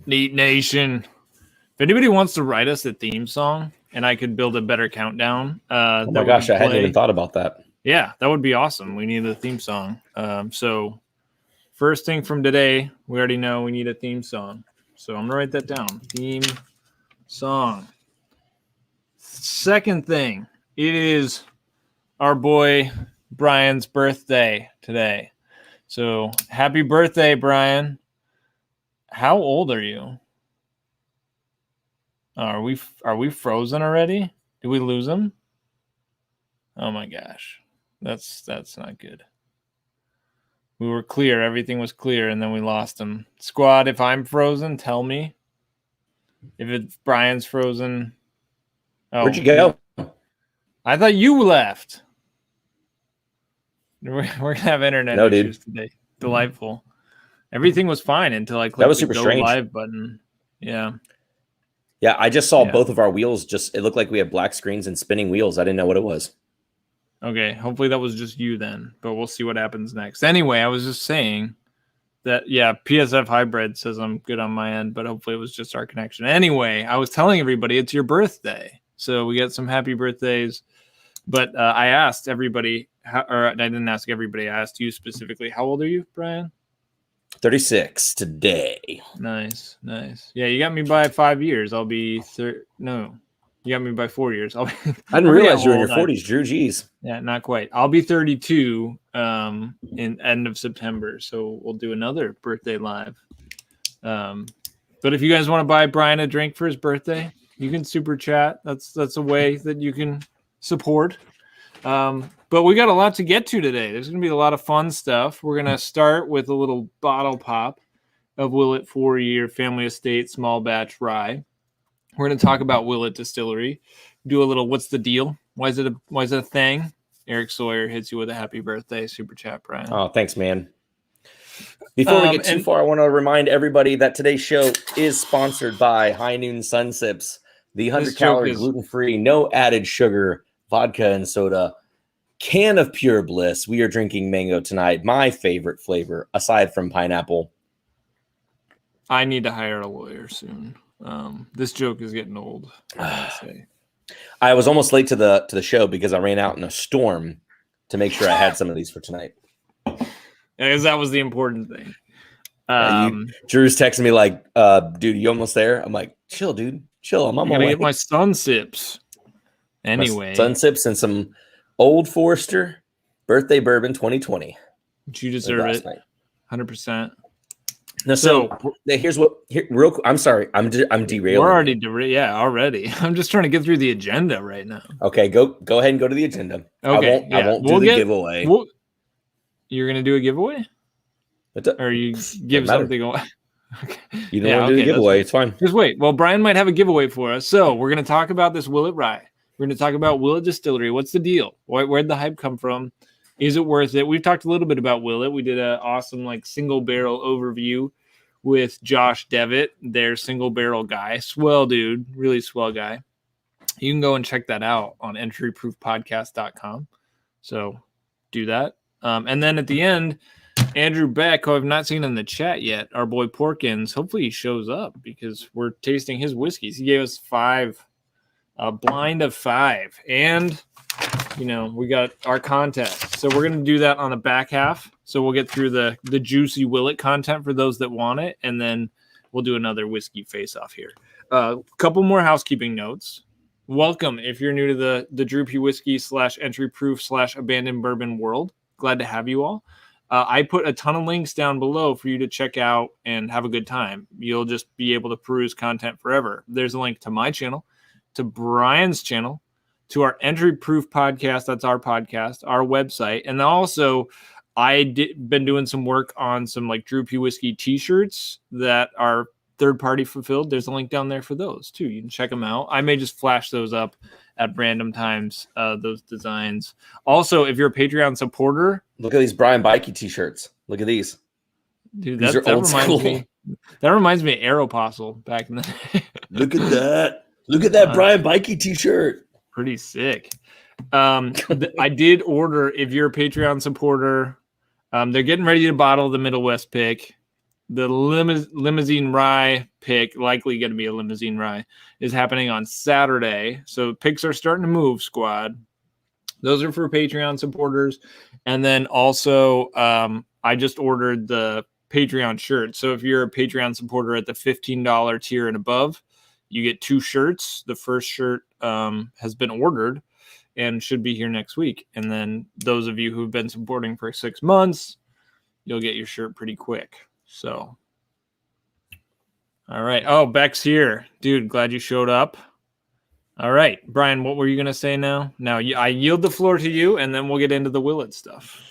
Neat Nation. If anybody wants to write us a theme song and I could build a better countdown, oh my gosh, I hadn't even thought about that. Yeah, that would be awesome. We need a theme song. So first thing from today, we already know we need a theme song. So I'm going to write that down. Theme song. Second thing, it is our boy Brian's birthday today. So happy birthday, Brian. How old are you? Are we frozen already? Did we lose him? Oh my gosh. That's not good. We were clear. Everything was clear, and then we lost him. Squad, if I'm frozen, tell me. If Brian's frozen. Oh, where'd you go? I thought you left. We're going to have internet issues today. Delightful. Everything was fine until I clicked the go live button. Yeah. Yeah, I just saw both of our wheels. It looked like we had black screens and spinning wheels. I didn't know what it was. Okay, hopefully that was just you then, but we'll see what happens next. Anyway, I was just saying that, PSF Hybrid says I'm good on my end, but hopefully it was just our connection. Anyway, I was telling everybody it's your birthday. So we got some happy birthdays. But I asked everybody, or I didn't ask everybody, I asked you specifically, how old are you, Brian? 36 today. Nice. Yeah, you got me by 5 years. I'll be No, you got me by 4 years. I didn't realize you were in your 40s, Drew. Jeez. Yeah, not quite. I'll be 32 in end of September, so we'll do another birthday live. But if you guys want to buy Brian a drink for his birthday, you can super chat. That's a way that you can support. But we got a lot to get to today. There's going to be a lot of fun stuff. We're going to start with a little bottle pop of Willit 4-year family estate small batch rye. We're going to talk about Willett Distillery. Do a little what's the deal? Why is it a thing? Eric Sawyer hits you with a happy birthday super chat, Brian. Oh, thanks, man. Before we get too far, I want to remind everybody that today's show is sponsored by High Noon Sun Sips, the 100-calorie, gluten-free, no added sugar vodka and soda can of pure bliss. We are drinking mango tonight, my favorite flavor aside from pineapple. I need to hire a lawyer soon. This joke is getting old. I was almost late to the show because I ran out in a storm to make sure I had some of these for tonight. Because that was the important thing. Drew's texting me like, dude, you almost there? I'm like, chill, dude. Chill. I'm on my way. Get my sun sips. Anyway. Sun sips and some Old Forester birthday bourbon 2020. You deserve it. 100%. No, so here's what. I'm sorry. I'm derailing. We're already. I'm just trying to get through the agenda right now. Okay, go ahead and go to the agenda. Okay, I won't do the giveaway. You're gonna do a giveaway, or you give something away? Okay. You don't want to do the giveaway. It's fine. Just wait. Well, Brian might have a giveaway for us, so we're gonna talk about this Willett rye. We're gonna talk about Willett Distillery. What's the deal? Where'd the hype come from? Is it worth it? We've talked a little bit about Willett. We did an awesome single barrel overview with Josh Devitt, their single barrel guy. Swell dude, really swell guy. You can go and check that out on entryproofpodcast.com. So do that. And then at the end, Andrew Beck, who I've not seen in the chat yet, our boy Porkins, hopefully he shows up because we're tasting his whiskeys. He gave us 5, a blind of 5. And we got our contest. So we're going to do that on the back half. So we'll get through the juicy Willett content for those that want it. And then we'll do another whiskey face-off here. A couple more housekeeping notes. Welcome if you're new to the Droopy Whiskey / Entry Proof / Abandoned Bourbon world. Glad to have you all. I put a ton of links down below for you to check out and have a good time. You'll just be able to peruse content forever. There's a link to my channel, to Brian's channel, to our Entry Proof podcast. That's our podcast, our website. And then also been doing some work on some Droopy Whiskey t-shirts that are third-party fulfilled. There's a link down there for those too. You can check them out. I may just flash those up at random times, those designs. Also, if you're a Patreon supporter, look at these Brian Bikey t-shirts. Look at these. Dude, that reminds me. That reminds me of Aeropostale back in the day. Look at that. Look at that Brian Bikey t-shirt. Pretty sick. I did order, if you're a Patreon supporter, they're getting ready to bottle the Middle West pick. the limousine rye pick, likely going to be a limousine rye, is happening on Saturday. So picks are starting to move, squad. Those are for Patreon supporters. And then also, I just ordered the Patreon shirt. So if you're a Patreon supporter at the $15 tier and above, you get 2 shirts. The first shirt has been ordered and should be here next week. And then those of you who've been supporting for 6 months, you'll get your shirt pretty quick. So, all right. Oh, Beck's here. Dude, glad you showed up. All right. Brian, what were you going to say now? Now, I yield the floor to you, and then we'll get into the Willett stuff.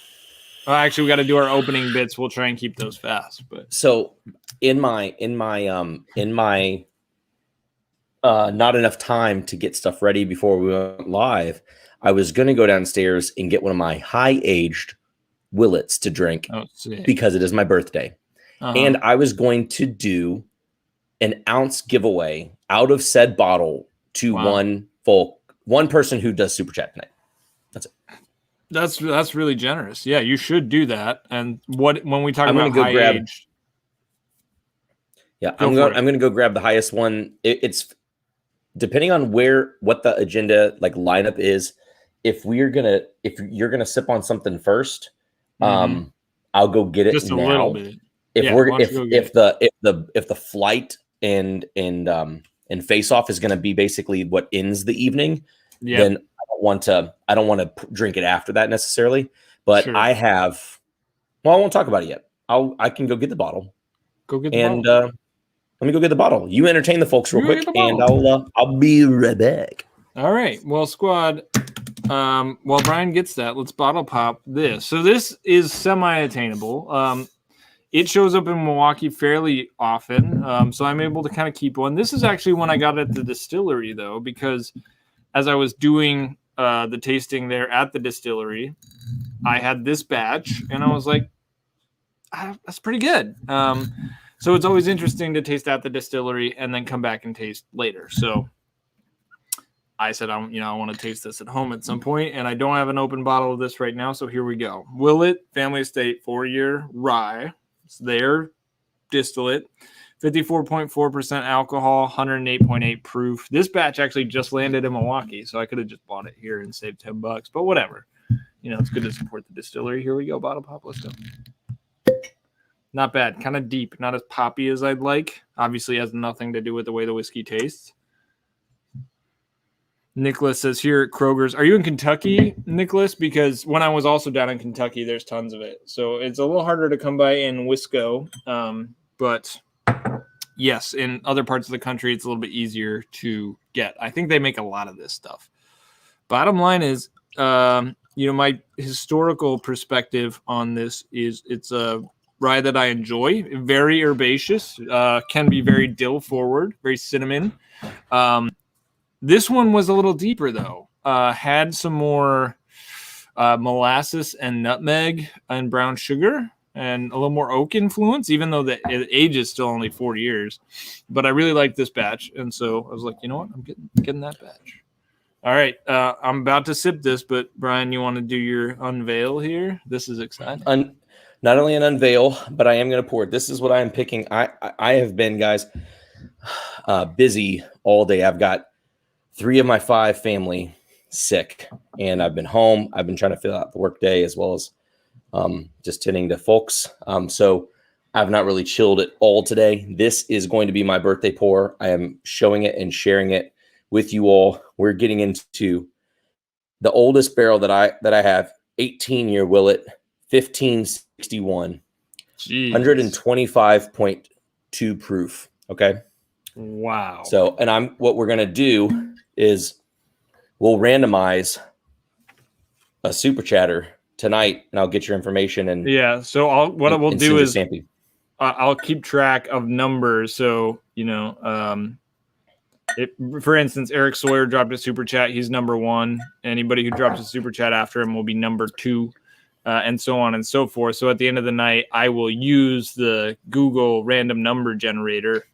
Oh, actually, we got to do our opening bits. We'll try and keep those fast. But so in my not enough time to get stuff ready before we went live, I was going to go downstairs and get one of my high-aged Willits to drink because it is my birthday. And I was going to do an ounce giveaway out of said bottle to one person who does Super Chat tonight. That's it. That's really generous. Yeah, you should do that. And when we talk about high age, I'm going to go grab the highest one. It's depending on what the agenda lineup is. If you're gonna sip on something first, I'll go get it just a little bit. If the flight and face off is going to be basically what ends the evening, then I don't want to drink it after that necessarily. But sure. I won't talk about it yet. I can go get the bottle. Go get the bottle. Let me go get the bottle. You entertain the folks real quick, and I'll be right back. All right. Well, squad. While Brian gets that, let's bottle pop this. So this is semi-attainable. It shows up in Milwaukee fairly often, so I'm able to kind of keep one. This is actually one I got at the distillery, though, because as I was doing the tasting there at the distillery, I had this batch, and I was like, that's pretty good. So it's always interesting to taste at the distillery and then come back and taste later. So I said, I want to taste this at home at some point, and I don't have an open bottle of this right now, so here we go. Willit Family Estate 4-year rye. It's their distillate, 54.4% alcohol, 108.8 proof. This batch actually just landed in Milwaukee, so I could have just bought it here and saved $10, but whatever. It's good to support the distillery. Here we go, bottle pop. Let's go. Not bad, kind of deep, not as poppy as I'd like. Obviously has nothing to do with the way the whiskey tastes. Nicholas says here at Kroger's, are you in Kentucky, Nicholas? Because when I was also down in Kentucky, there's tons of it. So it's a little harder to come by in Wisco. But yes, in other parts of the country, it's a little bit easier to get. I think they make a lot of this stuff. Bottom line is, my historical perspective on this is it's a rye that I enjoy. Very herbaceous, can be very dill forward, very cinnamon. This one was a little deeper, though. Had some more molasses and nutmeg and brown sugar and a little more oak influence, even though the age is still only 4 years. But I really like this batch, and so I was like, you know what? I'm getting that batch. All right, I'm about to sip this, but Brian, you want to do your unveil here? This is exciting. Not only an unveil, but I am going to pour it. This is what I am picking. I have been, guys, busy all day. I've got 3 of my 5 family sick, and I've been home. I've been trying to fill out the work day as well as just tending to folks. So I've not really chilled at all today. This is going to be my birthday pour. I am showing it and sharing it with you all. We're getting into the oldest barrel that I have, 18-year Willit, 1561, 125.2 proof. Okay. Wow. So, and what we're going to do is we'll randomize a super chatter tonight, and I'll get your information. And so we'll do is I'll keep track of numbers. So, for instance, Eric Sawyer dropped a super chat. He's number 1. Anybody who drops a super chat after him will be number 2, and so on and so forth. So at the end of the night, I will use the Google random number generator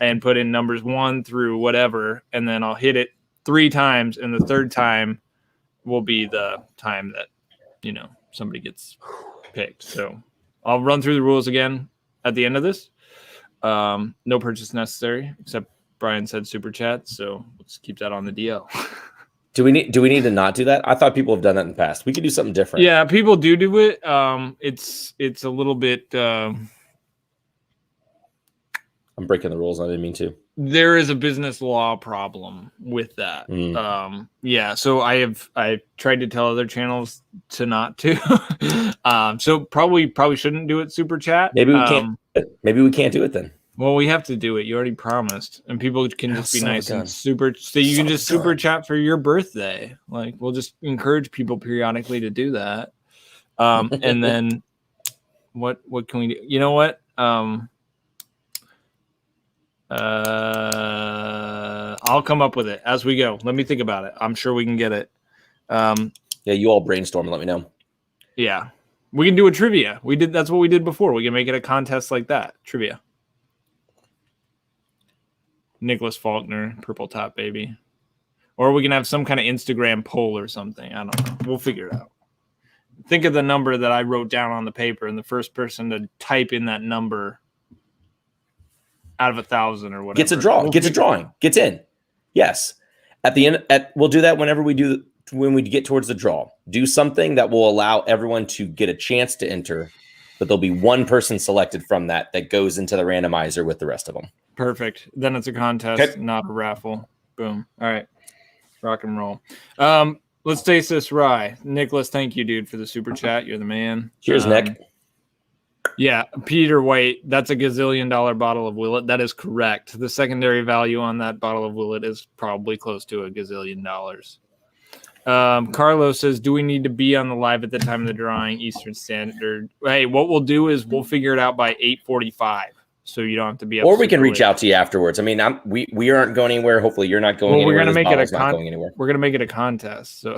and put in numbers 1 through whatever, and then I'll hit it 3 times, and the 3rd time will be the time that, somebody gets picked. So I'll run through the rules again. at the end of this. No purchase necessary, except Brian said super chat, so let's keep that on the DL. Do we need to not do that? I thought people have done that in the past. We could do something different. Yeah, people do it. It's a little bit. I'm breaking the rules. I didn't mean to. There is a business law problem with that. Yeah, so I tried to tell other channels to not to. So probably shouldn't do it super chat. Maybe we can't. Maybe we can't do it then. Well, we have to do it. You already promised, and people can just be nice and super. So you can just super chat for your birthday. Like, we'll just encourage people periodically to do that. And then what can we do? You know what? I'll come up with it as we go. Let me think about it. I'm sure we can get it. Yeah, you all brainstorm and let me know. Yeah, we can do a trivia. That's what we did before. We can make it a contest like that. Trivia. Nicholas Faulkner, purple top baby. Or we can have some kind of Instagram poll or something. I don't know. We'll figure it out. Think of the number that I wrote down on the paper, and the first person to type in that number out of 1,000 or whatever gets a draw. Gets a drawing. Gets in. Yes. At the end, we'll do that whenever we do. When we get towards the draw, do something that will allow everyone to get a chance to enter, but there'll be one person selected from that goes into the randomizer with the rest of them. Perfect. Then it's a contest, okay. Not a raffle. Boom. All right. Rock and roll. Let's taste this rye. Nicholas, thank you, dude, for the super chat. You're the man. Cheers, Nick. Yeah, Peter White, that's a gazillion-dollar bottle of Willit. That is correct. The secondary value on that bottle of Willit is probably close to $1 gazillion. Carlos says, do we need to be on the live at the time of the drawing, Eastern Standard? Hey, what we'll do is we'll figure it out by 8:45. So you don't have to be up. Or we can reach out to you afterwards. I mean, we aren't going anywhere. Hopefully you're not going anywhere. We're going to make it we're going to make it a contest. So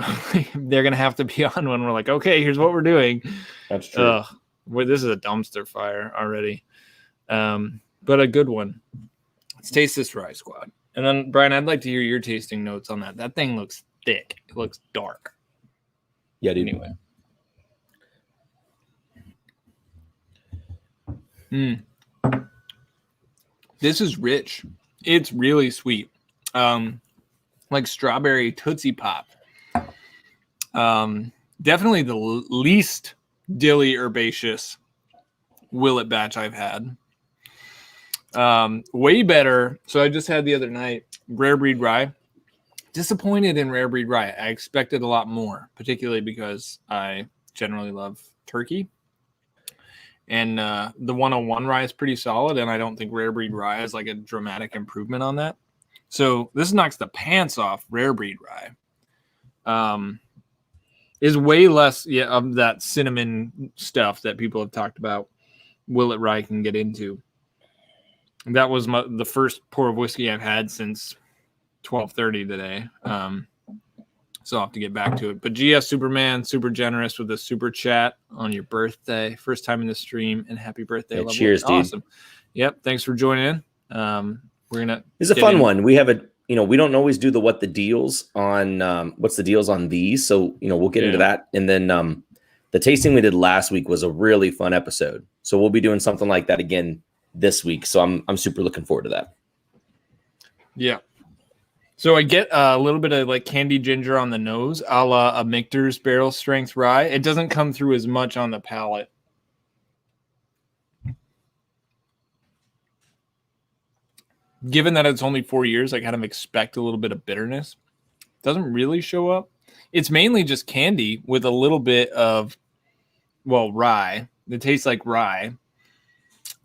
they're going to have to be on when we're like, okay, here's what we're doing. That's true. This is a dumpster fire already. But a good one. Let's taste this rye, squad. And then, Brian, I'd like to hear your tasting notes on that. That thing looks thick. It looks dark. Yeah, dude. Anyway. This is rich. It's really sweet. Like strawberry Tootsie Pop. Definitely the least dilly herbaceous Willet batch I've had. Way better. So I just had the other night rare breed rye. Disappointed in rare breed rye. I expected a lot more, particularly because I generally love turkey. And the 101 rye is pretty solid, and I don't think rare breed rye is like a dramatic improvement on that. So this knocks the pants off rare breed rye. Is way less of that cinnamon stuff that people have talked about Willet rye can get into. And that was the first pour of whiskey I've had since 12:30 today. So I'll have to get back to it. But GS Superman, super generous with a super chat on your birthday. First time in the stream, and happy birthday. Yeah, cheers, dude. Awesome. Yep. Thanks for joining in. It's a fun one. We have we don't always do what the deals on, what's the deals on these. So, we'll get into that. And then the tasting we did last week was a really fun episode. So we'll be doing something like that again this week. So I'm super looking forward to that. Yeah. So I get a little bit of like candy ginger on the nose, a la a Michter's barrel strength rye. It doesn't come through as much on the palate. Given that it's only 4 years, I kind of expect a little bit of bitterness. Doesn't really show up. It's mainly just candy with a little bit of, rye. It tastes like rye.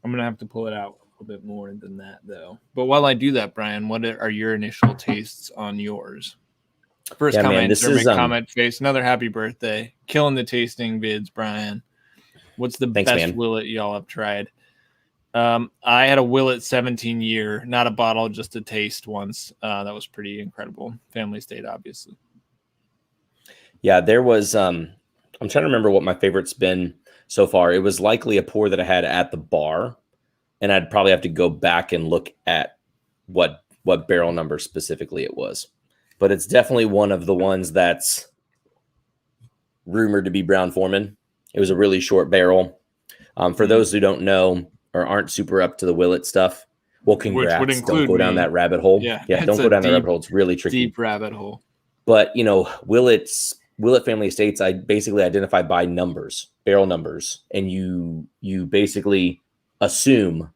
I'm going to have to pull it out a bit more than that, though. But while I do that, Brian, what are your initial tastes on yours? First comment face. Another happy birthday. Killing the tasting vids, Brian. What's the best Willet y'all have tried? I had a Willet 17-year, not a bottle, just a taste once. That was pretty incredible. Family State, obviously. Yeah, there was. I'm trying to remember what my favorite's been so far. It was likely a pour that I had at the bar. And I'd probably have to go back and look at what barrel number specifically it was. But it's definitely one of the ones that's rumored to be Brown Foreman. It was a really short barrel. For those who don't know, or aren't super up to the Willit stuff, well, congrats. Which would include don't go down that rabbit hole. Yeah, don't go down that rabbit hole. It's really tricky. Deep rabbit hole. But, Willit family estates, I basically identify by numbers, barrel numbers, and you basically assume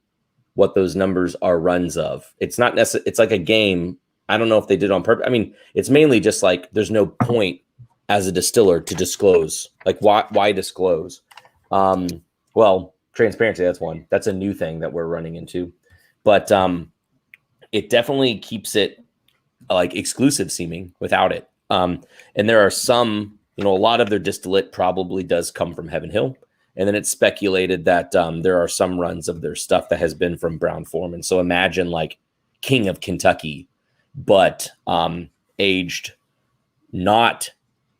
what those numbers are runs of. It's not necessarily, it's like a game. I don't know if they did it on purpose. I mean, it's mainly just like there's no point as a distiller to disclose. Like, why disclose? Well, transparency, that's one. That's a new thing that we're running into. But it definitely keeps it like exclusive seeming without it. And there are some, a lot of their distillate probably does come from Heaven Hill. And then it's speculated that there are some runs of their stuff that has been from Brown Foreman. So imagine like King of Kentucky, but aged, not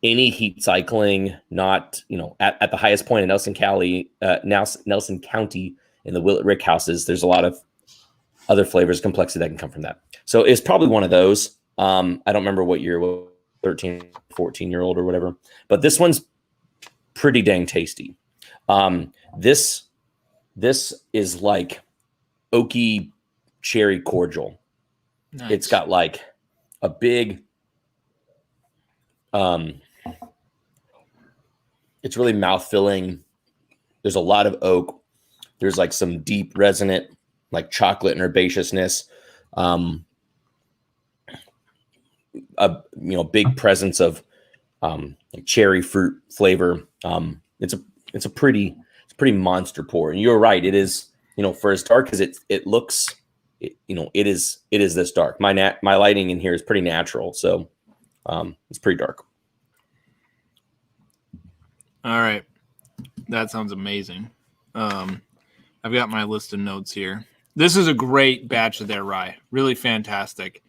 any heat cycling, not, at the highest point in Nelson County in the Willit Rick houses. There's a lot of other flavors, complexity that can come from that. So it's probably one of those. I don't remember what year, 13, 14-year-old or whatever, but this one's pretty dang tasty. This is like oaky cherry cordial. Nice. It's got like a big, it's really mouth-filling. There's a lot of oak. There's like some deep resonant, like chocolate and herbaceousness. A big presence of like cherry fruit flavor. It's a pretty monster pour. And you're right. It is, for as dark as it looks, it is this dark. My lighting in here is pretty natural. So it's pretty dark. All right. That sounds amazing. I've got my list of notes here. This is a great batch of their rye. Really fantastic.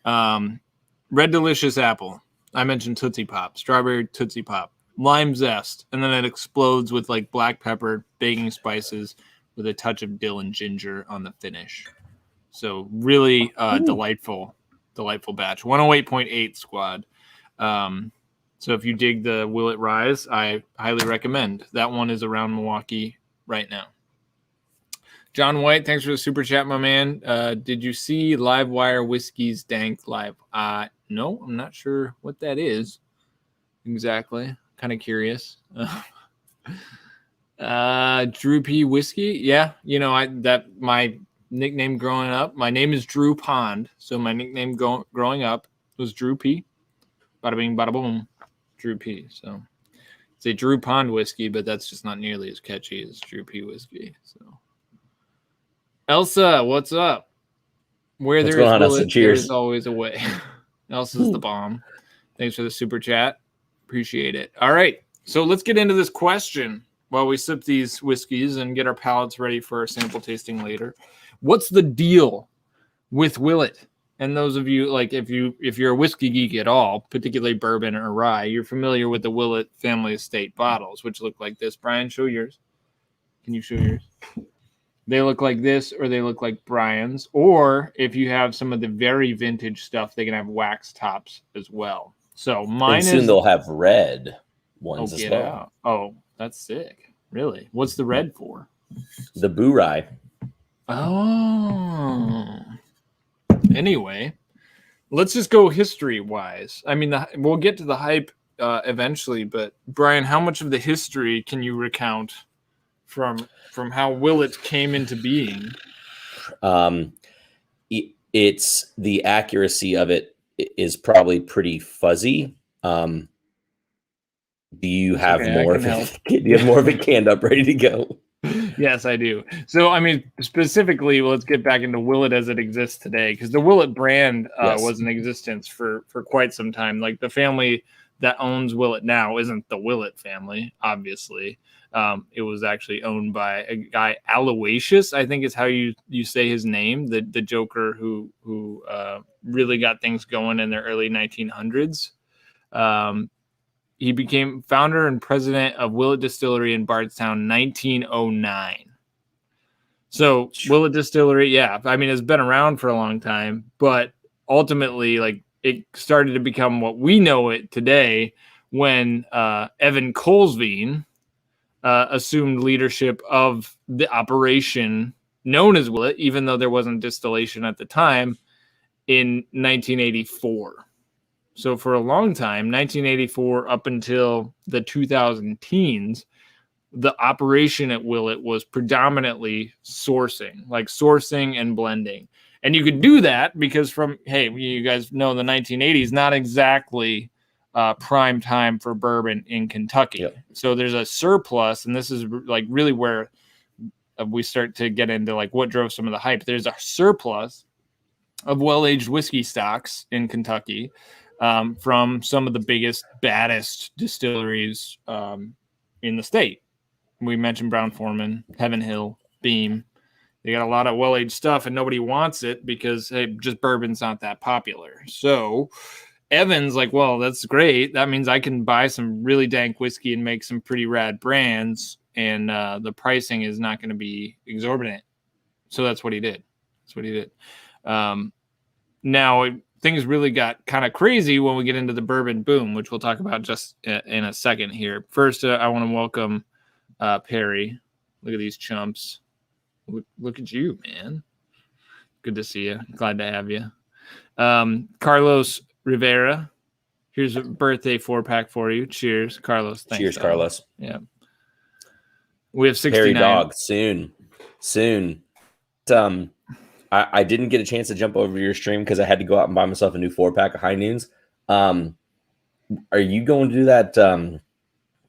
Red Delicious Apple. I mentioned Tootsie Pop. Strawberry Tootsie Pop. Lime zest. And then it explodes with like black pepper, baking spices with a touch of dill and ginger on the finish. So really delightful batch. 108.8 squad. So if you dig the Willit Rise, I highly recommend. That one is around Milwaukee right now. John White, thanks for the super chat, my man. Did you see Livewire Whiskey's Dank Live? No, I'm not sure what that is exactly. Kind of curious. Drew P. Whiskey. Yeah, my nickname growing up. My name is Drew Pond, so my nickname growing up was Drew P. Bada bing, bada boom. Drew P. So it's a Drew Pond whiskey, but that's just not nearly as catchy as Drew P. whiskey. So Elsa, what's up? Where there is Willit, there is always a way. Elsa's the bomb. Thanks for the super chat. Appreciate it. All right, so let's get into this question while we sip these whiskeys and get our palates ready for our sample tasting later. What's the deal with Willit? And those of you, like, if you're a whiskey geek at all, particularly bourbon or rye, you're familiar with the Willit family estate bottles, which look like this. Brian, show yours. Can you show yours? They look like this, or they look like Brian's. Or if you have some of the very vintage stuff, they can have wax tops as well. So mine and soon they'll have red ones as well. Out. Oh, that's sick. Really? What's the red for? The Boo Rye. Oh. Anyway, let's just go history-wise. I mean, we'll get to the hype eventually, but Brian, how much of the history can you recount from how Willit came into being? It's the accuracy of it is probably pretty fuzzy. Do you have more of it? Do you have more of it canned up, ready to go? Yes, I do. So, I mean, specifically, let's get back into Willit as it exists today, because the Willit brand was in existence for quite some time. Like, the family that owns Willit now isn't the Willit family, obviously. It was actually owned by a guy, Aloysius, I think is how you say his name, the Joker who really got things going in the early 1900s. He became founder and president of Willit Distillery in Bardstown, 1909. So Willit Distillery, yeah, I mean, it's been around for a long time, but ultimately, like, it started to become what we know it today when Evan Colesveen assumed leadership of the operation known as Willett, even though there wasn't distillation at the time, in 1984. So for a long time, 1984 up until the 2000 teens, the operation at Willett was predominantly sourcing and blending. And you could do that because you guys know the 1980s, not exactly prime time for bourbon in Kentucky. Yep. So there's a surplus, and this is like really where we start to get into like what drove some of the hype. There's a surplus of well-aged whiskey stocks in Kentucky from some of the biggest, baddest distilleries in the state. We mentioned Brown-Forman, Heaven Hill, Beam. They got a lot of well-aged stuff, and nobody wants it because just bourbon's not that popular. So Evan's like, well, that's great. That means I can buy some really dank whiskey and make some pretty rad brands, and the pricing is not going to be exorbitant. So that's what he did. Now, things really got kind of crazy when we get into the bourbon boom, which we'll talk about just in a second here. First, I want to welcome Perry. Look at these chumps. Look at you, man. Good to see you. Glad to have you. Carlos Rivera. Here's a birthday 4-pack for you. Cheers, Carlos. Thanks. Cheers, Carlos. Yeah. We have 69. Perry Dog, soon. I didn't get a chance to jump over your stream because I had to go out and buy myself a new 4-pack of High Noons. Are you going to do that?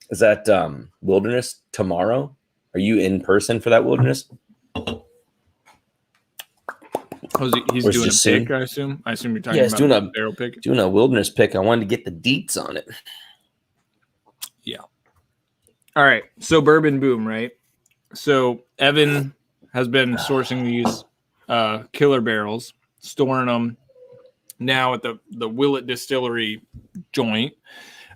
Is that Wilderness tomorrow? Are you in person for that Wilderness? He's doing a pick, I assume. I assume you're talking about doing a barrel pick. Doing a Wilderness pick. I wanted to get the deets on it. Yeah. All right. So bourbon boom, right? So Evan has been sourcing these killer barrels, storing them now at the Willett distillery joint.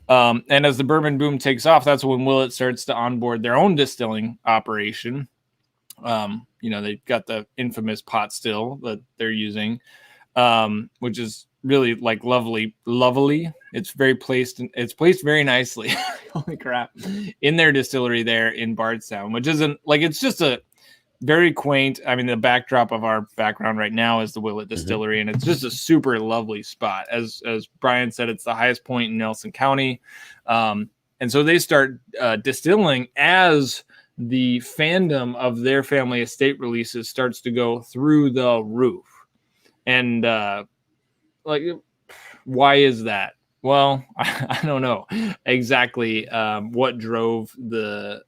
And as the bourbon boom takes off, that's when Willett starts to onboard their own distilling operation. They've got the infamous pot still that they're using, which is really like lovely. It's it's placed very nicely. Holy crap. In their distillery there in Bardstown, which isn't like, it's just a very quaint. I mean, the backdrop of our background right now is the Willett distillery, and it's just a super lovely spot. As Brian said, it's the highest point in Nelson County. And so they start distilling as the fandom of their family estate releases starts to go through the roof. And why is that? Well, I don't know exactly what drove the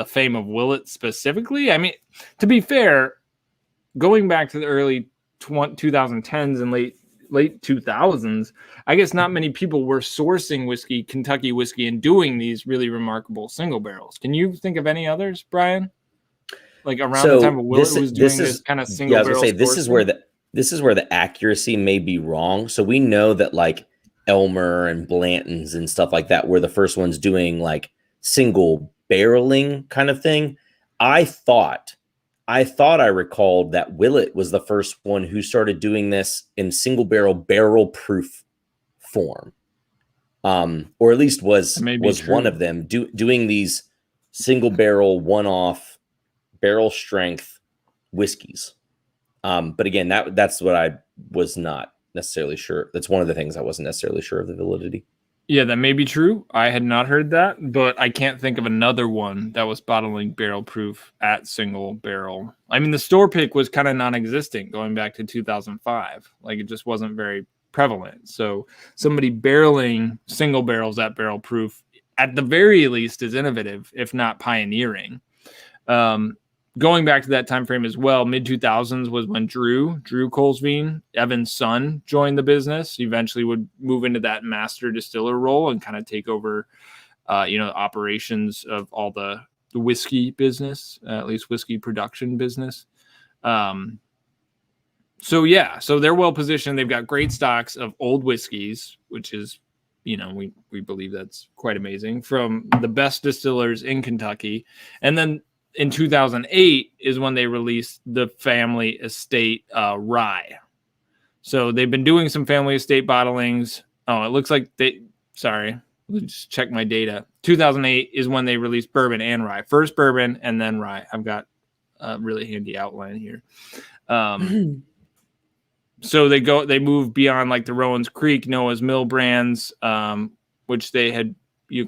fame of Willit specifically. I mean, to be fair, going back to the early 2010s and late 2000s, I guess not many people were sourcing Kentucky whiskey, and doing these really remarkable single barrels. Can you think of any others, Brian? Like around the time of Willett was doing this kind of single barrel. I was gonna say this is where the accuracy may be wrong. So we know that like Elmer and Blanton's and stuff like that were the first ones doing like single barreling kind of thing. I thought I recalled that Willett was the first one who started doing this in single barrel proof form, or at least was one of them doing these single barrel one-off barrel strength whiskeys. But again, that's what I was not necessarily sure. That's one of the things I wasn't necessarily sure of the validity. Yeah, that may be true. I had not heard that, but I can't think of another one that was bottling barrel proof at single barrel. I mean, the store pick was kind of non-existent going back to 2005. Like, it just wasn't very prevalent. So somebody barreling single barrels at barrel proof, at the very least, is innovative, if not pioneering. Going back to that time frame as well, mid-2000s was when Drew Colesveen, Evan's son, joined the business. He eventually would move into that master distiller role and kind of take over, operations of all the whiskey business, at least whiskey production business. So they're well positioned. They've got great stocks of old whiskeys, which is, we believe that's quite amazing, from the best distillers in Kentucky. And then in 2008 is when they released the family estate rye. So they've been doing some family estate bottlings. Oh, it looks like let me just check my data. 2008 is when they released bourbon and rye. First bourbon and then rye. I've got a really handy outline here. So they move beyond like the Rowan's Creek, Noah's Mill brands, which they had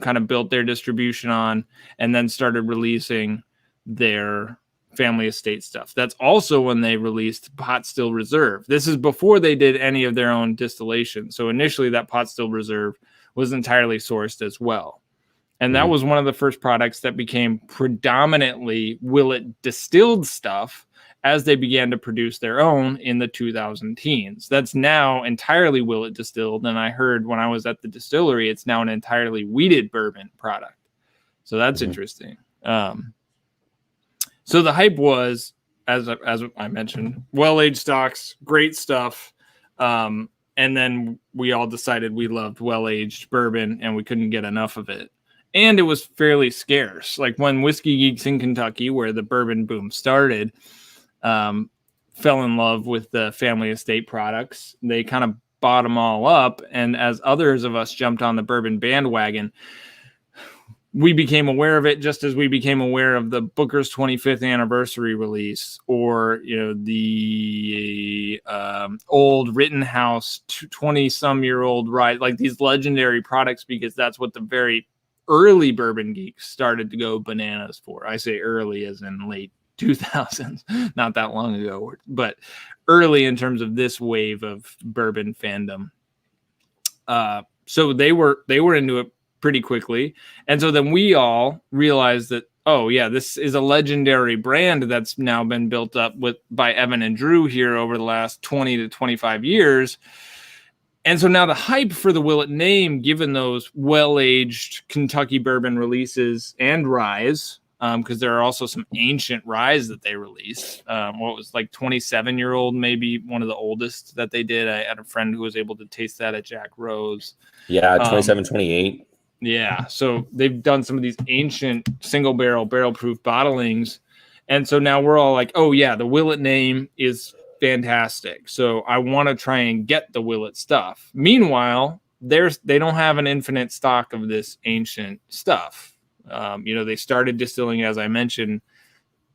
kind of built their distribution on, and then started releasing their family estate stuff. That's also when they released Pot Still Reserve. This is before they did any of their own distillation. So initially that Pot Still Reserve was entirely sourced as well. And that was one of the first products that became predominantly Willet distilled stuff as they began to produce their own in the 2010s. That's now entirely Willet distilled. And I heard when I was at the distillery, it's now an entirely wheated bourbon product. So that's interesting. So the hype was, as I mentioned, well-aged stocks, great stuff. And then we all decided we loved well-aged bourbon and we couldn't get enough of it. And it was fairly scarce. Like when Whiskey Geeks in Kentucky, where the bourbon boom started, fell in love with the family estate products. They kind of bought them all up. And as others of us jumped on the bourbon bandwagon, we became aware of it just as we became aware of the Booker's 25th anniversary release, or, the old Rittenhouse 20-some-year-old rye, like these legendary products, because that's what the very early bourbon geeks started to go bananas for. I say early as in late 2000s, not that long ago, but early in terms of this wave of bourbon fandom. So they were into it pretty quickly. And so then we all realized that, oh yeah, this is a legendary brand that's now been built up by Evan and Drew here over the last 20 to 25 years. And so now the hype for the Willet name, given those well-aged Kentucky bourbon releases and ryes, because there are also some ancient ryes that they released. What was like 27-year-old, maybe one of the oldest that they did. I had a friend who was able to taste that at Jack Rose. Yeah, 27, 28. Yeah, so they've done some of these ancient single barrel proof bottlings. And so now we're all like, oh yeah, the Willet name is fantastic. So I want to try and get the Willet stuff. Meanwhile, they don't have an infinite stock of this ancient stuff. They started distilling, as I mentioned,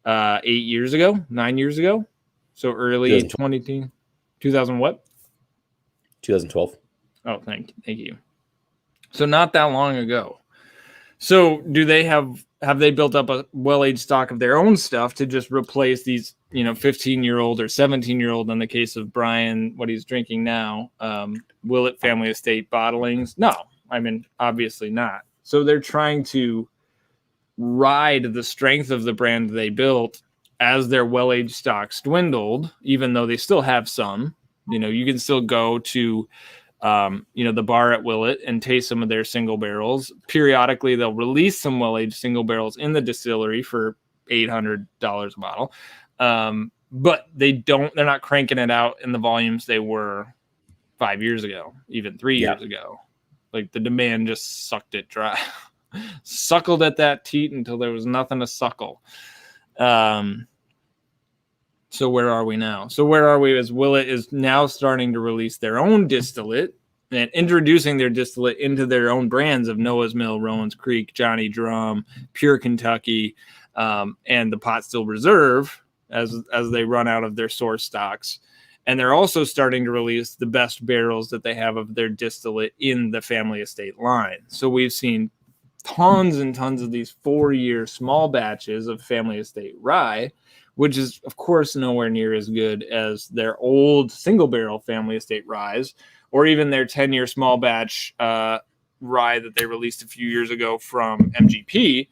9 years ago. So early 2000 what? 2012. Oh, thank you. So not that long ago. So do they have they built up a well-aged stock of their own stuff to just replace these, 15-year-old or 17-year-old in the case of Brian, what he's drinking now, Willet family estate bottlings? No, I mean, obviously not. So they're trying to ride the strength of the brand they built as their well-aged stocks dwindled, even though they still have some. You can still go to the bar at Willet and taste some of their single barrels. Periodically, they'll release some well-aged single barrels in the distillery for $800 a bottle. But they're not cranking it out in the volumes they were 5 years ago, even 3 years ago. Like the demand just sucked it dry, suckled at that teat until there was nothing to suckle. So where are we now? So where are we as Willet is now starting to release their own distillate and introducing their distillate into their own brands of Noah's Mill, Rowan's Creek, Johnny Drum, Pure Kentucky, and the Pot Still Reserve as they run out of their source stocks. And they're also starting to release the best barrels that they have of their distillate in the family estate line. So we've seen tons and tons of these 4-year small batches of family estate rye, which is, of course, nowhere near as good as their old single barrel family estate ryes, or even their 10-year small batch rye that they released a few years ago from MGP.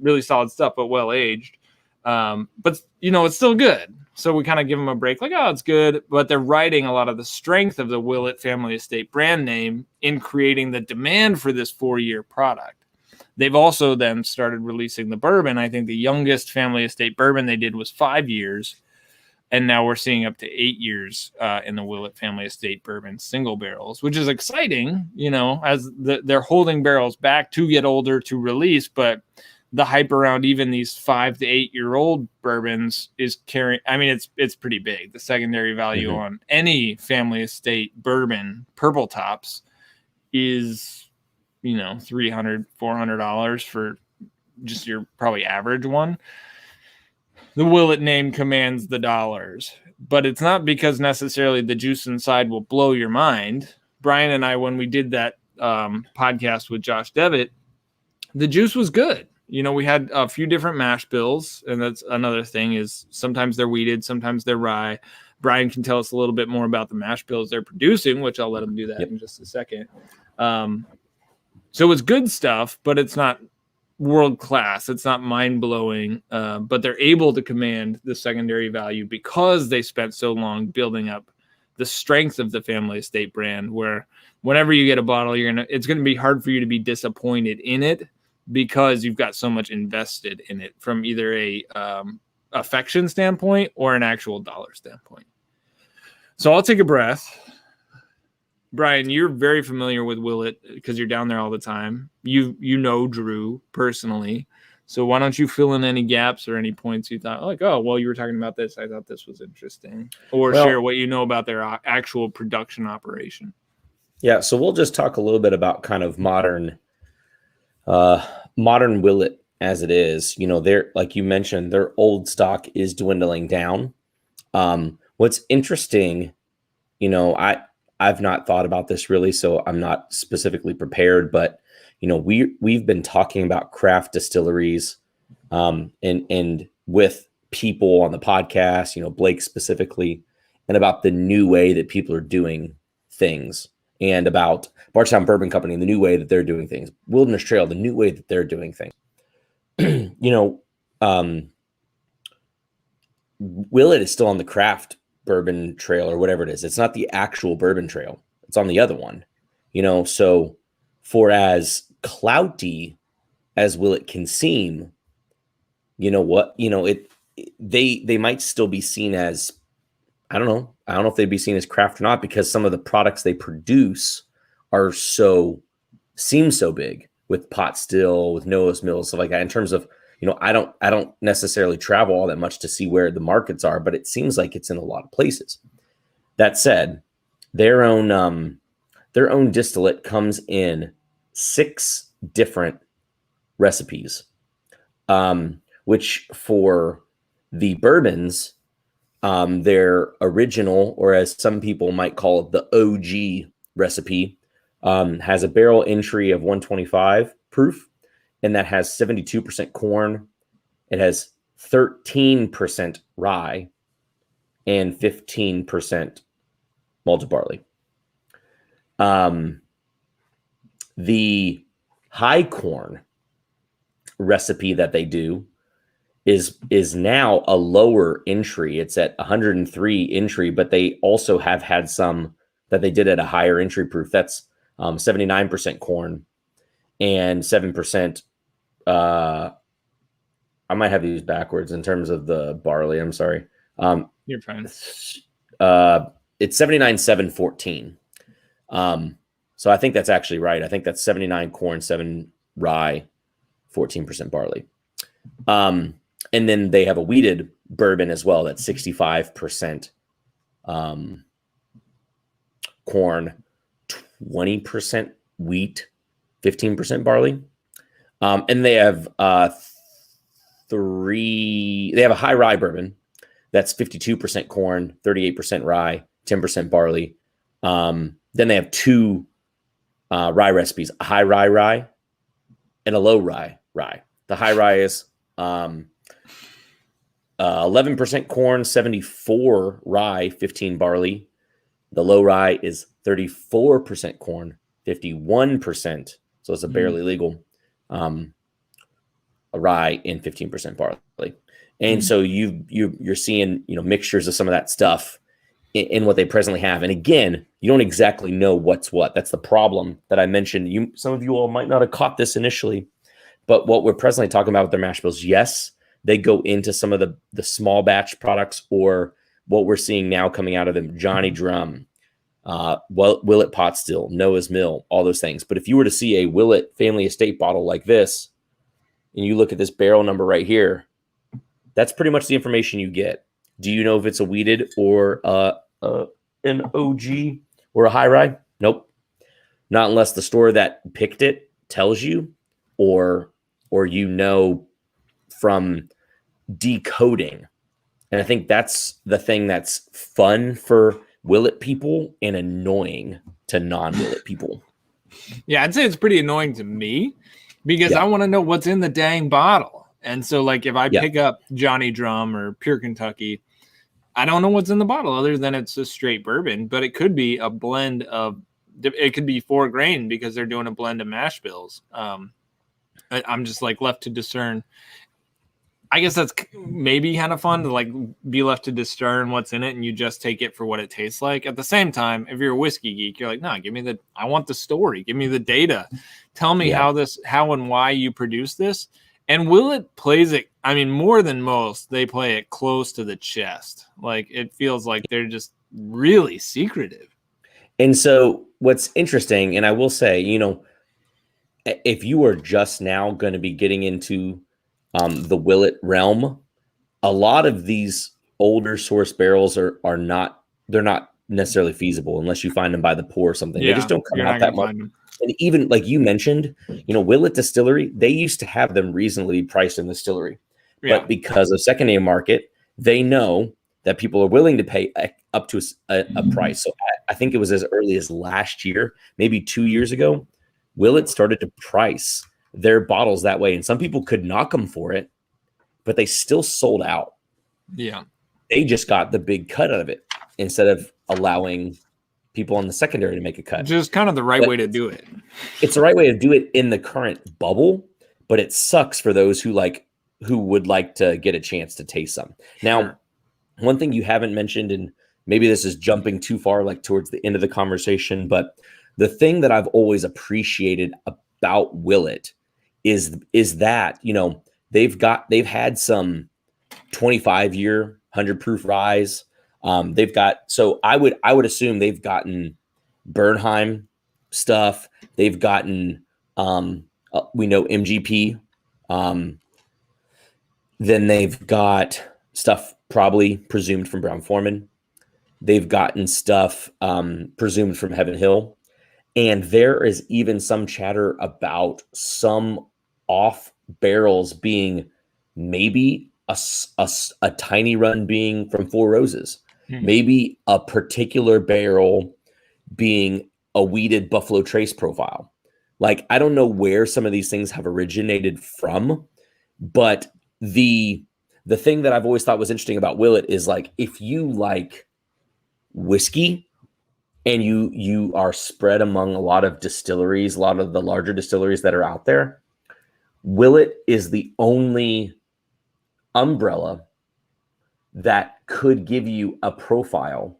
Really solid stuff, but well aged. But it's still good. So we kind of give them a break, like, oh, it's good. But they're riding a lot of the strength of the Willet family estate brand name in creating the demand for this 4-year product. They've also then started releasing the bourbon. I think the youngest family estate bourbon they did was 5 years. And now we're seeing up to 8 years in the Willet family estate bourbon single barrels, which is exciting, as they're holding barrels back to get older to release. But the hype around even these 5 to 8 year old bourbons is carrying. I mean, it's pretty big. The secondary value on any family estate bourbon, purple tops, is $300, $400 for just your probably average one. The Willit name commands the dollars, but it's not because necessarily the juice inside will blow your mind. Brian and I, when we did that podcast with Josh Devitt, the juice was good. We had a few different mash bills, and that's another thing is sometimes they're wheated, sometimes they're rye. Brian can tell us a little bit more about the mash bills they're producing, which I'll let him do that in just a second. So it's good stuff, but it's not world class. It's not mind blowing, but they're able to command the secondary value because they spent so long building up the strength of the family estate brand, where whenever you get a bottle, it's going to be hard for you to be disappointed in it because you've got so much invested in it from either a affection standpoint or an actual dollar standpoint. So I'll take a breath. Brian, you're very familiar with Willett because you're down there all the time. You know Drew personally. So why don't you fill in any gaps or any points you thought, like, oh, well, you were talking about this. I thought this was interesting. Or share what you know about their actual production operation. Yeah, so we'll just talk a little bit about kind of modern Willett as it is. They're, like you mentioned, their old stock is dwindling down. What's interesting, I've not thought about this really, so I'm not specifically prepared, but we've been talking about craft distilleries and with people on the podcast, Blake specifically, and about the new way that people are doing things, and about Bardstown Bourbon Company and the new way that they're doing things, Wilderness Trail, the new way that they're doing things. Willett is still on the craft bourbon trail or whatever it is. It's not the actual bourbon trail. It's on the other one, so for as clouty as Willett can seem, they might still be seen as, I don't know if they'd be seen as craft or not, because some of the products they produce seem so big with pot still, with Noah's Mill, stuff like that. In terms of, I don't necessarily travel all that much to see where the markets are, but it seems like it's in a lot of places. That said, their own distillate comes in 6 different recipes, which for the bourbons, their original, or as some people might call it, the OG recipe, has a barrel entry of 125 proof, and that has 72% corn. It has 13% rye and 15% malted barley. The high corn recipe that they do is now a lower entry. It's at 103 entry, but they also have had some that they did at a higher entry proof. That's 79% corn and 7%. I might have these backwards in terms of the barley. I'm sorry. You're fine. It's 79, 7, 14. So I think that's actually right. I think that's 79 corn, 7 rye, 14% barley. And then they have a wheated bourbon as well. That's 65% corn, 20% wheat, 15% barley. And they have they have a high rye bourbon that's 52% corn, 38% rye, 10% barley. Then they have 2 rye recipes, a high rye and a low rye. The high rye is 11% corn, 74 rye, 15 barley. The low rye is 34% corn, 51%. So it's a barely legal a rye and 15% barley. And so you're seeing, mixtures of some of that stuff in what they presently have. And again, you don't exactly know what's what. That's the problem that I mentioned. Some of you all might not have caught this initially, but what we're presently talking about with their mash bills, yes, they go into some of the small batch products, or what we're seeing now coming out of them, Johnny Drum, Willit Pot Still, Noah's Mill, all those things. But if you were to see a Willit family estate bottle like this, and you look at this barrel number right here, that's pretty much the information you get. Do you know if it's a wheated or an OG or a high rye? Nope. Not unless the store that picked it tells you, or from decoding. And I think that's the thing that's fun for Willit people and annoying to non-Willit people. Yeah, I'd say it's pretty annoying to me because I want to know what's in the dang bottle. And so, like, if I pick up Johnny Drum or Pure Kentucky, I don't know what's in the bottle other than it's a straight bourbon, but it could be a blend of, it could be 4 grain because they're doing a blend of mash bills. I'm just like left to discern. I guess that's maybe kind of fun to like be left to discern what's in it and you just take it for what it tastes like. At the same time, if you're a whiskey geek, you're like, no, I want the story. Give me the data. Tell me how and why you produce this. And Willett plays it, I mean, more than most, they play it close to the chest. Like, it feels like they're just really secretive. And so what's interesting, and I will say, if you are just now going to be getting into the Willett realm, a lot of these older source barrels are not necessarily feasible unless you find them by the pour or something. They just don't come out that much. And even like you mentioned, Willett Distillery, they used to have them reasonably priced in the distillery. But because of secondary market, they know that people are willing to pay up to a price. So I think it was as early as last year, maybe 2 years ago, Willett started to price their bottles that way. And some people could knock them for it, but they still sold out. Yeah. They just got the big cut out of it instead of allowing people on the secondary to make a cut. Just kind of the right way to do it. It's the right way to do it in the current bubble, but it sucks for those who would like to get a chance to taste some. Now, one thing you haven't mentioned, and maybe this is jumping too far, like towards the end of the conversation, but the thing that I've always appreciated about Willett is that, they've had some 25-year 100 proof ryes. So I would assume they've gotten Bernheim stuff. They've gotten, we know MGP. Then they've got stuff probably presumed from Brown-Forman. They've gotten stuff presumed from Heaven Hill. And there is even some chatter about some off barrels being maybe a tiny run being from Four Roses. Maybe a particular barrel being a wheated Buffalo Trace profile. Like, I don't know where some of these things have originated from, but the thing that I've always thought was interesting about Willett is, like, if you like whiskey and you are spread among a lot of distilleries, a lot of the larger distilleries that are out there, Willett is the only umbrella that could give you a profile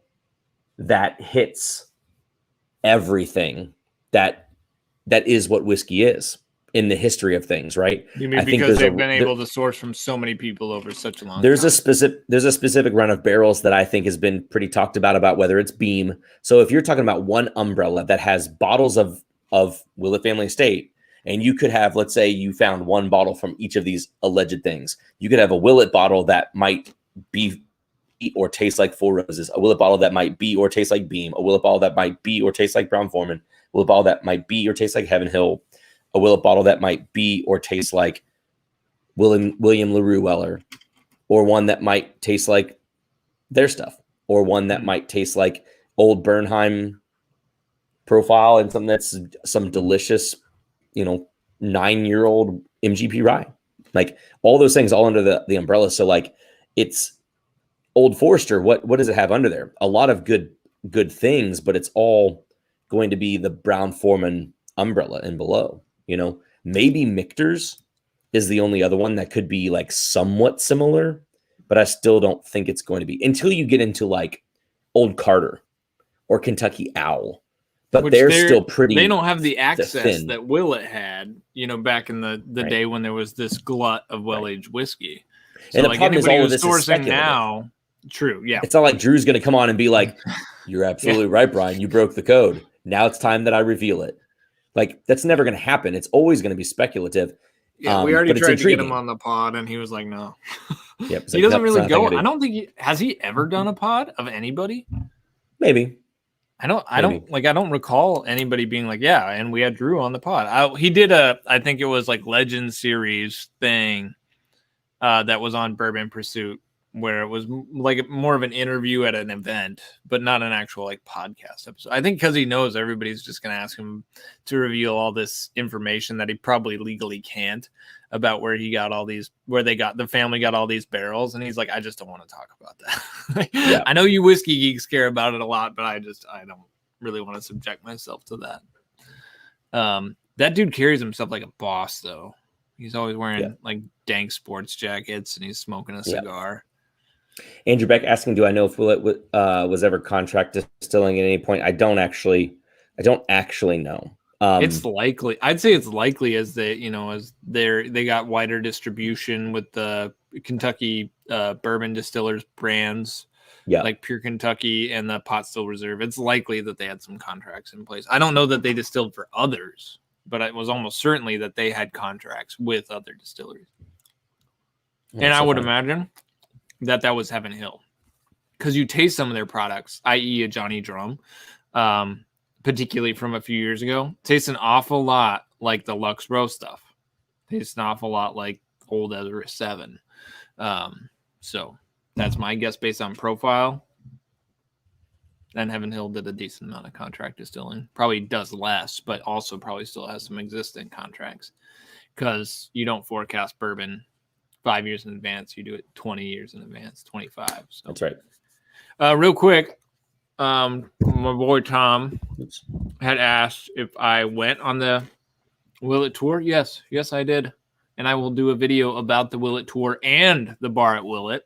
that hits everything that is what whiskey is in the history of things, right? You mean because they've been able to source from so many people over such a long time? There's a specific run of barrels that I think has been pretty talked about whether it's Beam. So if you're talking about one umbrella that has bottles of Willett Family Estate, and you could have, let's say you found one bottle from each of these alleged things. You could have a Willett bottle that might be or taste like Four Roses, a Willett bottle that might be or taste like Beam, a Willett bottle that might be or taste like Brown-Forman, a Willett bottle that might be or taste like Heaven Hill, a Willett bottle that might be or taste like William LaRue Weller, or one that might taste like their stuff, or one that might taste like old Bernheim profile and something that's some delicious, 9-year-old MGP rye. Like, all those things all under the umbrella. So, like, it's Old Forester. What does it have under there? A lot of good things, but it's all going to be the Brown-Forman umbrella and below. Maybe Michter's is the only other one that could be like somewhat similar, but I still don't think it's going to be until you get into like Old Carter or Kentucky Owl. But they're still pretty. They don't have the access that Willett had, back in the day when there was this glut of well-aged whiskey. So, and the like, problem is all of this is sourcing now. True, yeah. It's not like Drew's going to come on and be like, "You're absolutely right, Brian. You broke the code. Now it's time that I reveal it." Like, that's never going to happen. It's always going to be speculative. Yeah, we already tried to get him on the pod, and he was like, "No." Yep, he doesn't really go. I don't think has he ever done a pod of anybody? Maybe. I don't recall anybody being like, yeah, and we had Drew on the pod. He did I think it was like Legend Series thing that was on Bourbon Pursuit, where it was like more of an interview at an event, but not an actual like podcast episode. I think because he knows everybody's just going to ask him to reveal all this information that he probably legally can't about where the family got all these barrels. And he's like, I just don't want to talk about that. Yeah. I know you whiskey geeks care about it a lot, but I don't really want to subject myself to that. That dude carries himself like a boss though. He's always wearing like dank sports jackets and he's smoking a cigar. Andrew Beck asking, do I know if Willett was ever contract distilling at any point? I don't actually know. It's likely. I'd say it's likely as they got wider distribution with the Kentucky bourbon distillers brands, like Pure Kentucky and the Pot Still Reserve. It's likely that they had some contracts in place. I don't know that they distilled for others, but it was almost certainly that they had contracts with other distilleries. And I would imagine that was Heaven Hill, because you taste some of their products, i.e. a Johnny Drum, particularly from a few years ago, tastes an awful lot like the Lux Row stuff. Tastes an awful lot like old Ezra 7. So that's my guess based on profile. And Heaven Hill did a decent amount of contract distilling. Probably does less, but also probably still has some existing contracts, because you don't forecast bourbon 5 years in advance. You do it 20 years in advance, 25. So that's right. Real quick, my boy Tom had asked if I went on the Willit tour. Yes, I did. And I will do a video about the Willit tour and the bar at Willit.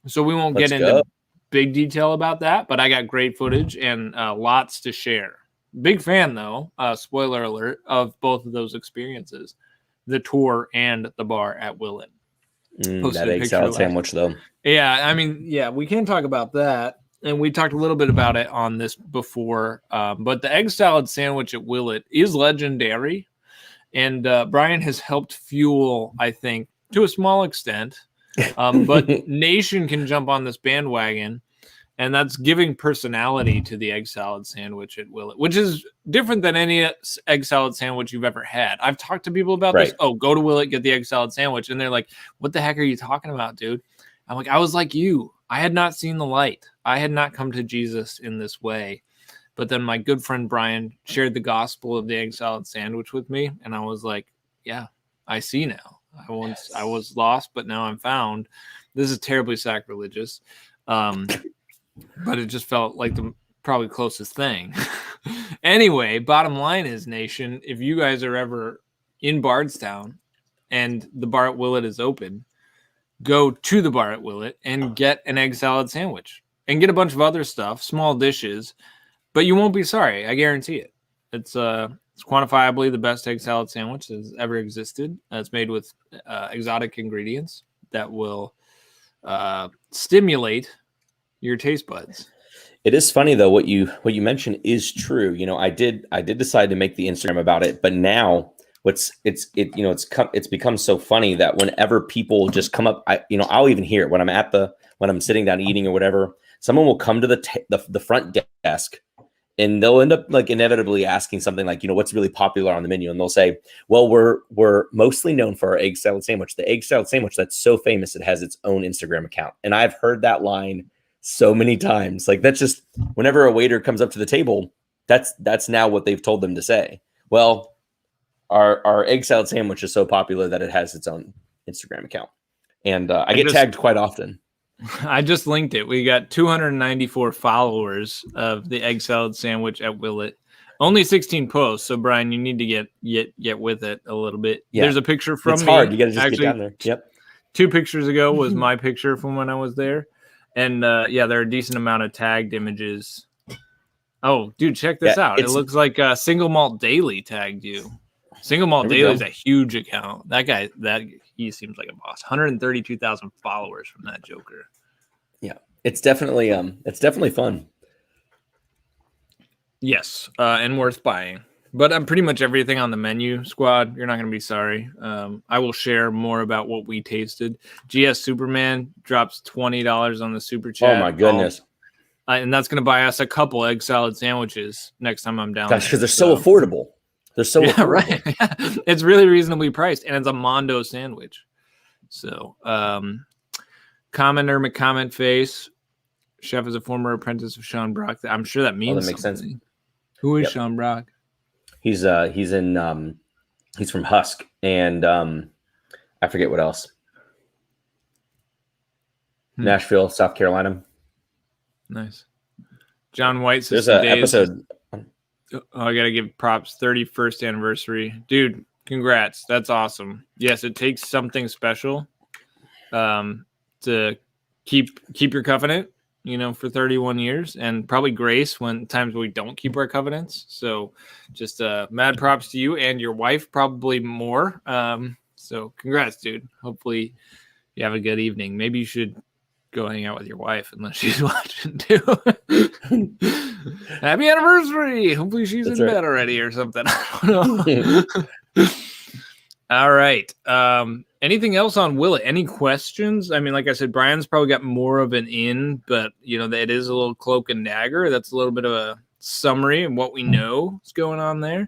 So we won't get into big detail about that, but I got great footage and lots to share. Big fan, though, spoiler alert, of both of those experiences, the tour and the bar at Willit. That egg salad sandwich, though. Yeah, I mean, we can talk about that. And we talked a little bit about it on this before. But the egg salad sandwich at Willit is legendary. And Brian has helped fuel, I think, to a small extent. But Nation can jump on this bandwagon. And that's giving personality to the egg salad sandwich at Willit, which is different than any egg salad sandwich you've ever had. I've talked to people about this. Oh, go to Willit, get the egg salad sandwich. And they're like, what the heck are you talking about, dude? I'm like, I was like you. I had not seen the light. I had not come to Jesus in this way. But then my good friend Brian shared the gospel of the egg salad sandwich with me. And I was like, yeah, I see now. I was lost, but now I'm found. This is terribly sacrilegious. But it just felt like the probably closest thing. Anyway, bottom line is, Nation, if you guys are ever in Bardstown and the bar at Willit is open, go to the bar at Willit and get an egg salad sandwich and get a bunch of other stuff, small dishes, but you won't be sorry. I guarantee it. It's quantifiably the best egg salad sandwich that's ever existed. It's made with exotic ingredients that will stimulate your taste buds. It is funny though, what you mentioned is true. I did decide to make the Instagram about it, but now it's become so funny that whenever people just come up, I'll even hear it when I'm sitting down eating or whatever. Someone will come to the front desk and they'll end up like inevitably asking something like, what's really popular on the menu, and they'll say, well, we're mostly known for our egg salad sandwich, the egg salad sandwich that's so famous it has its own Instagram account. And I've heard that line so many times. Like, that's just, whenever a waiter comes up to the table, that's now what they've told them to say. Well, our egg salad sandwich is so popular that it has its own Instagram account. And I get tagged quite often. I just linked it. We got 294 followers of the egg salad sandwich at Willit. Only 16 posts. So Brian, you need to get with it a little bit. Yeah. There's a picture from me. It's hard. You got to just get down there. Yep. 2 pictures ago was my picture from when I was there. And there are a decent amount of tagged images. Oh, dude, check this out. It looks like Single Malt Daily tagged you. Single Malt Daily is a huge account. That guy, he seems like a boss. 132,000 followers from that joker. Yeah, it's definitely fun. Yes, and worth buying. But pretty much everything on the menu, squad, you're not going to be sorry. I will share more about what we tasted. GS Superman drops $20 on the super chat. Oh, my goodness. And that's going to buy us a couple egg salad sandwiches next time I'm down. Gosh, because they're so affordable. They're so affordable. Right. It's really reasonably priced, and it's a Mondo sandwich. So, commenter McComment face. Chef is a former apprentice of Sean Brock. I'm sure that means that makes something. sense. Who is Sean Brock? He's from Husk, and I forget what else. Nashville, South Carolina. Nice. John White says there's an episode. Oh, I gotta give props. 31st anniversary, dude. Congrats. That's awesome. Yes, it takes something special to keep your covenant, for 31 years, and probably grace when times we don't keep our covenants. So just mad props to you and your wife, probably more. So congrats, dude. Hopefully you have a good evening. Maybe you should go hang out with your wife unless she's watching too. Happy anniversary. Hopefully she's in bed already or something. I don't know. All right. Anything else on Willit? Any questions? I mean, like I said, Brian's probably got more of an in, but it is a little cloak and dagger. That's a little bit of a summary of what we know is going on there.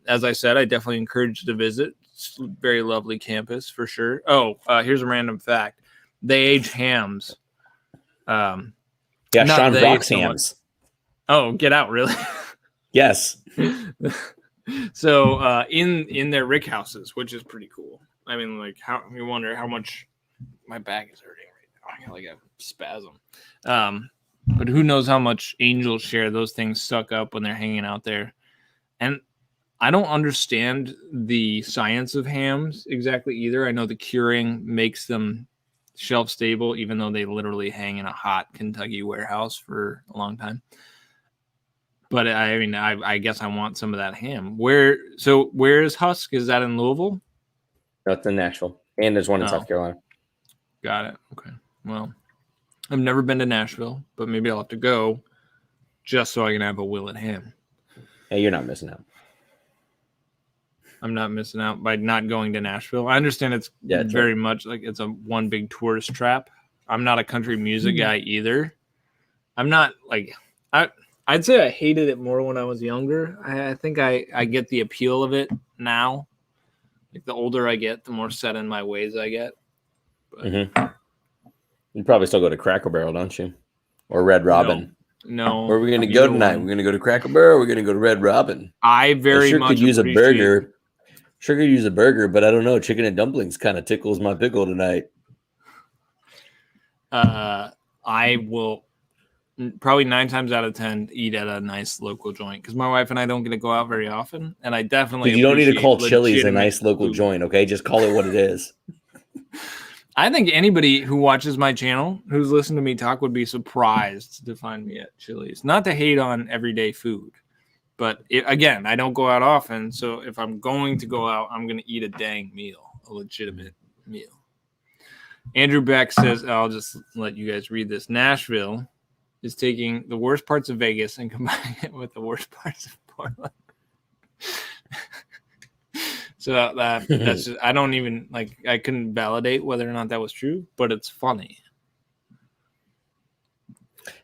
As I said, I definitely encourage you to visit. It's a very lovely campus for sure. Oh, here's a random fact. They age hams. Sean Brock's hams. Oh, get out, really? Yes. So in their rick houses, which is pretty cool. I mean, like, how you wonder how much my back is hurting right now. I got like a spasm. But who knows how much angels share those things suck up when they're hanging out there. And I don't understand the science of hams exactly either. I know the curing makes them shelf stable, even though they literally hang in a hot Kentucky warehouse for a long time. But I mean, I guess I want some of that ham. Where is Husk? Is that in Louisville? That's in Nashville, and there's one in South Carolina. Got it. Okay. Well, I've never been to Nashville, but maybe I'll have to go just so I can have a Willit ham. Hey, you're not missing out. I'm not missing out by not going to Nashville. I understand it's very much like it's a one big tourist trap. I'm not a country music guy either. I'm not like I'd say I hated it more when I was younger. I think I get the appeal of it now. Like the older I get, the more set in my ways I get. But, You probably still go to Cracker Barrel, don't you? Or Red Robin? No. Where are we going to go tonight? We're going to go to Cracker Barrel. We're going to go to Red Robin. I very much could use a burger. Sure could use a burger, but I don't know. Chicken and dumplings kind of tickles my pickle tonight. I will probably 9 times out of 10 eat at a nice local joint because my wife and I don't get to go out very often, and I definitely you don't need to call Chili's a nice local joint, okay? Just call it what it is. I think anybody who watches my channel, who's listened to me talk, would be surprised to find me at Chili's. Not to hate on everyday food. But again, I don't go out often, so if I'm going to go out, I'm going to eat a dang meal, a legitimate meal. Andrew Beck says, I'll just let you guys read this. Nashville is taking the worst parts of Vegas and combining it with the worst parts of Portland. So that's just, I don't even I couldn't validate whether or not that was true, but it's funny.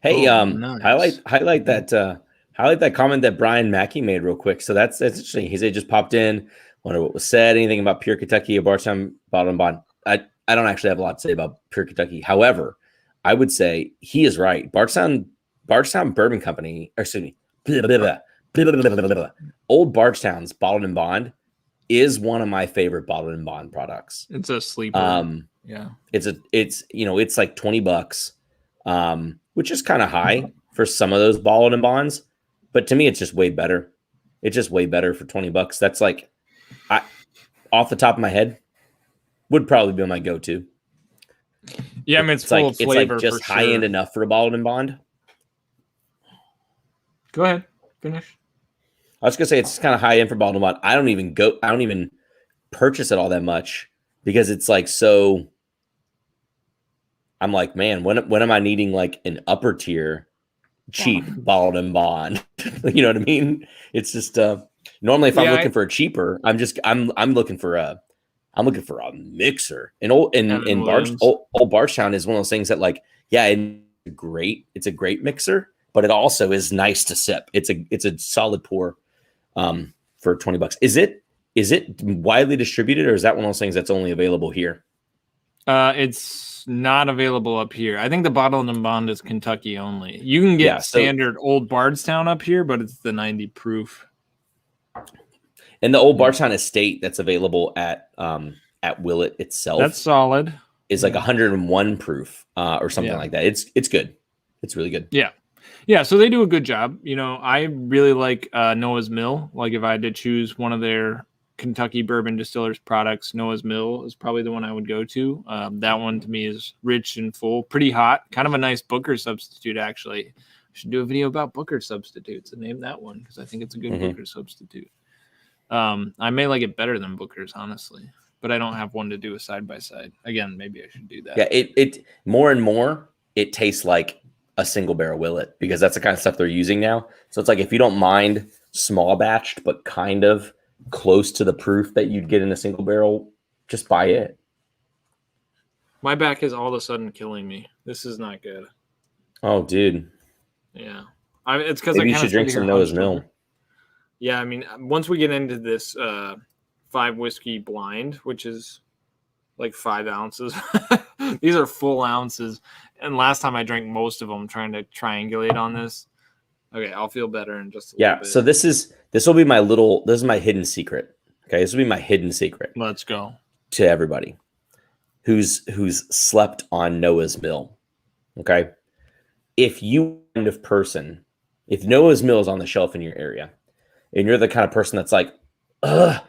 Hey, nice. highlight that comment that Brian Mackey made real quick. So that's interesting. He said just popped in, wonder what was said, anything about Pure Kentucky or Bardstown Bottled and Bond. I don't actually have a lot to say about Pure Kentucky. However, I would say he is right. Bardstown Bourbon Company, or excuse me, Old Bardstown's Bottled and Bond is one of my favorite Bottled and Bond products. It's a sleeper. Yeah. It's like $20, which is kind of high for some of those Bottled and Bonds. But to me, it's just way better. It's just way better for $20. That's like, off the top of my head, would probably be my go-to. Yeah, I mean, it's full of flavor. It's like just high end enough for a Bottled and Bond. Go ahead, finish. I was gonna say it's kind of high end for Bottled and Bond. I don't even purchase it all that much because it's like so. I'm like, man, when am I needing like an upper tier cheap Bottled and Bond? You know what I mean? It's just normally if I'm looking for a cheaper, I'm looking for a mixer. And Old Bardstown is one of those things that like, yeah, it It's a great mixer, but it also is nice to sip. It's a solid pour for $20. Is it widely distributed, or is that one of those things that's only available here? It's not available up here. I think the Bottle and Bond is Kentucky only. You can get standard Old Bardstown up here, but it's the 90 proof. And the Old Bardstown Estate that's available at Willit itself. That's solid. Is like 101 proof or something like that. It's good. It's really good. Yeah. Yeah. So they do a good job. I really like Noah's Mill. Like if I had to choose one of their Kentucky bourbon distillers products, Noah's Mill is probably the one I would go to. That one to me is rich and full, pretty hot, kind of a nice Booker substitute, actually. I should do a video about Booker substitutes and name that one because I think it's a good Booker substitute. I may like it better than Booker's, honestly, but I don't have one to do a side-by-side. Again, maybe I should do that. Yeah, it more and more, it tastes like a single barrel Willet because that's the kind of stuff they're using now. So it's like if you don't mind small batched, but kind of close to the proof that you'd get in a single barrel, just buy it. My back is all of a sudden killing me. This is not good. Oh, dude. Yeah. It's because you should drink some Noah's Mill. Yeah, I mean, once we get into this 5 whiskey blind, which is like 5 ounces, these are full ounces. And last time I drank most of them trying to triangulate on this. Okay, I'll feel better in just a little bit. So this is my hidden secret. Okay, this will be my hidden secret. Let's go. To everybody who's slept on Noah's Mill. Okay. If Noah's Mill is on the shelf in your area, and you're the kind of person that's like, I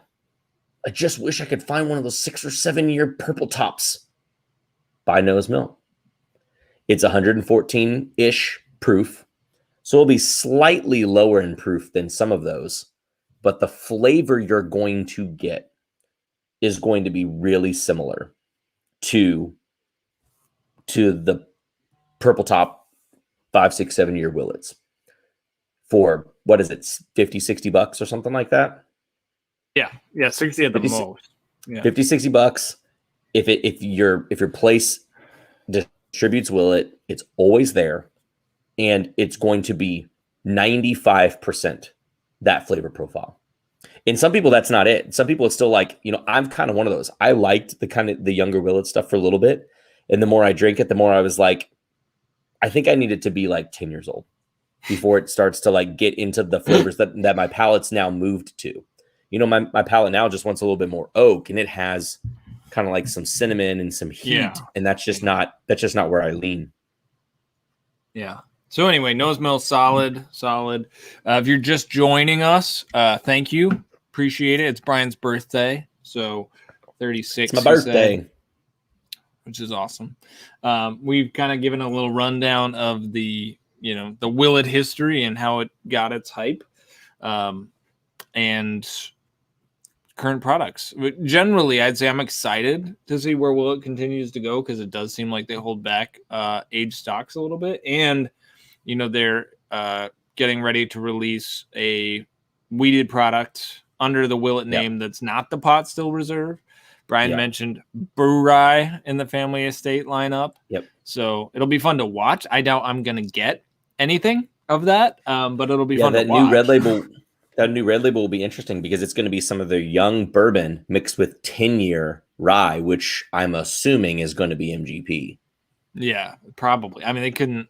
just wish I could find one of those 6 or 7 year purple tops, buy Noah's Mill. It's 114-ish proof. So it'll be slightly lower in proof than some of those, but the flavor you're going to get is going to be really similar to the purple top 5, 6, 7 year Willits for what is it, $50-$60 or something like that? Yeah, 60 at the most. Yeah. $50-$60. If your place distributes Willit, it's always there. And it's going to be 95% that flavor profile. And some people, that's not it. Some people, it's still like, I'm kind of one of those. I liked the younger Willet stuff for a little bit. And the more I drink it, the more I was like, I think I need it to be like 10 years old before it starts to like get into the flavors that my palate's now moved to. My palate now just wants a little bit more oak, and it has kind of like some cinnamon and some heat. Yeah. And that's just not where I lean. Yeah. So anyway, Noah's Mill, solid. If you're just joining us, thank you. Appreciate it. It's Brian's birthday. So 36. It's my birthday. Which is awesome. We've kind of given a little rundown of the Willet history and how it got its hype. And current products. But generally, I'd say I'm excited to see where Willet continues to go because it does seem like they hold back aged stocks a little bit. And they're getting ready to release a wheated product under the Willet name that's not the Pot Still Reserve. Brian mentioned Brew Rye in the Family Estate lineup. Yep. So it'll be fun to watch. I doubt I'm going to get anything of that, but it'll be fun to watch. That new red label will be interesting because it's going to be some of their young bourbon mixed with 10-year rye, which I'm assuming is going to be MGP. Yeah, probably. I mean,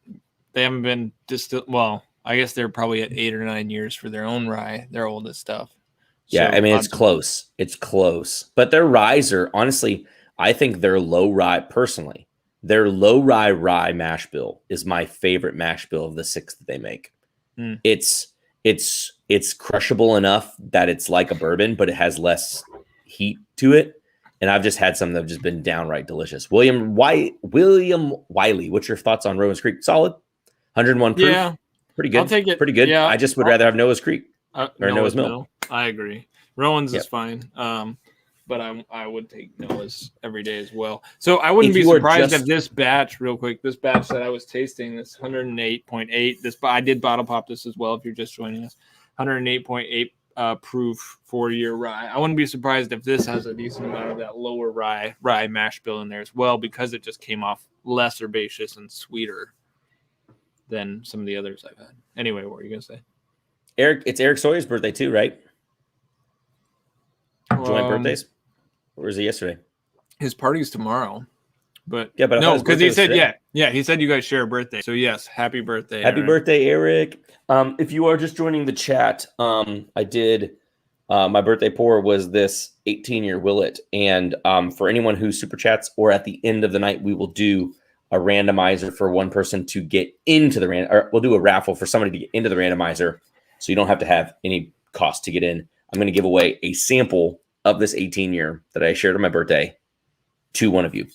they haven't been distilled. Well, I guess they're probably at 8 or 9 years for their own rye, their oldest stuff. Yeah, so, I mean, it's close. It's close. But their ryes are, honestly, I think their low rye, personally, their low rye mash bill is my favorite mash bill of the 6 that they make. Mm. It's crushable enough that it's like a bourbon, but it has less heat to it. And I've just had some that have just been downright delicious. William Wiley, what's your thoughts on Rowan's Creek? Solid? 101 proof? Yeah. Pretty good. I'll take it. Pretty good. Yeah. I just would rather have Noah's Creek or Noah's Mill. I agree. Rowan's is fine. But I would take Noah's every day as well. So I wouldn't be surprised if this batch, real quick, this batch that I was tasting, this 108.8, I did bottle pop this as well if you're just joining us, 108.8 proof 4-year rye. I wouldn't be surprised if this has a decent amount of that lower rye mash bill in there as well because it just came off less herbaceous and sweeter. than some of the others I've had. Anyway, what were you gonna say? It's Eric Sawyer's birthday too, right? Joint birthdays? Or was it yesterday? His party's tomorrow. But yeah, but no, because he said he said you guys share a birthday. So yes, happy birthday. Happy birthday, Eric. If you are just joining the chat, I did my birthday pour was this 18-year Willit. And for anyone who super chats or at the end of the night, we will do a randomizer for one person to get into the or we'll do a raffle for somebody to get into the randomizer. So you don't have to have any cost to get in. I'm going to give away a sample of this 18-year that I shared on my birthday to one of you.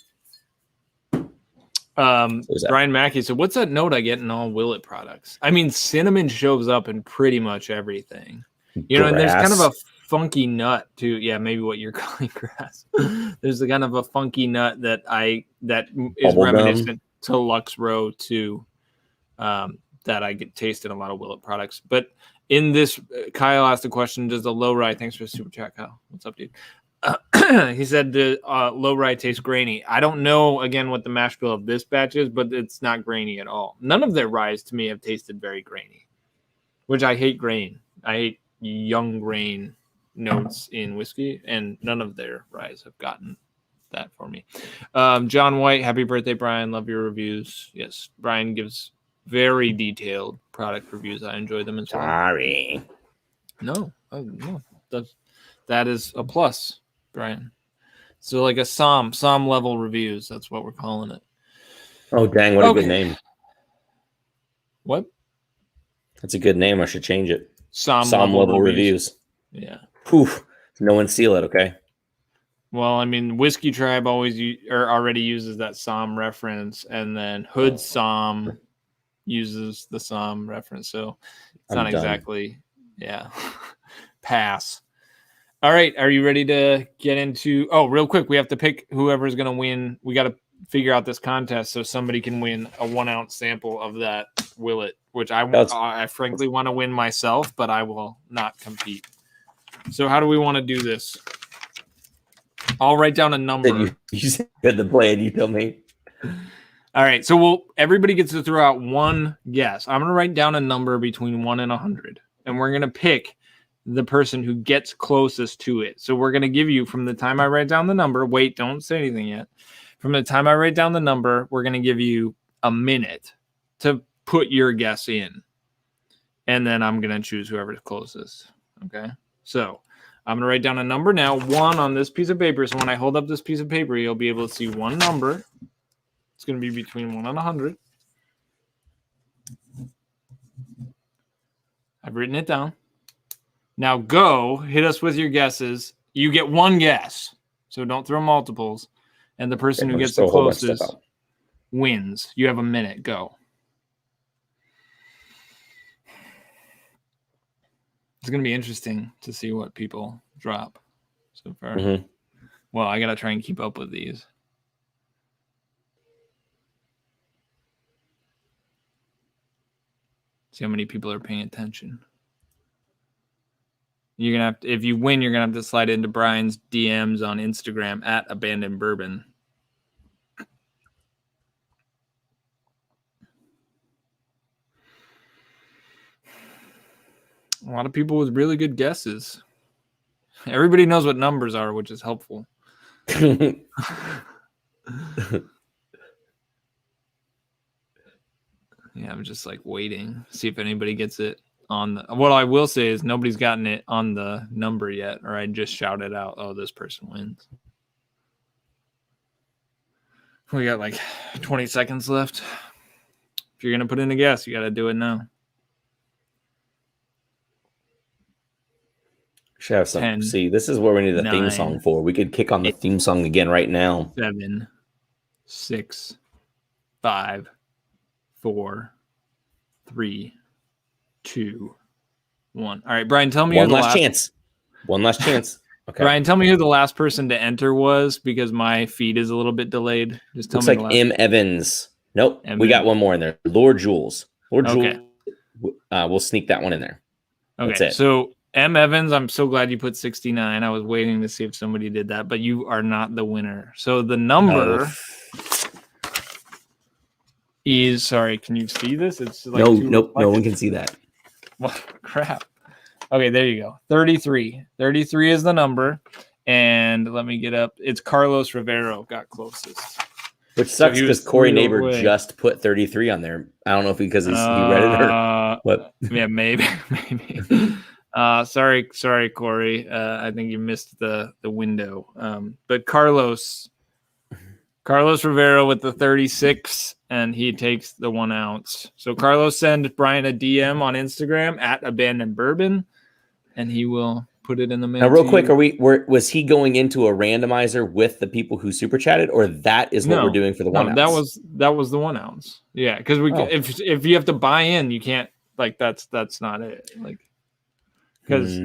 Brian Mackey said, what's that note I get in all Willit products? I mean, cinnamon shows up in pretty much everything. You know, and there's kind of a funky nut too. Yeah, maybe what you're calling grass. There's a kind of a funky nut that is reminiscent to Lux Row too, that I get taste in a lot of Willit products. But in this, Kyle asked a question, does the low rye, thanks for the super chat, Kyle. What's up, dude? He said the low rye tastes grainy. I don't know, again, what the mash bill of this batch is, but it's not grainy at all. None of their ryes to me have tasted very grainy, which I hate grain. I hate young grain notes in whiskey, and none of their ryes have gotten that for me. John White, happy birthday, Brian. Love your reviews. Yes, Brian gives very detailed product reviews. I enjoy them as well. Sorry. No. That is a plus, Brian. So like a Somm level reviews. That's what we're calling it. Oh, dang. What a good name. What? That's a good name. I should change it. Somm level reviews. Yeah. Poof. No one steal it, okay? Well, I mean, Whiskey Tribe already uses that Somm reference, and then Hood Somm uses the Somm reference. So it's not exactly, pass. All right, are you ready to get into? Oh, real quick, we have to pick whoever's going to win. We got to figure out this contest so somebody can win a 1 ounce sample of that Willit, which I frankly want to win myself, but I will not compete. So how do we want to do this? I'll write down a number. You said the plan. You tell me. All right, so everybody gets to throw out one guess. I'm going to write down a number between 1 and 100, and we're going to pick the person who gets closest to it. So we're going to give you, from the time I write down the number, wait, don't say anything yet. From the time I write down the number, we're going to give you a minute to put your guess in. And then I'm going to choose whoever's closest. Okay. So I'm going to write down a number now, 1 on this piece of paper. So when I hold up this piece of paper, you'll be able to see one number. It's going to be between 1 and 100. I've written it down. Now go, hit us with your guesses. You get one guess, so don't throw multiples. And the person who gets the closest wins. You have a minute. Go. It's going to be interesting to see what people drop so far. Mm-hmm. Well, I got to try and keep up with these. See how many people are paying attention. You're gonna have to, if you win, you're gonna have to slide into Brian's DMs on Instagram at Abandoned Bourbon. A lot of people with really good guesses. Everybody knows what numbers are, which is helpful. Yeah, I'm just like waiting, see if anybody gets it on the. What I will say is nobody's gotten it on the number yet, or I just shouted out, "Oh, this person wins." We got like 20 seconds left. If you're gonna put in a guess, you got to do it now. Should have some. 10, see, this is where we need the 9, theme song for. We could kick on the theme song again right now. 7, 6, 5, 4, 3, 2, 1. All right, Brian, tell me one last chance. One last chance. Okay. Brian, tell me who the last person to enter was, because my feed is a little bit delayed. Just tell me. Looks like M. Evans. Nope. We got one more in there. Lord Jules. Jules. We'll sneak that one in there. Okay. So M. Evans, I'm so glad you put 69. I was waiting to see if somebody did that, but you are not the winner. So the number is, sorry, can you see this? It's like no one can see that. Well, crap. Okay, there you go. 33. 33 is the number. And let me get up. It's Carlos Rivero got closest. Which sucks because Corey Neighbor just put 33 on there. I don't know if because he read it or what. Yeah, maybe. Sorry, Corey. I think you missed the window. But Carlos Rivero with the 36, and he takes the 1 ounce. So Carlos, send Brian a DM on Instagram at Abandoned Bourbon, and he will put it in the mail. Now, real quick, was he going into a randomizer with the people who super chatted, or that is what we're doing for the 1 ounce? That was the 1 ounce. Yeah, because if you have to buy in, you can't, like, that's not it. Like, because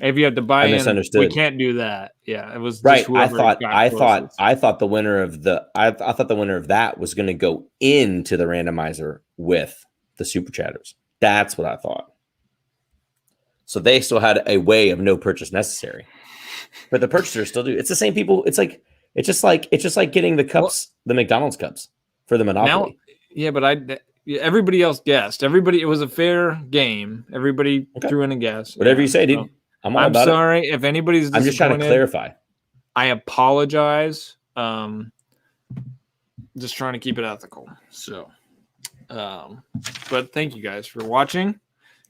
if you have to buy in, we can't do that. Yeah, it was right. I thought the winner of that was going to go into the randomizer with the super chatters. That's what I thought. So they still had a way of no purchase necessary, but the purchasers still do. It's the same people. It's just like getting the cups, the McDonald's cups for the Monopoly. But everybody else guessed. It was a fair game. Everybody threw in a guess. Whatever you say, dude. So, I'm sorry if anybody's. I'm just trying to clarify. I apologize. Just trying to keep it ethical. So, but thank you guys for watching.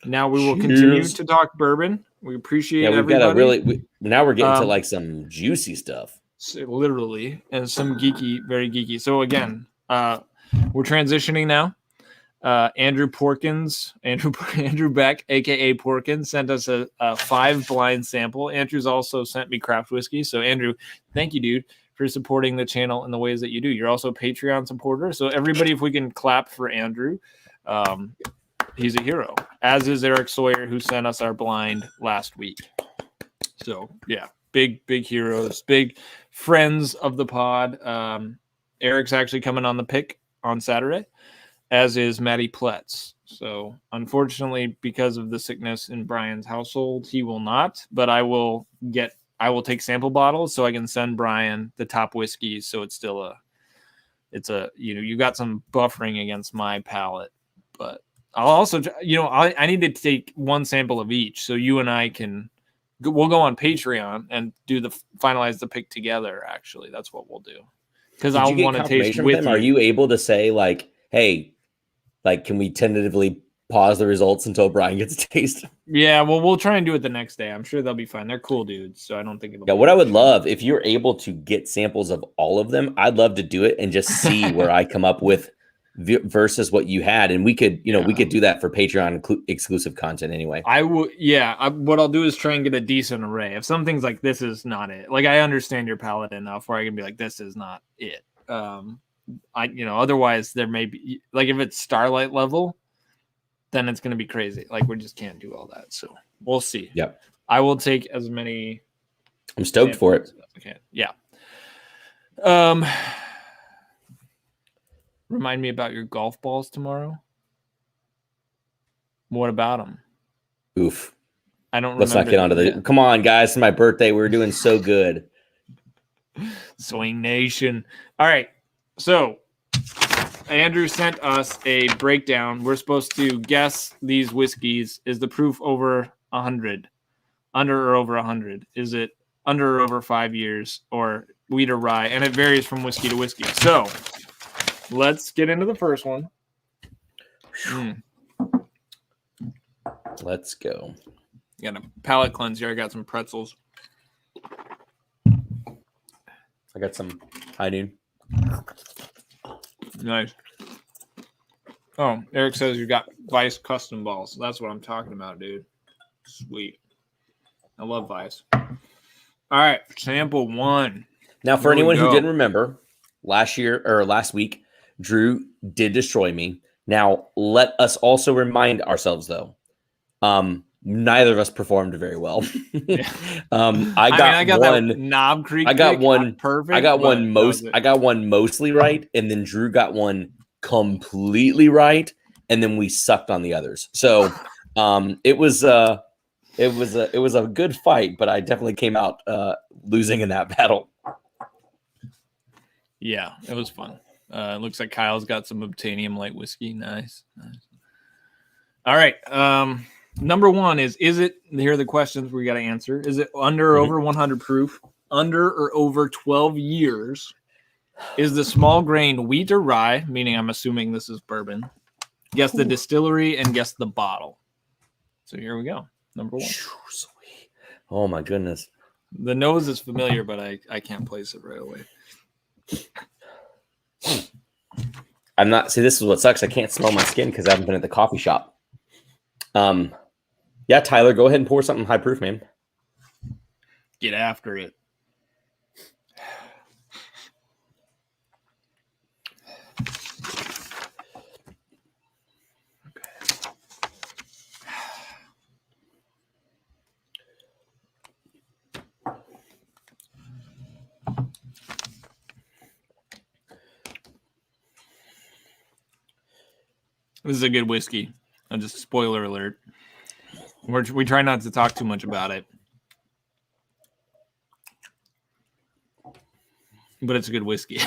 Now we will continue to talk bourbon. We appreciate everybody. Now we're getting to like some juicy stuff. Literally, and some very geeky. So again, we're transitioning now. Andrew Beck, aka Porkins, sent us a 5 blind sample. Andrew's also sent me craft whiskey. So Andrew, thank you, dude, for supporting the channel in the ways that you do. You're also a Patreon supporter. So everybody, if we can clap for Andrew, he's a hero, as is Eric Sawyer, who sent us our blind last week. So yeah, big heroes, big friends of the pod. Eric's actually coming on the pick on Saturday, as is Maddie Pletz. So unfortunately, because of the sickness in Brian's household, he will not, but I will take sample bottles so I can send Brian the top whiskeys. So it's still you got some buffering against my palate, but I'll also, I need to take 1 sample of each. So you and I we'll go on Patreon and finalize the pick together. Actually, that's what we'll do. Because I want to taste with them. Are you able to say like, hey, like, can we tentatively pause the results until Brian gets a taste? Yeah, well, we'll try and do it the next day. I'm sure they'll be fine. They're cool dudes, so I don't think it'll be what I would love, if you're able to get samples of all of them, I'd love to do it and just see where I come up with versus what you had, and we could do that for Patreon exclusive content anyway. I would, what I'll do is try and get a decent array. If something's like, this is not it, like, I understand your palate enough where I can be like, this is not it. Otherwise there may be, like, if it's Starlight level, then it's going to be crazy. Like, we just can't do all that. So we'll see. Yep. I will take as many. I'm stoked for it. Okay. Yeah. Remind me about your golf balls tomorrow. What about them? Oof. I don't Let's not get onto the. Come on, guys. It's my birthday. We're doing so good. Swing Nation. All right. So Andrew sent us a breakdown. We're supposed to guess these whiskeys. Is the proof over 100? Under or over 100? Is it under or over 5 years? Or wheat or rye? And it varies from whiskey to whiskey. So let's get into the first one. Let's go. Got a palate cleanse here. I got some pretzels. I got some high noon. Nice. Oh, Eric says you got Vice custom balls. That's what I'm talking about, dude. Sweet. I love Vice. All right, sample 1. Now, for anyone who didn't remember, last week, Drew did destroy me. Now, let us also remind ourselves, though, neither of us performed very well. I got one Knob Creek. I got one perfect. I got one mostly right, and then Drew got one completely right, and then we sucked on the others. So it was a good fight, but I definitely came out losing in that battle. Yeah, it was fun. It looks like Kyle's got some Obtainium light whiskey. Nice. All right. Number one is it, here are the questions we got to answer. Is it under or over 100 proof? Under or over 12 years? Is the small grain wheat or rye? Meaning I'm assuming this is bourbon. Guess the distillery and guess the bottle. So here we go. Number one. Sweet. Oh my goodness. The nose is familiar, but I can't place it right away. I'm not. See, this is what sucks. I can't smell my skin because I haven't been at the coffee shop. Yeah, Tyler, go ahead and pour something high proof, man. Get after it. This is a good whiskey. Just spoiler alert. We try not to talk too much about it. But it's a good whiskey.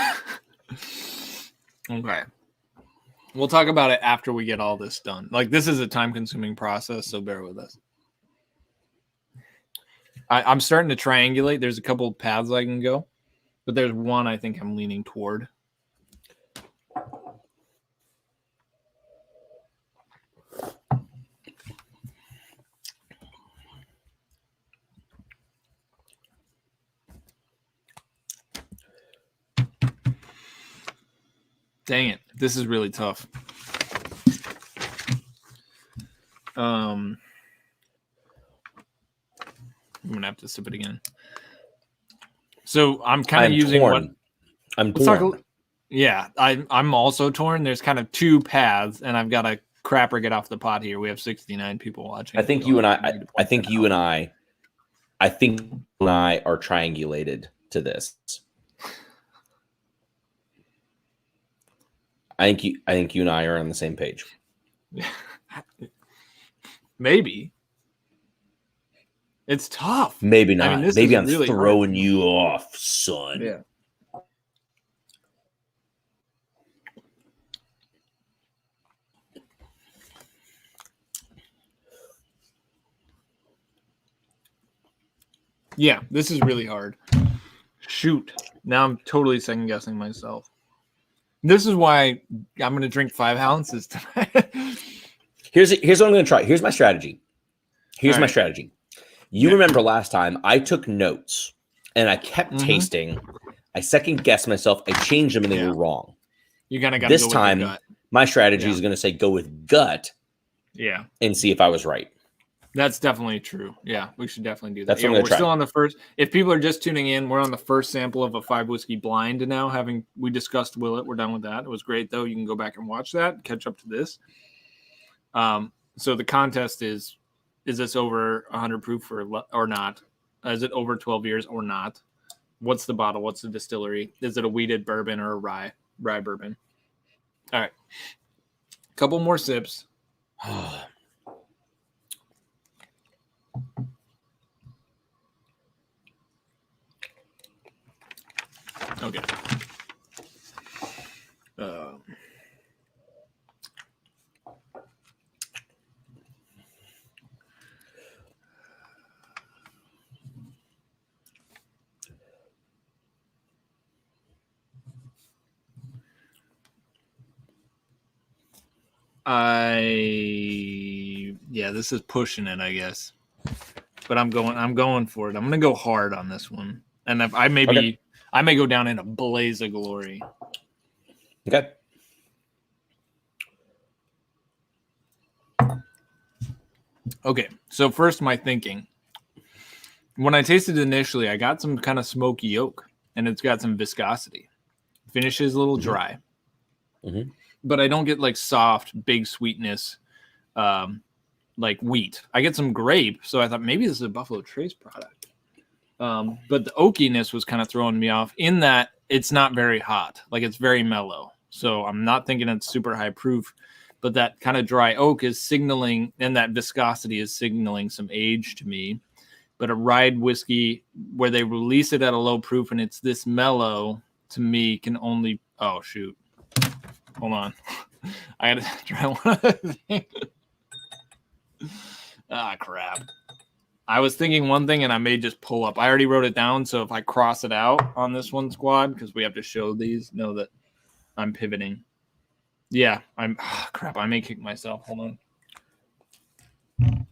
Okay. We'll talk about it after we get all this done. Like, this is a time-consuming process, so bear with us. I'm starting to triangulate. There's a couple of paths I can go. But there's one I think I'm leaning toward. Dang it. This is really tough. I'm going to have to sip it again. So I'm kind of using torn. what... I'm torn. Yeah, I'm also torn. There's kind of two paths, and I've got to crapper get off the pot here. We have 69 people watching. I think you and I are triangulated to this. I think you and I are on the same page. Maybe. It's tough. Maybe not. I mean, maybe I'm really throwing hard. you off, son. Yeah. Yeah, this is really hard. Shoot. Now I'm totally second guessing myself. This is why I'm going to drink 5 ounces tonight. Here's what I'm going to try. Here's my strategy. Strategy. You remember last time I took notes and I kept tasting. I second guessed myself. I changed them and they were wrong. You kind of got this time. Gut. My strategy is going to say go with gut. Yeah. And see if I was right. That's definitely true. Yeah, we should definitely do that. That's what we're still on the first. If people are just tuning in, we're on the first sample of a 5 whiskey blind now. We discussed Willett. We're done with that. It was great though. You can go back and watch that, catch up to this. So the contest is this over 100 proof or not? Is it over 12 years or not? What's the bottle? What's the distillery? Is it a wheated bourbon or a rye bourbon? All right. Couple more sips. Okay. This is pushing it, I guess. But I'm going for it. I'm gonna go hard on this one. And if I may go down in a blaze of glory. Okay. Okay. So first, my thinking. When I tasted it initially, I got some kind of smoky oak, and it's got some viscosity. Finish is a little dry. Mm-hmm. But I don't get like soft, big sweetness, like wheat. I get some grape, so I thought maybe this is a Buffalo Trace product. But the oakiness was kind of throwing me off in that it's not very hot. Like, it's very mellow. So I'm not thinking it's super high proof, but that kind of dry oak is signaling, and that viscosity is signaling some age to me. But a rye whiskey where they release it at a low proof and it's this mellow, to me, can only... Oh, shoot. Hold on. I gotta try one other thing. Ah, crap. I was thinking one thing and I may just pull up. I already wrote it down, so if I cross it out on this one squad, because we have to show these, know that I'm pivoting. Yeah, crap, I may kick myself. Hold on.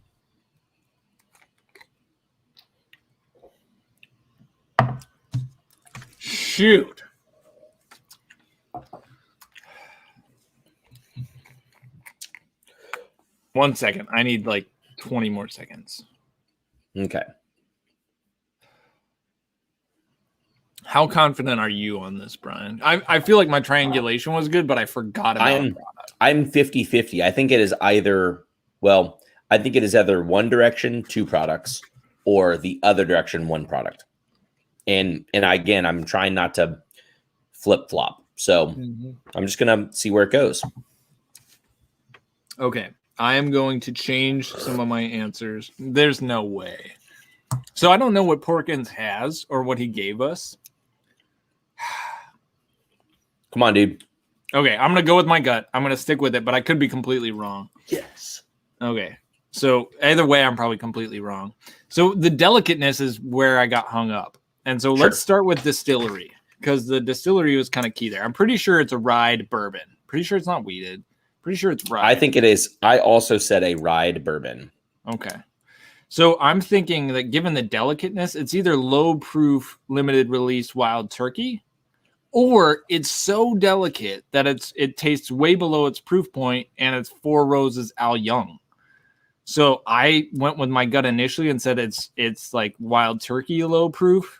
Shoot. One second. I need like 20 more seconds. Okay. How confident are you on this, Brian? I feel like my triangulation was good, but I forgot about it. I'm 50-50. I think it is either, well, I think it is either one direction, two products, or the other direction, one product. And again, I'm trying not to flip-flop. So I'm just going to see where it goes. Okay. I am going to change some of my answers. There's no way. So I don't know what Porkins has or what he gave us. Come on, dude. Okay, I'm going to go with my gut. I'm going to stick with it, but I could be completely wrong. Yes. Okay. So either way, I'm probably completely wrong. So the delicateness is where I got hung up. And so let's start with distillery, because the distillery was kind of key there. I'm pretty sure it's a rye bourbon. Pretty sure it's not wheated. Pretty sure it's rye. I think it is. I also said a rye bourbon. Okay. So I'm thinking that given the delicateness, it's either low proof, limited release wild turkey, or it's so delicate that it tastes way below its proof point, and it's Four Roses Al Young. So I went with my gut initially and said it's like wild turkey low proof.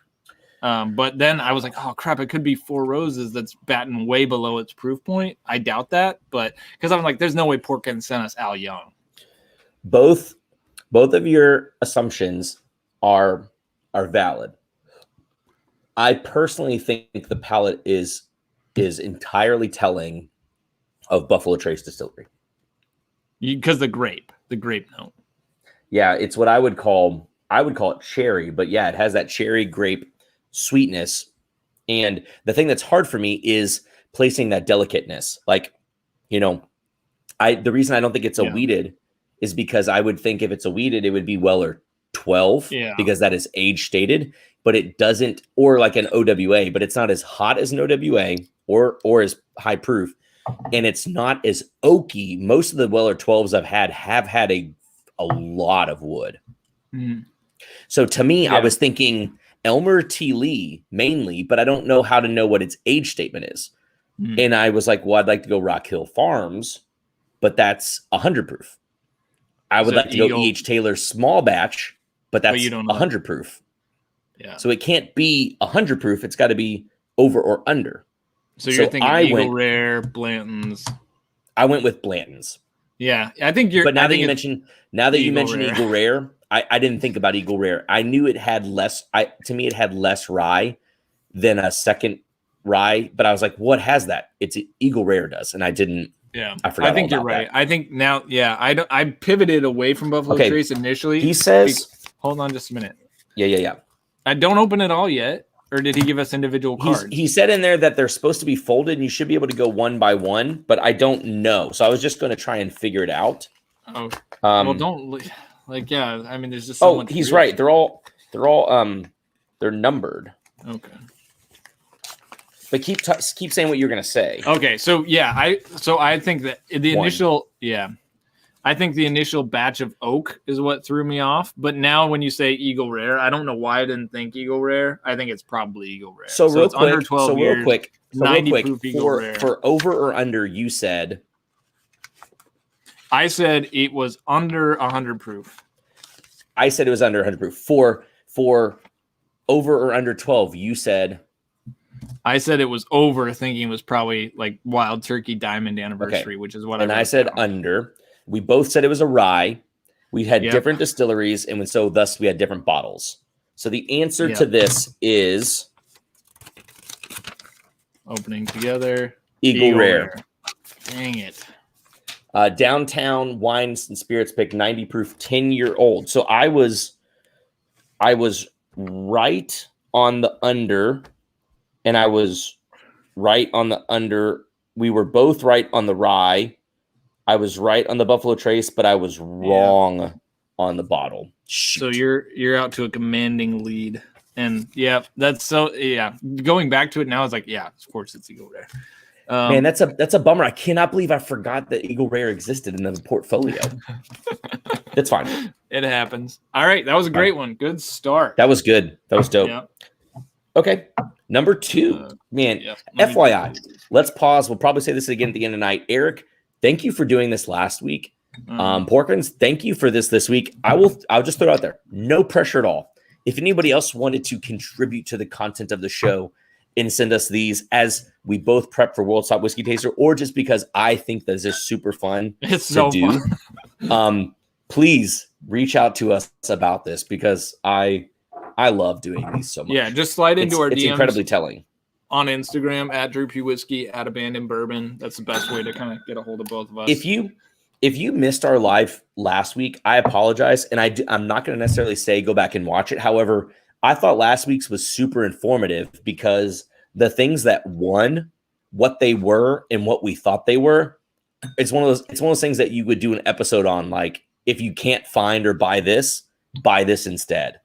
But then I was like, oh crap, it could be Four Roses that's batting way below its proof point. I doubt that, but because I'm like, there's no way Porkins sent us Al Young. Both of your assumptions are valid. I personally think the palate is entirely telling of Buffalo Trace Distillery. Because the grape note. Yeah, it's what I would call it cherry, but yeah, it has that cherry grape sweetness. And the thing that's hard for me is placing that delicateness. Like, the reason I don't think it's a wheated is because I would think if it's a wheated, it would be Weller 12 because that is age stated, but it doesn't, or like an OWA, but it's not as hot as an OWA or as high proof. And it's not as oaky. Most of the Weller 12s I've have had a lot of wood. Mm. So to me, I was thinking Elmer T. Lee mainly, but I don't know how to know what its age statement is. Mm. And I was like, well, I'd like to go Rock Hill Farms, but that's 100 proof. I would like to go E.H. Taylor small batch, but that's 100 proof. Yeah. So it can't be 100 proof. It's got to be over or under. So you're thinking Eagle Rare, Blanton's. I went with Blanton's. Yeah, I think you're. But now that you mentioned Eagle Rare, I didn't think about Eagle Rare. I knew it had less. To me, it had less rye than a second rye. But I was like, what has that? It's Eagle Rare does, and I didn't. Yeah, I forgot. I think you're right. That. I think now, I pivoted away from Buffalo Trace initially. He says, "Hold on, just a minute." Yeah. I don't open it all yet. Or did he give us individual cards? He said in there that they're supposed to be folded and you should be able to go one by one, but I don't know. So I was just going to try and figure it out. Oh, well, don't I mean, there's just so much. He's right. They're numbered. Okay. But keep saying what you're going to say. Okay. So I think that the initial, I think the initial batch of oak is what threw me off. But now when you say Eagle Rare, I don't know why I didn't think Eagle Rare. I think it's probably Eagle Rare. So it's under 12 years. Real quick, 90 proof Eagle Rare. For over or under, you said? I said it was under 100 proof. I said it was under 100 proof. For over or under 12, you said? I said it was over, thinking it was probably like Wild Turkey Diamond Anniversary, which is what I said down. Under. We both said it was a rye. We had different distilleries, and so thus we had different bottles. So the answer to this is opening together. Eagle Rare. Dang it. Downtown Wines and Spirits pick 90 proof 10-year-old. So I was right on the under, and I was right on the under we were both right on the rye. I was right on the Buffalo Trace, but I was wrong on the bottle. Shoot. So you're out to a commanding lead. And going back to it now, it's like, of course it's Eagle Rare. Man, that's a bummer. I cannot believe I forgot that Eagle Rare existed in the portfolio. That's fine. It happens. All right, that was a great one. Good start. That was good. That was dope. Yeah. Okay, number 2. FYI, let's pause. We'll probably say this again at the end of the night. Eric, thank you for doing this last week. Porkins, thank you for this week. I'll just throw it out there. No pressure at all. If anybody else wanted to contribute to the content of the show and send us these as we both prep for World's Top Whiskey Taster, or just because I think this is super fun to do, please reach out to us about this because I love doing these so much. Yeah, just slide into our DMs. It's incredibly telling. On Instagram, @DrewPWhiskey, @AbandonedBourbon. That's the best way to kind of get a hold of both of us. If you missed our live last week, I apologize. And I'm not going to necessarily say go back and watch it. However, I thought last week's was super informative because the things that won, what they were and what we thought they were, it's one of those things that you would do an episode on. Like, if you can't find or buy this instead.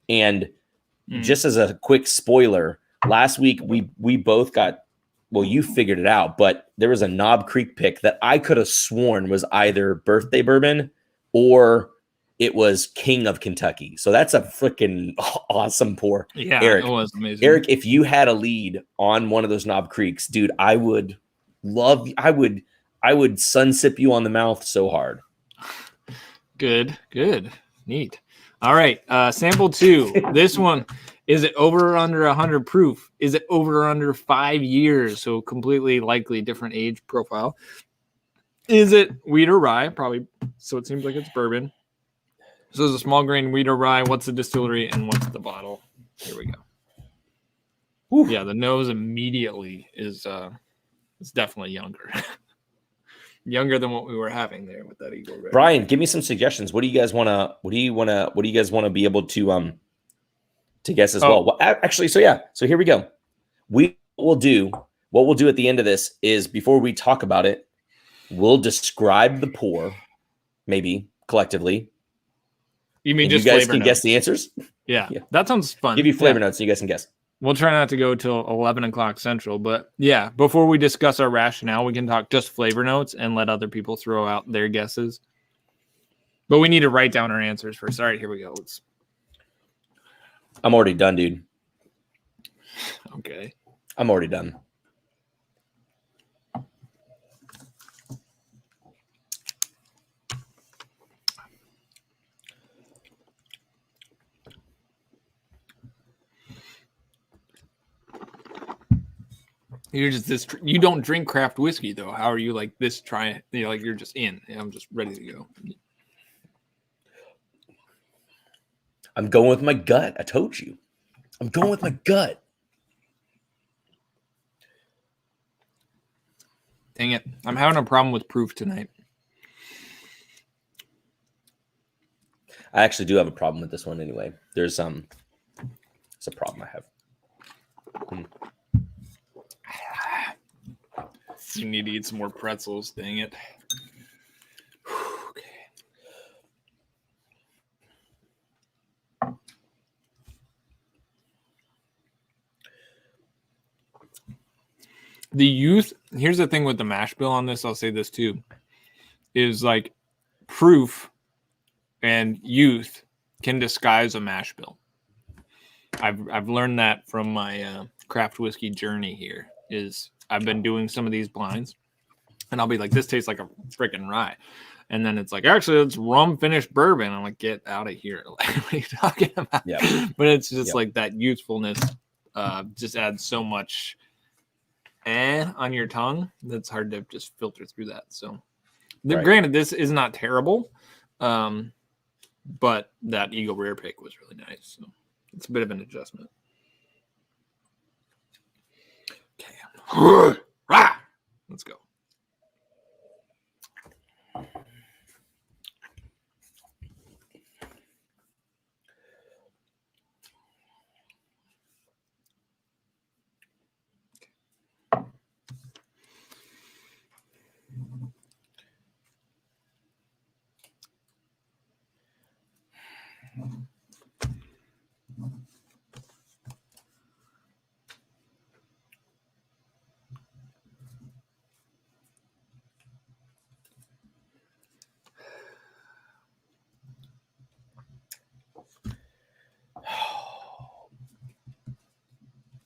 And just as a quick spoiler, last week we both got, well, you figured it out, but there was a Knob Creek pick that I could have sworn was either birthday bourbon or it was King of Kentucky. So that's a freaking awesome pour. Yeah, Eric, it was amazing. Eric, if you had a lead on one of those Knob Creeks, dude, I would sun sip you on the mouth so hard. Good. Neat. All right. Sample 2. This one, is it over or under 100 proof? Is it over or under 5 years? So completely likely different age profile. Is it wheat or rye? Probably. So it seems like it's bourbon. So it's a small grain wheat or rye. What's the distillery and what's the bottle? Here we go. Whew. Yeah, the nose immediately is it's definitely younger. Younger than what we were having there with that Eagle Rare. Brian, give me some suggestions. What do you guys want to be able to guess as well? Well, actually, so here we go. What we'll do at the end of this is, before we talk about it, we'll describe the pour, maybe collectively. You mean just you guys can guess the answers? Yeah, that sounds fun. Give you flavor notes so you guys can guess. We'll try not to go till 11 o'clock Central, but yeah, before we discuss our rationale, we can talk just flavor notes and let other people throw out their guesses. But we need to write down our answers first. All right, here we go. I'm already done, dude. Okay. I'm already done. You're just this. You don't drink craft whiskey though. How are you like this? Trying, like you're just in. I'm just ready to go. I'm going with my gut. I told you. I'm going with my gut. Dang it! I'm having a problem with proof tonight. I actually do have a problem with this one anyway. It's a problem I have. You need to eat some more pretzels. Dang it. Okay. The youth, here's the thing with the mash bill on this, I'll say this too, is like proof and youth can disguise a mash bill. I've learned that from my craft whiskey journey here. I've been doing some of these blinds and I'll be like, this tastes like a freaking rye. And then it's like, actually, it's rum finished bourbon. I'm like, get out of here. Like, what are you talking about? Yeah. But it's just like that youthfulness just adds so much on your tongue. That's hard to just filter through that. So granted, this is not terrible. But that Eagle Rare pick was really nice. So it's a bit of an adjustment. Okay. Let's go.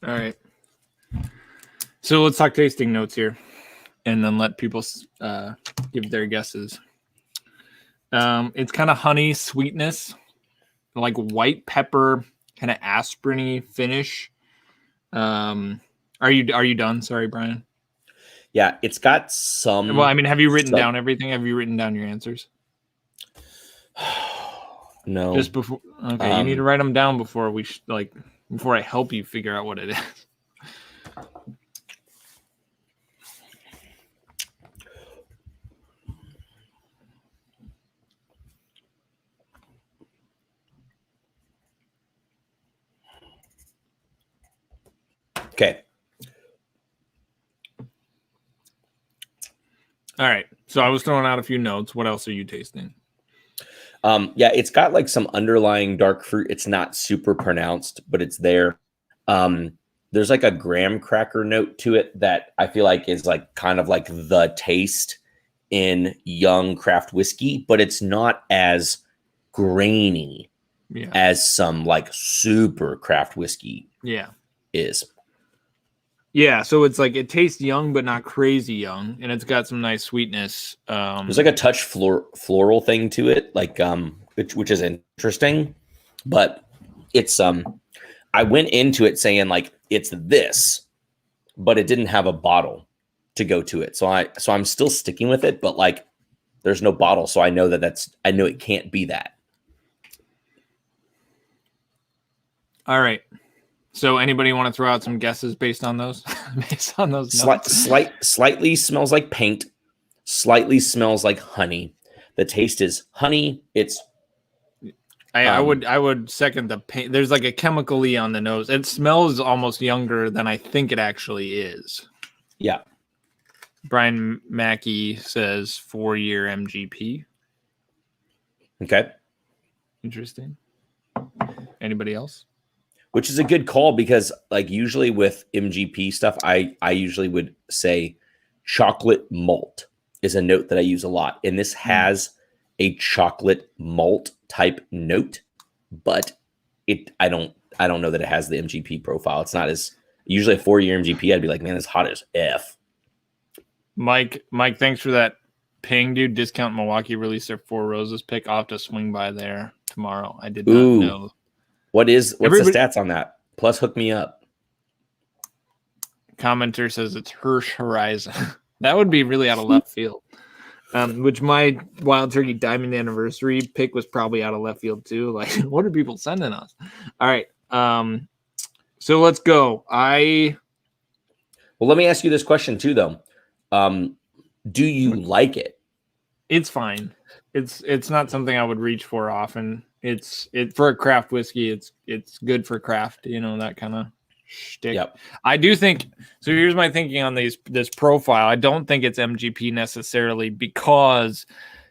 All right. So let's talk tasting notes here, and then let people give their guesses. It's kind of honey sweetness, like white pepper, kind of aspirin-y finish. Are you done? Sorry, Brian. Yeah, it's got some. Well, I mean, have you written down everything? Have you written down your answers? No. Just before. Okay, you need to write them down before before I help you figure out what it is. Okay. All right. So I was throwing out a few notes. What else are you tasting? Yeah, it's got like some underlying dark fruit. It's not super pronounced, but it's there. There's like a graham cracker note to it that I feel like is like kind of like the taste in young craft whiskey, but it's not as grainy as some like super craft whiskey is. Yeah, so it's like it tastes young but not crazy young, and it's got some nice sweetness. There's like a touch floral thing to it, like which is interesting, but it's I went into it saying like it's this, but it didn't have a bottle to go to it, so I'm still sticking with it, but like there's no bottle, so I know I know it can't be that. All right. So anybody want to throw out some guesses based on those? Based on those notes? Slightly smells like paint. Slightly smells like honey. The taste is honey. It's. I would second the paint. There's like a chemically on the nose. It smells almost younger than I think it actually is. Yeah. Brian Mackey says 4-year MGP. Okay. Interesting. Anybody else? Which is a good call because like usually with MGP stuff, I usually would say chocolate malt is a note that I use a lot. And this has a chocolate malt type note, but I don't know that it has the MGP profile. It's not as usually a 4-year MGP. I'd be like, man, it's hot as F. Mike, thanks for that ping, dude. Discount Milwaukee released their 4 Roses pick. I'll have to swing by there tomorrow. I did not know. What's the stats on that? Plus, hook me up. Commenter says it's Hirsch Horizon. That would be really out of left field. Which my Wild Turkey Diamond Anniversary pick was probably out of left field too. Like, what are people sending us? All right. So let's go. Well, let me ask you this question too, though. Do you like it? It's fine. It's not something I would reach for often. It's for a craft whiskey. It's good for craft, that kind of shtick. Yep. I do think so. Here's my thinking on this profile. I don't think it's MGP necessarily because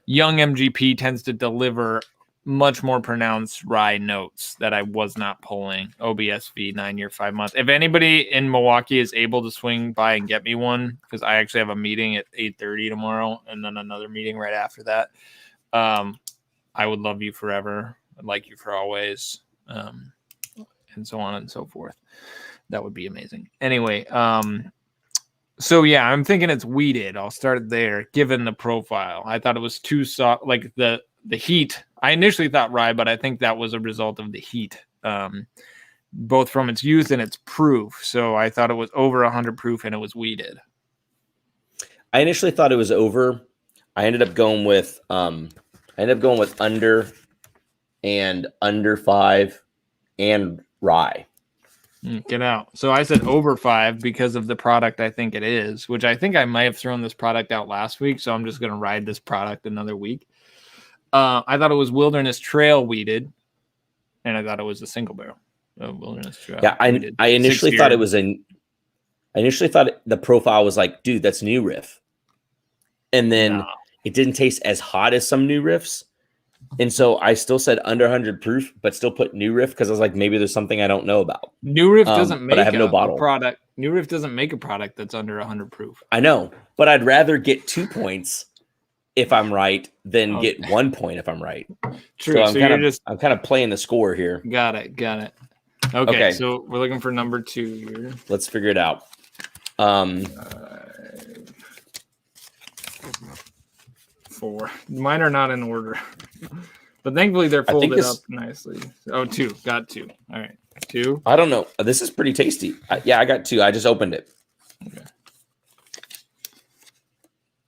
young MGP tends to deliver much more pronounced rye notes that I was not pulling. OBSV 9-year 5 months. If anybody in Milwaukee is able to swing by and get me one, because I actually have a meeting at 8:30 tomorrow and then another meeting right after that. I would love you forever. I'd like you for always, and so on and so forth. That would be amazing. Anyway, so yeah, I'm thinking it's wheated. I'll start there, given the profile. I thought it was too soft, like the heat. I initially thought rye, but I think that was a result of the heat, both from its youth and its proof. So I thought it was over 100 proof, and it was wheated. I initially thought it was over. I ended up going with under and under 5 and rye. Get out. So I said over 5 because of the product I think it is, which I think I might have thrown this product out last week. So I'm just going to ride this product another week. I thought it was Wilderness Trail wheated, and I thought it was a single barrel. Wilderness Trail. Yeah, I initially thought it was I initially thought the profile was like, dude, that's New Riff. And then it didn't taste as hot as some New Riffs. And so I still said under 100 proof, but still put New Riff because I was like, maybe there's something I don't know about. New Riff doesn't make but I have no bottle. Product. New Riff doesn't make a product that's under 100 proof. I know, but I'd rather get 2 points if I'm right than get 1 point if I'm right. True. So I'm kind of playing the score here. Got it. Okay, so we're looking for number 2 here. Let's figure it out. 4. Mine are not in order, but thankfully they're folded up nicely. Oh, 2. Got 2. All right, 2. I don't know. This is pretty tasty. Yeah, I got 2. I just opened it. Okay.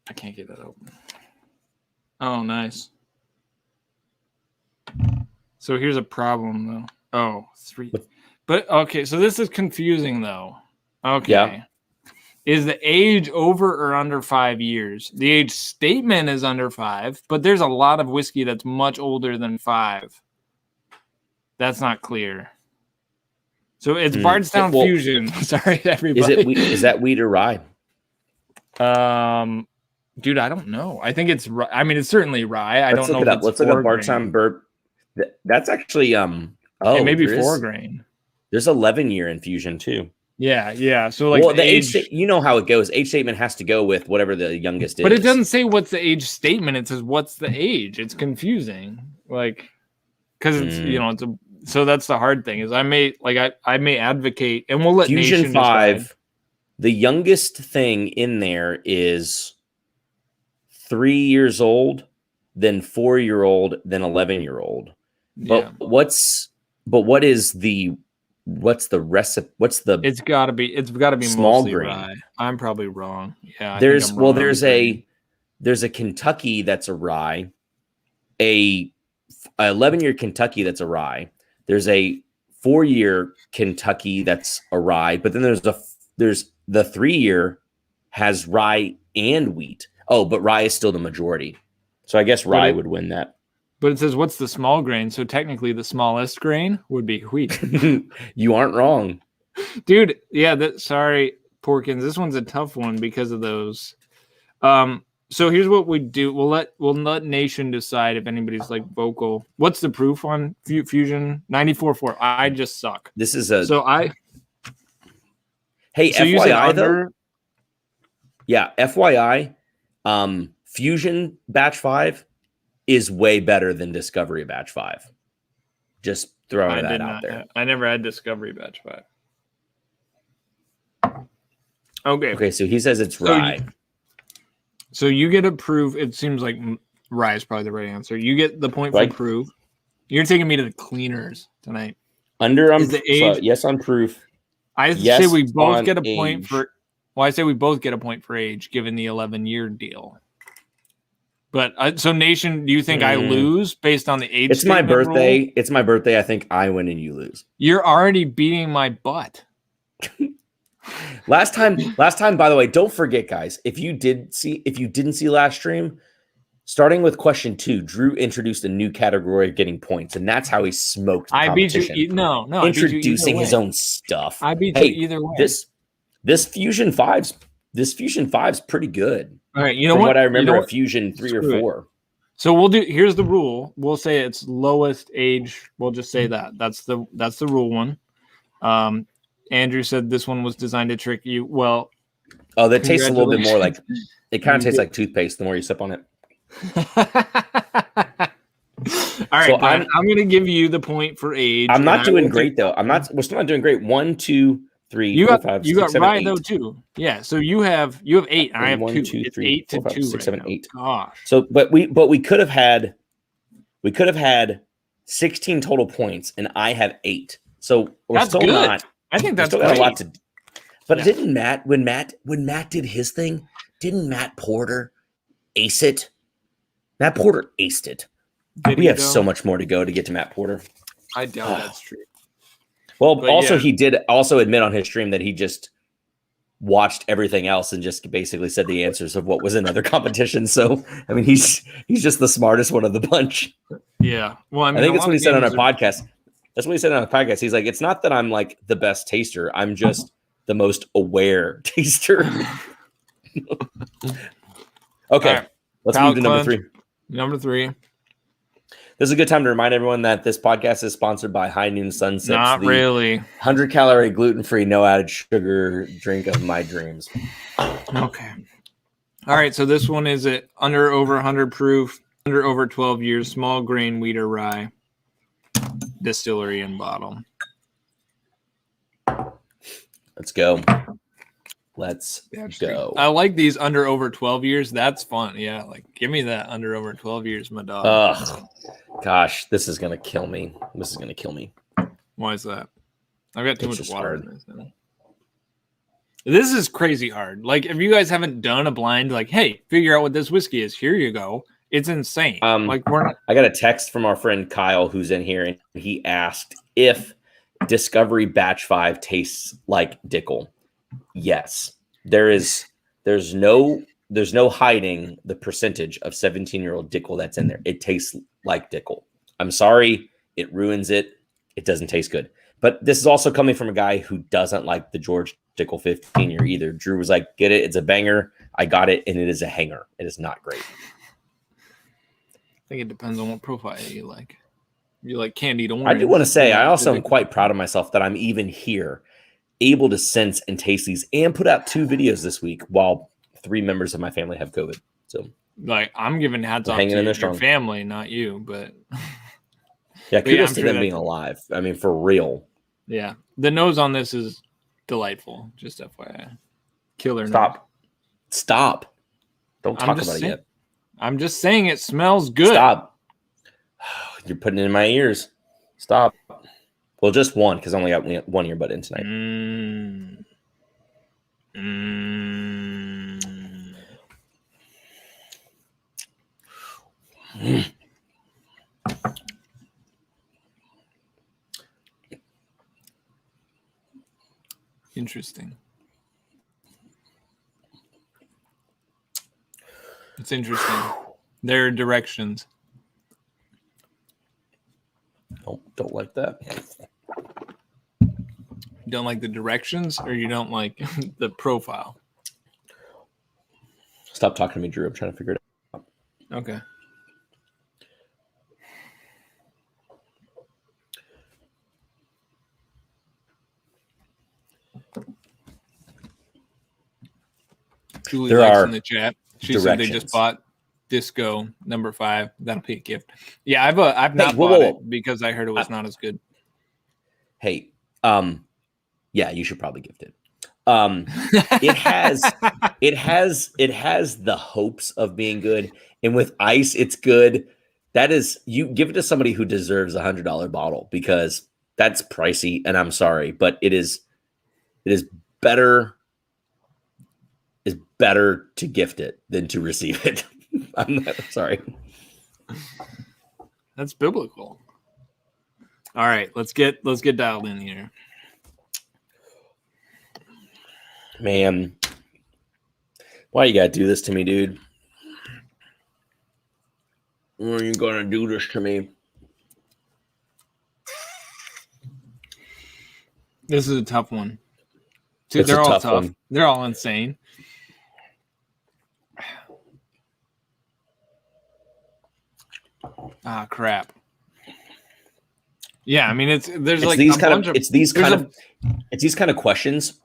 I can't get that open. Oh, nice. So here's a problem, though. Oh, 3. But, okay, so this is confusing, though. Okay. Yeah. Is the age over or under 5 years? The age statement is under 5, but there's a lot of whiskey that's much older than 5. That's not clear. So it's Bardstown Fusion. Sorry, everybody. Is that wheat or rye? Dude, I don't know. I think it's. I mean, it's certainly rye. I don't know. Let's look up Bardstown Burp. That's actually it may be 4 grain. There's 11-year infusion too. Yeah. So like, the age, you know how it goes. Age statement has to go with whatever the youngest is. But it doesn't say what's the age statement. It says what's the age. It's confusing, like, because it's so that's the hard thing is I may advocate, and we'll let Fusion Nation 5. decide. The youngest thing in there is 3 years old, then 4-year-old, then 11-year-old. But what's the recipe? It's got to be small grain. Rye. I'm probably wrong. Yeah. There's a Kentucky that's a rye, a 11-year Kentucky that's a rye. There's a 4-year Kentucky that's a rye, but then there's the 3-year has rye and wheat. Oh, but rye is still the majority. So I guess rye would win that. But it says, what's the small grain? So technically the smallest grain would be wheat. You aren't wrong. Dude, yeah, sorry, Porkins. This one's a tough one because of those. So here's what we do. We'll let Nation decide if anybody's like vocal. What's the proof on Fusion? 94.4. I just suck. This is Hey, FYI though. Yeah, FYI. Fusion Batch 5 is way better than Discovery Batch 5. Just throwing that out there. I never had Discovery Batch 5. Okay, so he says it's rye. So you get a proof. It seems like rye is probably the right answer. You get the point for proof. You're taking me to the cleaners tonight. Yes on proof. I say we both get a point for. Well, I say we both get a point for age, given the 11-year deal. But so, Nation, do you think I lose based on the age? It's my birthday. Rule? It's my birthday. I think I win and you lose. You're already beating my butt. Last time, by the way, don't forget, guys, if you didn't see last stream, starting with question 2, Drew introduced a new category of getting points, and that's how he smoked the competition. I beat you. No. Introducing his own stuff. I beat you either way. This Fusion 5's pretty good. All right, from what I remember of Fusion 3 or 4. So here's the rule. We'll say it's lowest age. We'll just say that. That's the rule one. Andrew said this one was designed to trick you. Well, that tastes a little bit more like it kind of tastes like toothpaste the more you sip on it. All right, so I'm going to give you the point for age. I'm not doing great though. We're still not doing great. 1, 2, 3, 4, 5, 6, 7, rye 8. though too. Yeah, so you have 8 and I have 2. 1, 2, 3, it's 8 4, to 2. 6, 7, 8. Gosh. So but we could have had 16 total points and I have 8. So we're that's still good. not. I think that's still great. got a lot to. But didn't Matt when Matt did his thing? Didn't Matt Porter ace it? Matt Porter aced it. We have so much more to go to get to Matt Porter. I doubt that's true. Well, but he did also admit on his stream that he just watched everything else and just basically said the answers of what was in other competitions. So, I mean, he's just the smartest one of the bunch. Yeah. Well, I think that's what he said on our podcast. That's what he said on the podcast. He's like, it's not that I'm like the best taster. I'm just the most aware taster. Okay. Right. Let's move to number 3. Number 3. This is a good time to remind everyone that this podcast is sponsored by High Noon Sun Sips. Not really. 100-calorie, gluten-free, no added sugar drink of my dreams. Okay. All right. So this one is under over 100 proof, under over 12 years, small grain wheat or rye, distillery and bottle. Let's go. Let's go. I like these under over 12 years. That's fun. Yeah, like give me that under over 12 years, my dog. Gosh, this is gonna kill me. Why is that? I've got too much water in this now. This is crazy hard. Like, if you guys haven't done a blind, like, hey, figure out what this whiskey is. Here you go. It's insane. I got a text from our friend Kyle who's in here, and he asked if Discovery Batch 5 tastes like Dickel. Yes. There's no hiding the percentage of 17-year-old Dickel that's in there. It tastes like Dickel. I'm sorry, it ruins it. It doesn't taste good. But this is also coming from a guy who doesn't like the George Dickel 15-year either. Drew was like, get it, it's a banger. I got it, and it is a hanger. It is not great. I think it depends on what profile you like. You like candied orange. I do want to say, I also am quite proud of myself that I'm even here, able to sense and taste these, and put out 2 videos this week while 3 members of my family have COVID. So, like, I'm giving hats off to your family, not you, but yeah, kudos to them being alive. I mean, for real. Yeah, the nose on this is delightful. Just FYI, killer. Stop! Don't talk about it yet. I'm just saying it smells good. Stop! You're putting it in my ears. Stop. Well, just one, because I only got one earbud in tonight. Interesting. It's interesting. There are directions. Don't like that. You don't like the directions, or you don't like the profile? Stop talking to me, Drew. I'm trying to figure it out. Okay. Julie likes in the chat. She said they just bought Disco number 5. That'll be a gift. Yeah, I've not bought it because I heard it was not as good. Hey, yeah, you should probably gift it. It has the hopes of being good, and with ice, it's good. That is, you give it to somebody who deserves a $100 bottle, because that's pricey, and I'm sorry, but it is better. Is better to gift it than to receive it. I'm sorry. That's biblical. All right, let's get dialed in here. Man, why you gotta do this to me, dude? Why are you gonna do this to me? This is a tough one. Dude, they're all tough. They're all insane. Ah, crap. Yeah, I mean, it's these kind of questions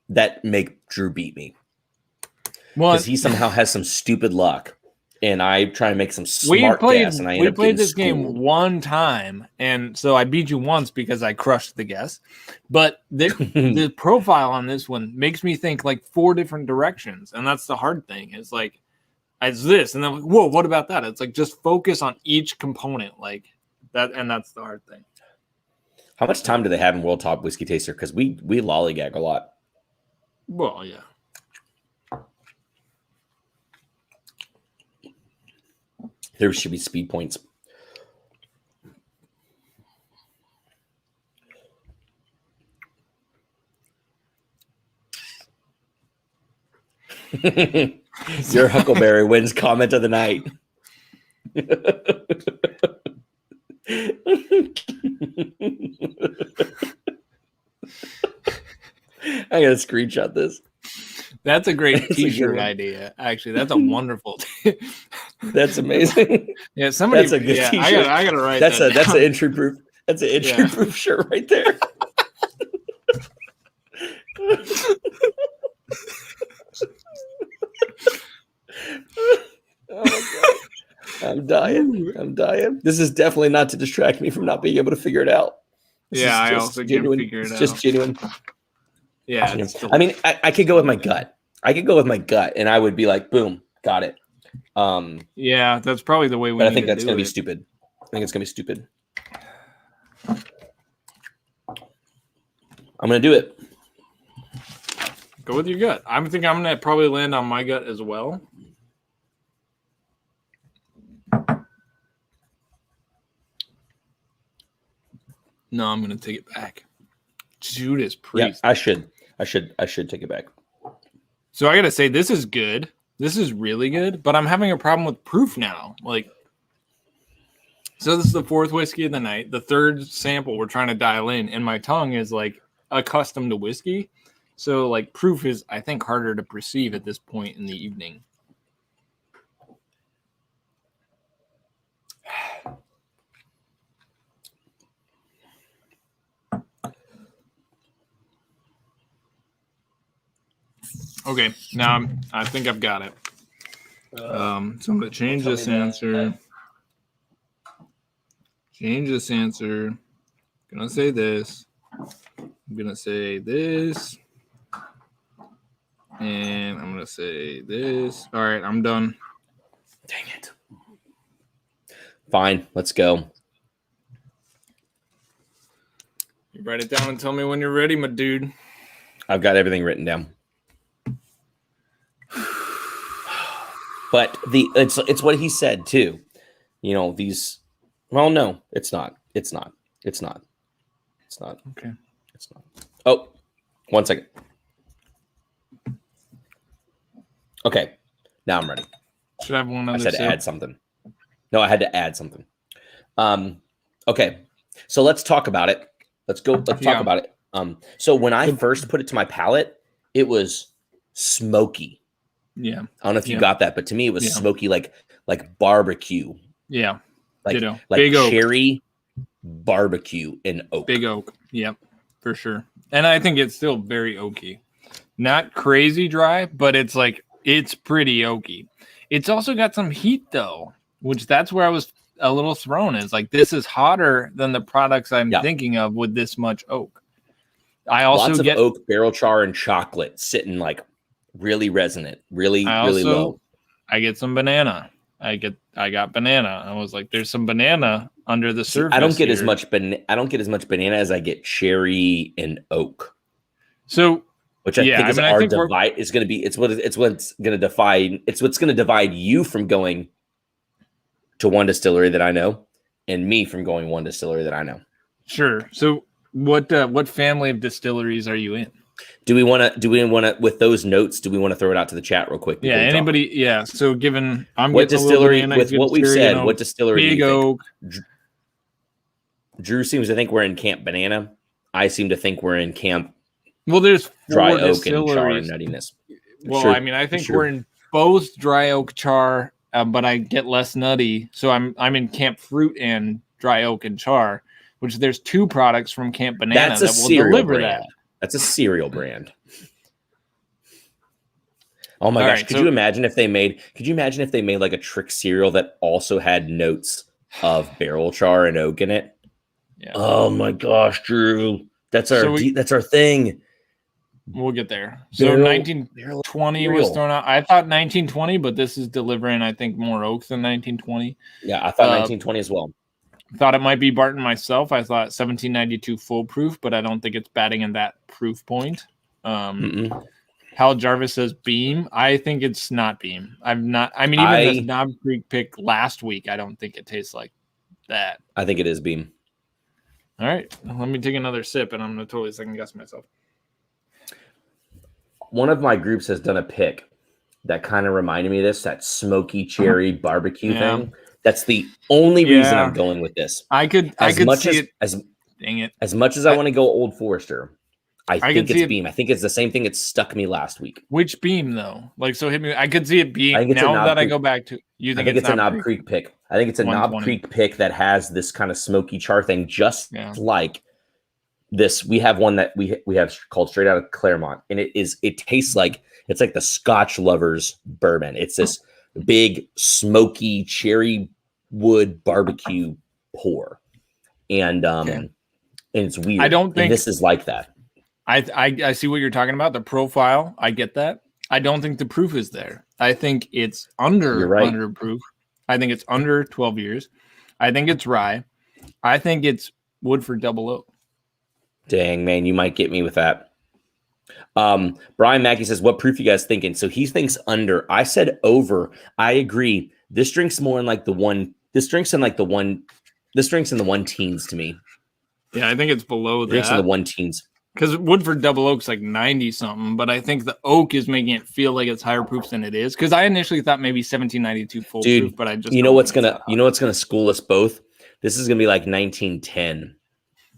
that make Drew beat me. Well, because he somehow has some stupid luck, and I try to make some smart guess, and we played this game one time, and so I beat you once because I crushed the guess. But the profile on this one makes me think like 4 different directions, and that's the hard thing. It's like, it's this, and then like, whoa, what about that? It's like, just focus on each component, like that, and that's the hard thing. How much time do they have in World Top Whiskey Taster? Because we lollygag a lot. Well, yeah. There should be speed points. Your Huckleberry wins comment of the night. I gotta screenshot this. That's a great t-shirt idea. Actually, that's a wonderful. That's amazing. Yeah, somebody. That's a good t-shirt. I gotta write that's that. That's an entry proof. That's an entry proof shirt right there. Oh my god, I'm dying. This is definitely not to distract me from not being able to figure it out. I also can't figure it out. It's just genuine. Yeah. I mean, I could go with my gut. And I would be like, boom, got it. Yeah, that's probably the way we. But I think that's going to be stupid. I think it's going to be stupid. I'm going to do it. Go with your gut. I'm going to probably land on my gut as well. No, I'm going to take it back. Judas Priest. Yeah, I should take it back. So I got to say, this is good. This is really good, but I'm having a problem with proof now. So this is the fourth whiskey of the night. The third sample we're trying to dial in, and my tongue is accustomed to whiskey. So proof is, I think, harder to perceive at this point in the evening. Okay, now I think I've got it. So I'm going to change this answer. Change this answer. I'm going to say this. I'm going to say this. And I'm going to say this. All right, I'm done. Dang it. Fine, let's go. You write it down and tell me when you're ready, my dude. I've got everything written down. But it's what he said too. These. Well, no, it's not. Okay. It's not. Oh, 1 second. Okay, now I'm ready. Should I have one other? I said add something. No, I had to add something. Okay, so let's talk about it. Let's talk about it. So when I first put it to my palate, it was smoky. Yeah. I don't know if you got that, but to me it was smoky, like barbecue. Yeah. Like big cherry barbecue in oak. Big oak. Yep, for sure. And I think it's still very oaky. Not crazy dry, but it's pretty oaky. It's also got some heat though, which that's where I was a little thrown. Is this is hotter than the products I'm thinking of with this much oak. I also lots of oak, barrel char, and chocolate sitting really resonant, really low. I get some banana. I got banana. I was like, there's some banana under the surface. I don't get as much banana as I get cherry and oak. So, which I think is our divide is going to be. It's what's going to divide you from going to one distillery that I know, and me from going one distillery that I know. Sure. So, what family of distilleries are you in? Do we want to, with those notes, do we want to throw it out to the chat real quick? Yeah, anybody. Yeah. So given what distillery, with what we've said, what distillery Big Oak. Drew seems to think we're in Camp Banana. I seem to think we're in Camp there's Dry Oak and Char and Nuttiness. Well, sure, I mean, I think we're in both Dry Oak Char, but I get less nutty. So I'm in Camp Fruit and Dry Oak and Char, which there's two products from Camp Banana that will deliver that. That's a cereal brand. Oh my gosh! Could you imagine if they made like a trick cereal that also had notes of barrel char and oak in it? Yeah. Oh my gosh, Drew, that's our thing. We'll get there. So 1920 was thrown out. I thought 1920, but this is delivering, I think, more oak than 1920. Yeah, I thought 1920 as well. Thought it might be Barton myself. I thought 1792 foolproof, but I don't think it's batting in that proof point. Hal Jarvis says Beam. I think it's not Beam. Even this Knob Creek pick last week, I don't think it tastes like that. I think it is Beam. All right. Let me take another sip, and I'm going to totally second guess myself. One of my groups has done a pick that kind of reminded me of this, that smoky cherry barbecue thing. That's the only reason I'm going with this. I could see it. Dang it. As much as I want to go Old Forester, I think it's Beam. I think it's the same thing that stuck me last week. Which Beam though? So hit me. I could see it being now that I go back to. I think it's a Knob Creek pick. I think it's a Knob Creek pick that has this kind of smoky char thing, just like this. We have one that we have called Straight Out of Claremont, and it tastes like it's like the Scotch lovers bourbon. It's this big smoky cherry wood barbecue pour, and it's weird. I don't think this is like that. I see what you're talking about. The profile, I get that. I don't think the proof is there. I think it's under proof. I think it's under 12 years. I think it's rye. I think it's Woodford Double Oak. Dang, man, you might get me with that. Brian Mackey says, what proof you guys thinking? So he thinks under. I said over. I agree. This drink's more in like the one. This drink's in the one teens to me. Yeah, I think it's below that. Drinks in the one teens. Because Woodford Double Oak's like 90 something, but I think the oak is making it feel like it's higher proof than it is. Because I initially thought maybe 1792 full proof, but I just what's gonna school us both. This is gonna be like 1910,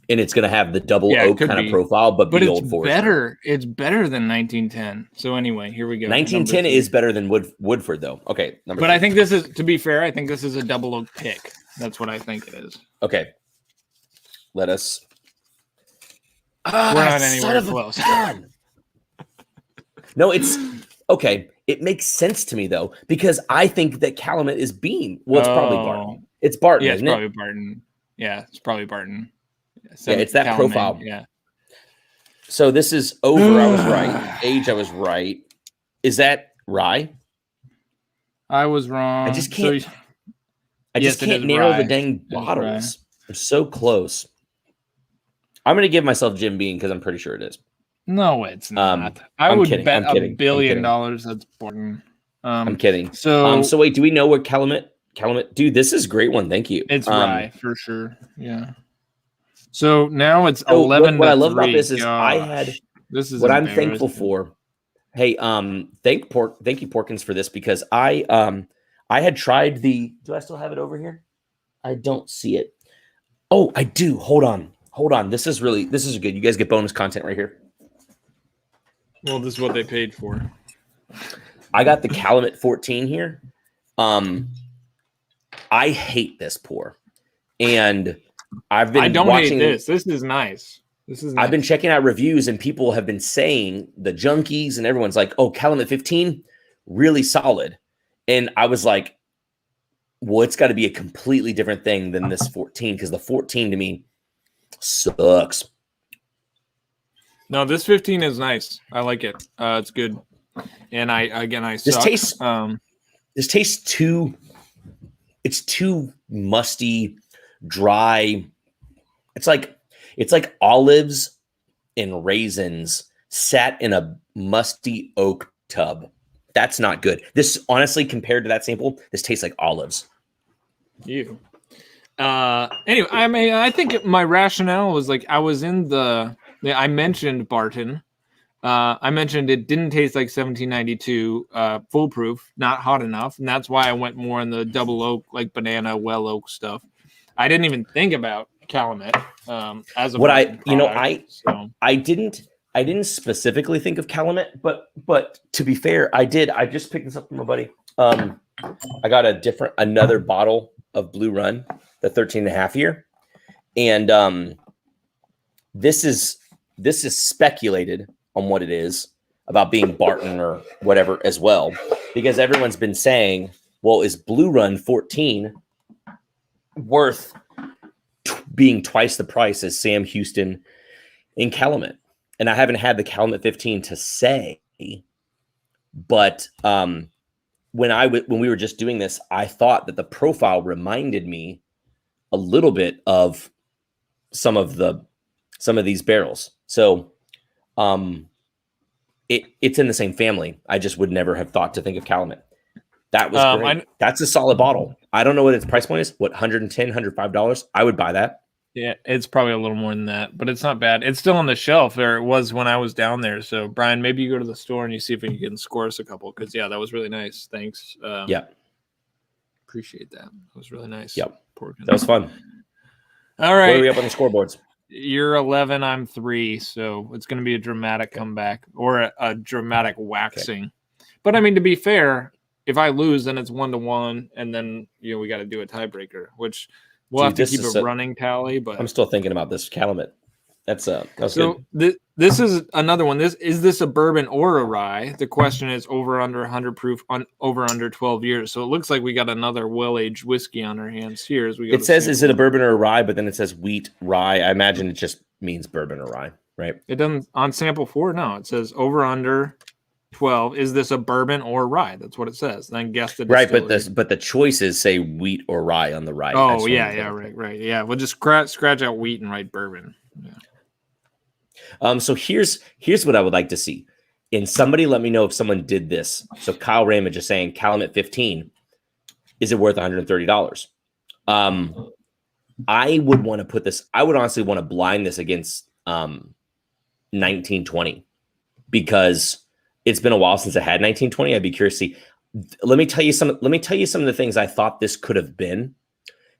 and it's gonna have the double oak kind of profile, but be Old Forester. Better. It's better than 1910. So anyway, here we go. 1910 is better than Woodford though. Okay, but I think this is, to be fair, I think this is a double oak pick. That's what I think it is. Okay, let us. We're not anywhere close. No, it's okay. It makes sense to me though, because I think that Calumet is bean. Well, it's probably Barton. It's Barton. Yeah, it's probably Barton. Yeah, it's probably Barton. Yeah, it's that Calumet, profile. Yeah. So this is over. I was right. Age, I was right. Is that rye? I was wrong. I just can't. I just can't narrow the dang bottles. I'm so close. I'm going to give myself Jim Beam because I'm pretty sure it is. No, it's not. I would bet $1 billion that's Barton. I'm kidding. So wait, do we know what Calumet? Dude, this is a great one. Thank you. It's rye for sure. Yeah. So now it's 11. What I love about this is this is what I'm thankful for. Hey, thank you Porkins for this, because I had tried the. Do I still have it over here? I don't see it. Oh, I do. Hold on. This is good. You guys get bonus content right here. Well, this is what they paid for. I got the Calumet 14 here. I hate this pour, and I've been. I don't hate this. This is nice. I've been checking out reviews, and people have been saying, the junkies and everyone's like, "Oh, Calumet 15, really solid," and I was like, "Well, it's got to be a completely different thing than this 14, because the 14 to me sucks." No, this 15 is nice. I like it. It's good. And I this suck. Tastes too. It's too musty, dry. It's like olives and raisins sat in a musty oak tub. That's not good. This, honestly, compared to that sample, this tastes like olives. Anyway, I think my rationale was like, I mentioned Barton. I mentioned it didn't taste like 1792 foolproof, not hot enough, and that's why I went more in the double oak, like banana well oak stuff. I didn't even think about Calumet as a what product, I didn't specifically think of Calumet, but to be fair, I did. I just picked this up from a buddy. I got another bottle of Blue Run, the 13.5 year, and this is speculated on what it is about being Barton or whatever as well, because everyone's been saying, well, is Blue Run 14 worth being twice the price as Sam Houston in Calumet? And I haven't had the Calumet 15 to say, but when we were just doing this, I thought that the profile reminded me a little bit of some of these barrels. So it's in the same family. I just would never have thought to think of Calumet. That was great. That's a solid bottle. I don't know what its price point is. What, $110, $105? I would buy that. Yeah, it's probably a little more than that, but it's not bad. It's still on the shelf, or it was when I was down there. So, Brian, maybe you go to the store and you see if you can score us a couple, because, yeah, that was really nice. Thanks. Yeah. Appreciate that. That was really nice. Yep. That was fun. All right. Where are we up on the scoreboards? You're 11, I'm 3, so it's going to be a dramatic comeback, or a dramatic waxing. Okay. But, I mean, to be fair, if I lose, then it's 1-1, and then we got to do a tiebreaker, which we'll have to keep a running tally. But I'm still thinking about this Calumet. That's good. This is another one. Is this a bourbon or a rye? The question is over under 100 proof, over under 12 years. So it looks like we got another well-aged whiskey on our hands here as we go. It says, is it a bourbon or a rye? But then it says wheat rye. I imagine it's just means bourbon or rye, right? It doesn't on sample 4. No, it says over under 12. Is this a bourbon or rye? That's what it says. Then guess the distillery. Right, but the choices say wheat or rye on the right. Oh yeah, right. Yeah, we'll just scratch out wheat and write bourbon. Yeah. So here's what I would like to see. And somebody let me know if someone did this. So Kyle Ramage is saying Calumet 15. Is it worth $130? I would want to put this. I would honestly want to blind this against 1920 because it's been a while since I had 1920. I'd be curious to see. Let me tell you some of the things I thought this could have been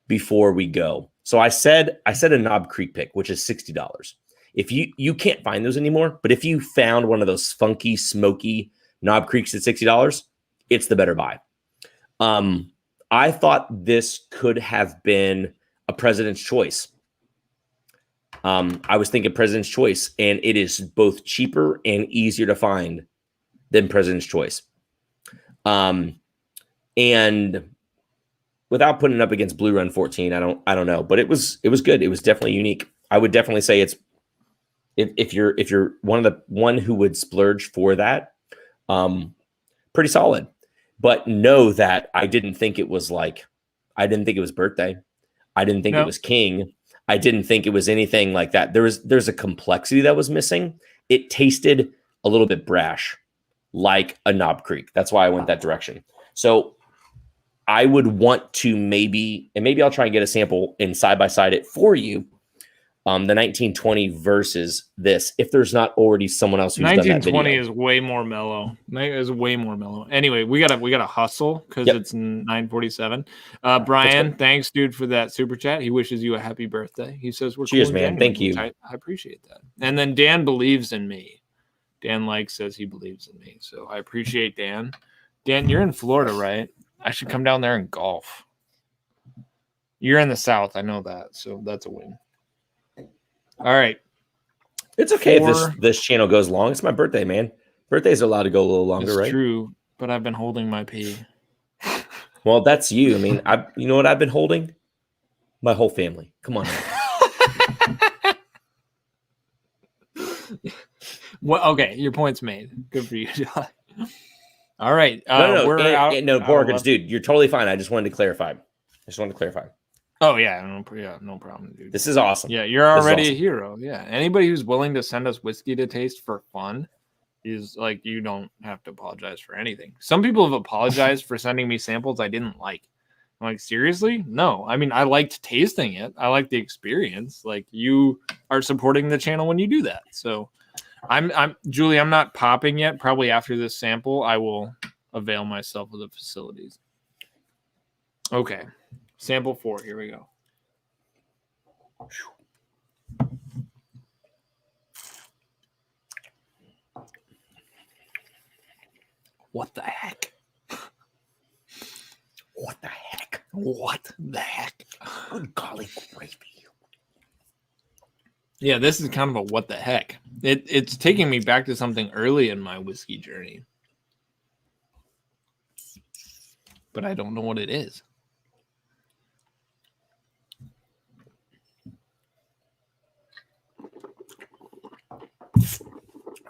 before we go. So I said a Knob Creek pick, which is $60. If you can't find those anymore, but if you found one of those funky, smoky Knob Creeks at $60, it's the better buy. I thought this could have been a President's Choice. I was thinking President's Choice, and it is both cheaper and easier to find than President's Choice. And without putting it up against Blue Run 14, I don't know, but it was good. It was definitely unique. I would definitely say it's if you're one who would splurge for that, pretty solid. But know that I didn't think it was birthday. I didn't think it was king. I didn't think it was anything like that. There's a complexity that was missing. It tasted a little bit brash, like a Knob Creek. That's why I went that direction. So I would want to maybe I'll try and get a sample and side by side it for you. The 1920 versus this, if there's not already someone else who's 1920 is way more mellow. Is way more mellow. Anyway, we gotta hustle because it's 9:47. Brian, thanks, dude, for that super chat. He wishes you a happy birthday. He says we're cheers, cool man. Thank you. I appreciate that. And then Dan believes in me. Dan says he believes in me, so I appreciate Dan. Dan, you're in Florida, right? I should come down there and golf. You're in the South, I know that, so that's a win. All right. It's okay if this channel goes long. It's my birthday, man. Birthdays are allowed to go a little longer, right? It's true, but I've been holding my pee. Well, that's you. I mean, you know what I've been holding? My whole family. Come on. Well, okay, your point's made. Good for you, John. All right. No, we're Porkins, dude, you're totally fine. I just wanted to clarify. Oh yeah, no problem, dude. This is awesome. Yeah, you're already a hero. Yeah, anybody who's willing to send us whiskey to taste for fun is like, you don't have to apologize for anything. Some people have apologized for sending me samples I didn't like. I'm like, seriously? No. I mean, I liked tasting it. I like the experience. Like, you are supporting the channel when you do that. So, Julie. I'm not popping yet. Probably after this sample, I will avail myself of the facilities. Okay. Sample 4. Here we go. What the heck? What the heck? What the heck? Good golly gravy. Yeah, this is kind of a what the heck. It's taking me back to something early in my whiskey journey. But I don't know what it is.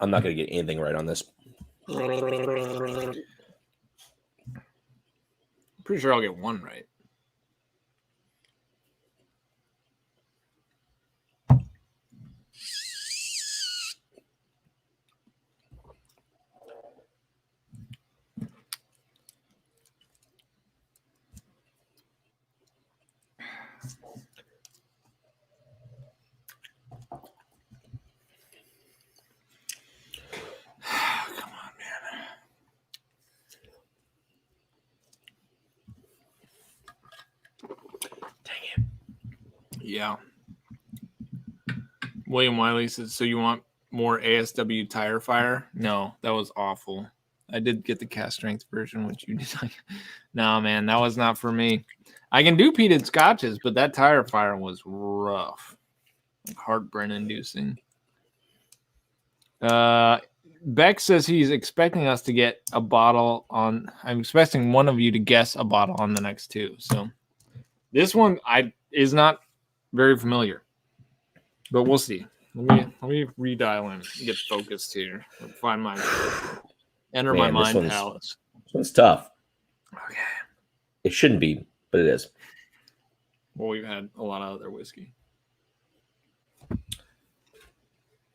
I'm not going to get anything right on this. Pretty sure I'll get one right. Yeah. William Wiley says, so you want more ASW tire fire? No, that was awful. I did get the cast strength version, which you did. No, man, that was not for me. I can do peated scotches, but that tire fire was rough. Like heartburn inducing. Beck says he's expecting us to get a bottle on. I'm expecting one of you to guess a bottle on the next two. So this one is not very familiar, but we'll see. Let me redial in. Get focused here. Find my my mind palace. This one's tough. Okay. It shouldn't be, but it is. Well, we've had a lot of other whiskey.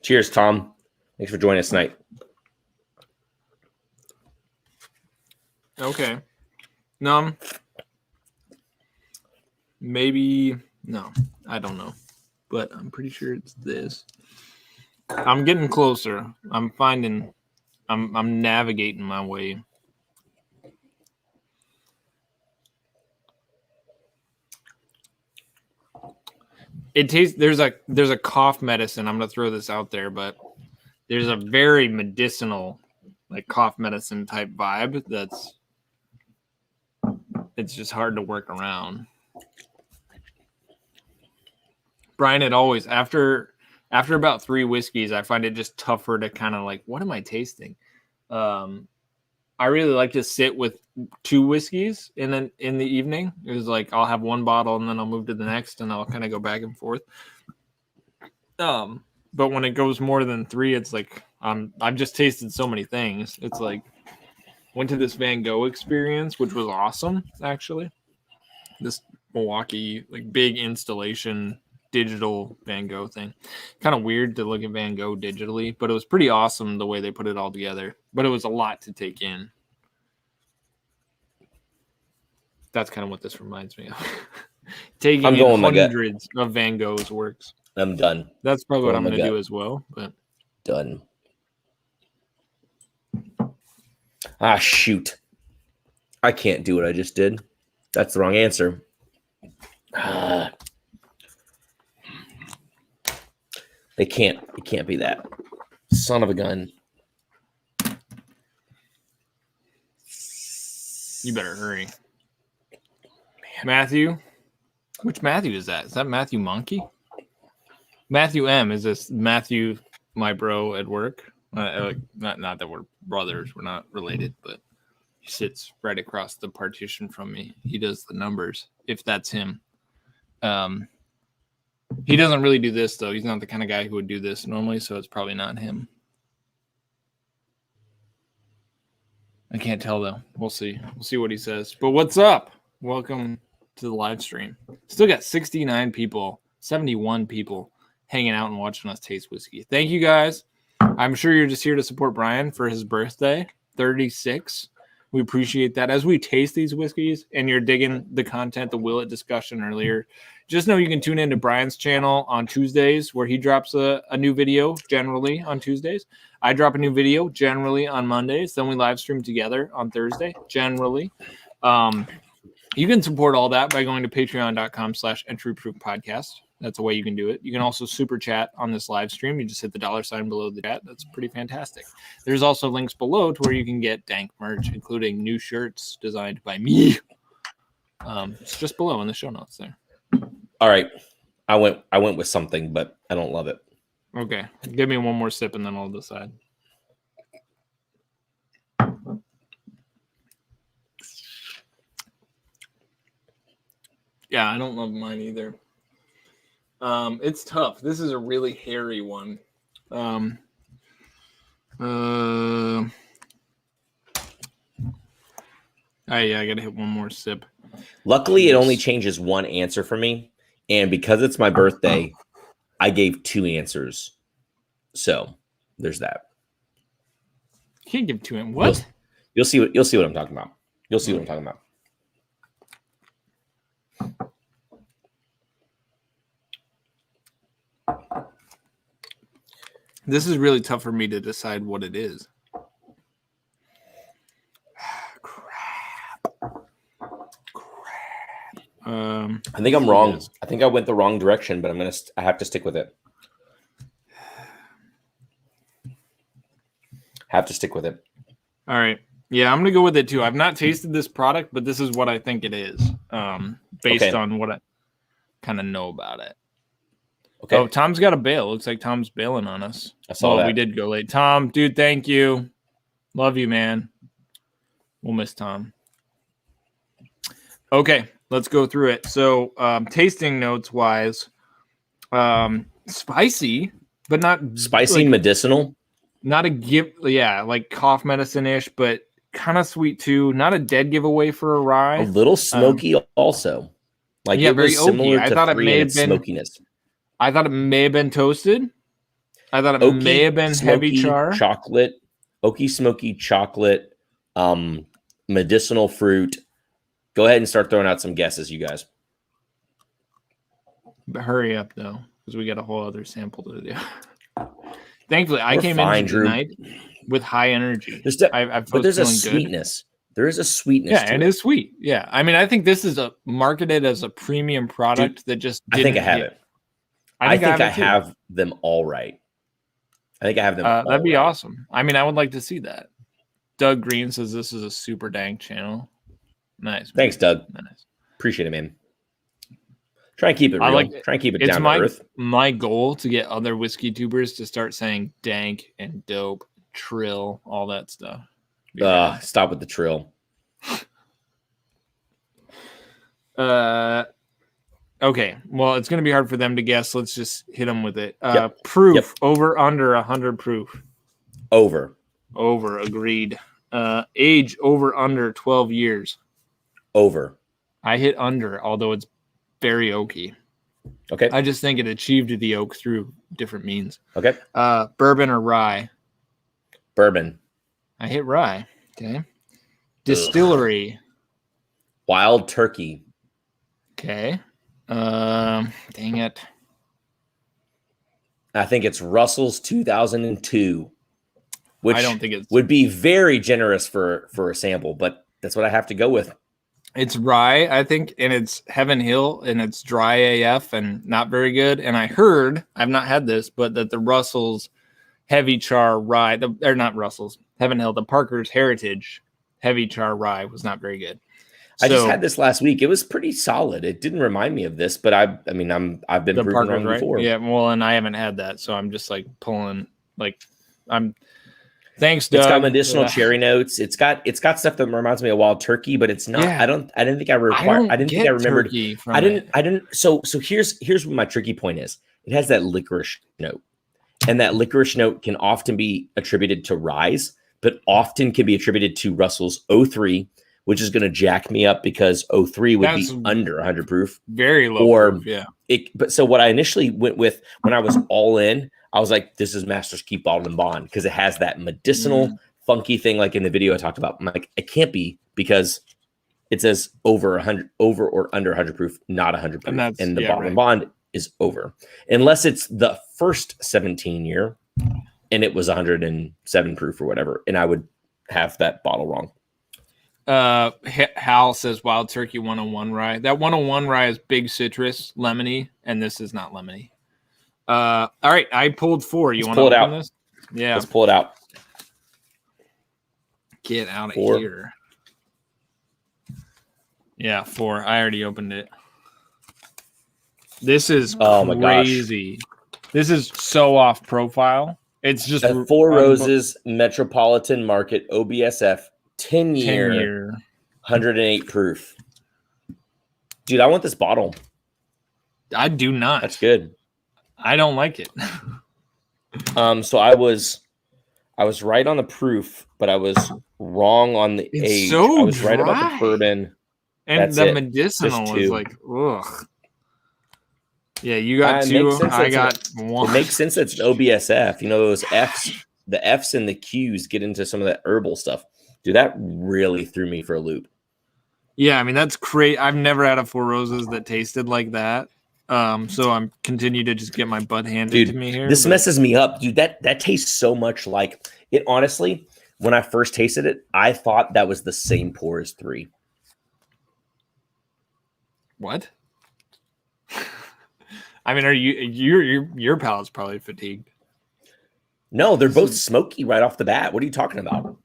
Cheers, Tom. Thanks for joining us tonight. Okay. Maybe no, I don't know, but I'm pretty sure it's this. I'm getting closer. I'm navigating my way. It tastes. There's a cough medicine. I'm gonna throw this out there, but there's a very medicinal, like cough medicine type vibe. It's just hard to work around. Brian, it always after about 3 whiskeys, I find it just tougher to kind of like, what am I tasting? I really like to sit with 2 whiskeys and then in the evening. It was like I'll have 1 bottle and then I'll move to the next and I'll kind of go back and forth. But when it goes more than 3, it's like I've just tasted so many things. It's like went to this Van Gogh experience, which was awesome, actually. This Milwaukee like big installation digital Van Gogh thing. Kind of weird to look at Van Gogh digitally, but it was pretty awesome the way they put it all together. But it was a lot to take in. That's kind of what this reminds me of. Taking in hundreds of Van Gogh's works. I'm done. That's probably what I'm going to do as well. But done. Ah, shoot. I can't do what I just did. That's the wrong answer. It can't be that. Son of a gun. You better hurry. Matthew? Which Matthew is that? Is that Matthew Monkey? Matthew M. Is this Matthew, my bro at work? Not that we're brothers. We're not related, but he sits right across the partition from me. He does the numbers, if that's him. He doesn't really do this, though. He's not the kind of guy who would do this normally, so it's probably not him. I can't tell, though. We'll see. We'll see what he says. But what's up? Welcome to the live stream. Still got 69 people, 71 people hanging out and watching us taste whiskey. Thank you, guys. I'm sure you're just here to support Brian for his birthday, 36. We appreciate that. As we taste these whiskeys and you're digging the content, the Willett discussion earlier, just know you can tune into Brian's channel on Tuesdays where he drops a new video generally on Tuesdays. I drop a new video generally on Mondays. Then we live stream together on Thursday generally. You can support all that by going to patreon.com/entryproofpodcast. That's a way you can do it. You can also super chat on this live stream. You just hit the $sign below the chat. That's pretty fantastic. There's also links below to where you can get dank merch, including new shirts designed by me. It's just below in the show notes there. All right. I went with something, but I don't love it. Okay. Give me one more sip and then I'll decide. Yeah, I don't love mine either. It's tough. This is a really hairy one. Yeah, I gotta hit one more sip. Luckily, it only changes one answer for me, and because it's my birthday, I gave 2 answers. So there's that. You can't give 2 answers. What? You'll see what I'm talking about. You'll see what I'm talking about. This is really tough for me to decide what it is. Crap. I think I'm wrong. I think I went the wrong direction, but I have to stick with it. Have to stick with it. All right. Yeah, I'm gonna go with it too. I've not tasted this product, but this is what I think it is, based on what I kind of know about it. Okay. Oh, Tom's got a bail. Looks like Tom's bailing on us. I saw that. We did go late. Tom, dude, thank you. Love you, man. We'll miss Tom. Okay, let's go through it. So, tasting notes wise, spicy, but not spicy, medicinal. Not a like cough medicine-ish, but kind of sweet too. Not a dead giveaway for a rye. A little smoky also. Like it very was similar oaky. to I thought it may have been smokiness. I thought it may have been toasted. I thought it may have been smoky, heavy char. Chocolate, oaky, smoky chocolate, medicinal fruit. Go ahead and start throwing out some guesses, you guys. But hurry up, though, because we got a whole other sample to do. Thankfully, I came in tonight with high energy. But there's a sweetness. There is a sweetness. Yeah, it is sweet. Yeah, I mean, I think this is marketed as a premium product that just. I think I have it. I think I have them all right. I think I have them. That'd be awesome. I mean, I would like to see that. Doug Green says this is a super dank channel. Nice. Thanks, Doug. Nice. Appreciate it, man. Try and keep it real. Try and keep it down to earth. My goal to get other whiskey tubers to start saying dank and dope, trill, all that stuff. Stop with the trill. Okay. Well, it's going to be hard for them to guess. Let's just hit them with it. Proof over under 100 proof. Over. Agreed. Age over under 12 years. Over. I hit under, although it's very oaky. Okay. I just think it achieved the oak through different means. Okay. Bourbon or rye? Bourbon. I hit rye. Okay. Distillery. Wild turkey. Okay. Dang it. I think it's Russell's 2002, which I don't think would be very generous for a sample, but that's what I have to go with. It's rye, I think, and it's Heaven Hill, and it's dry AF and not very good. And I heard, I've not had this, but that the Russell's Heavy Char Rye, or not Russell's, Heaven Hill, the Parker's Heritage Heavy Char Rye was not very good. I just had this last week. It was pretty solid. It didn't remind me of this, but I've been proven wrong before. Yeah, well, and I haven't had that, so I'm just like pulling, Thanks, Doug. It's got medicinal cherry notes. It's got stuff that reminds me of wild turkey, but it's not. Yeah. I didn't think I remembered. So here's what my tricky point is. It has that licorice note, and that licorice note can often be attributed to ryes, but often can be attributed to Russell's 03, which is going to jack me up because 03 would be under 100 proof, very low proof, yeah. But so what I initially went with when I was all in, I was like, this is Master's Keep Bottled and Bond because it has that medicinal, funky thing like in the video I talked about. I'm like, it can't be because it says over or under 100 proof, not 100 proof. And the Bottled and Bond is over. Unless it's the first 17 year and it was 107 proof or whatever. And I would have that bottle wrong. Hal says Wild Turkey 101 rye. That 101 rye is big citrus, lemony, and this is not lemony. All right, I pulled 4. You want to open this? Yeah. Let's pull it out. Get out of here. Yeah, 4. I already opened it. This is crazy. This is so off profile. It's just a Four Roses Metropolitan Market OBSF 10-year 108 proof. Dude, I want this bottle. I do not. That's good. I don't like it. So I was right on the proof, but I was wrong on the age. So I was right about the bourbon. And the medicinal was like, ugh. Yeah, you got 2. I got 1. It makes sense that it's an OBSF. You know, those Fs, the Fs and the Qs get into some of that herbal stuff. Dude, that really threw me for a loop. Yeah, I mean, that's great. I've never had a Four Roses that tasted like that. So I'm continue to just get my butt handed to me here. This messes me up, dude. That tastes so much like it. Honestly, when I first tasted it, I thought that was the same pour as 3. What? I mean, are your palate's probably fatigued? No, they're both smoky right off the bat. What are you talking about?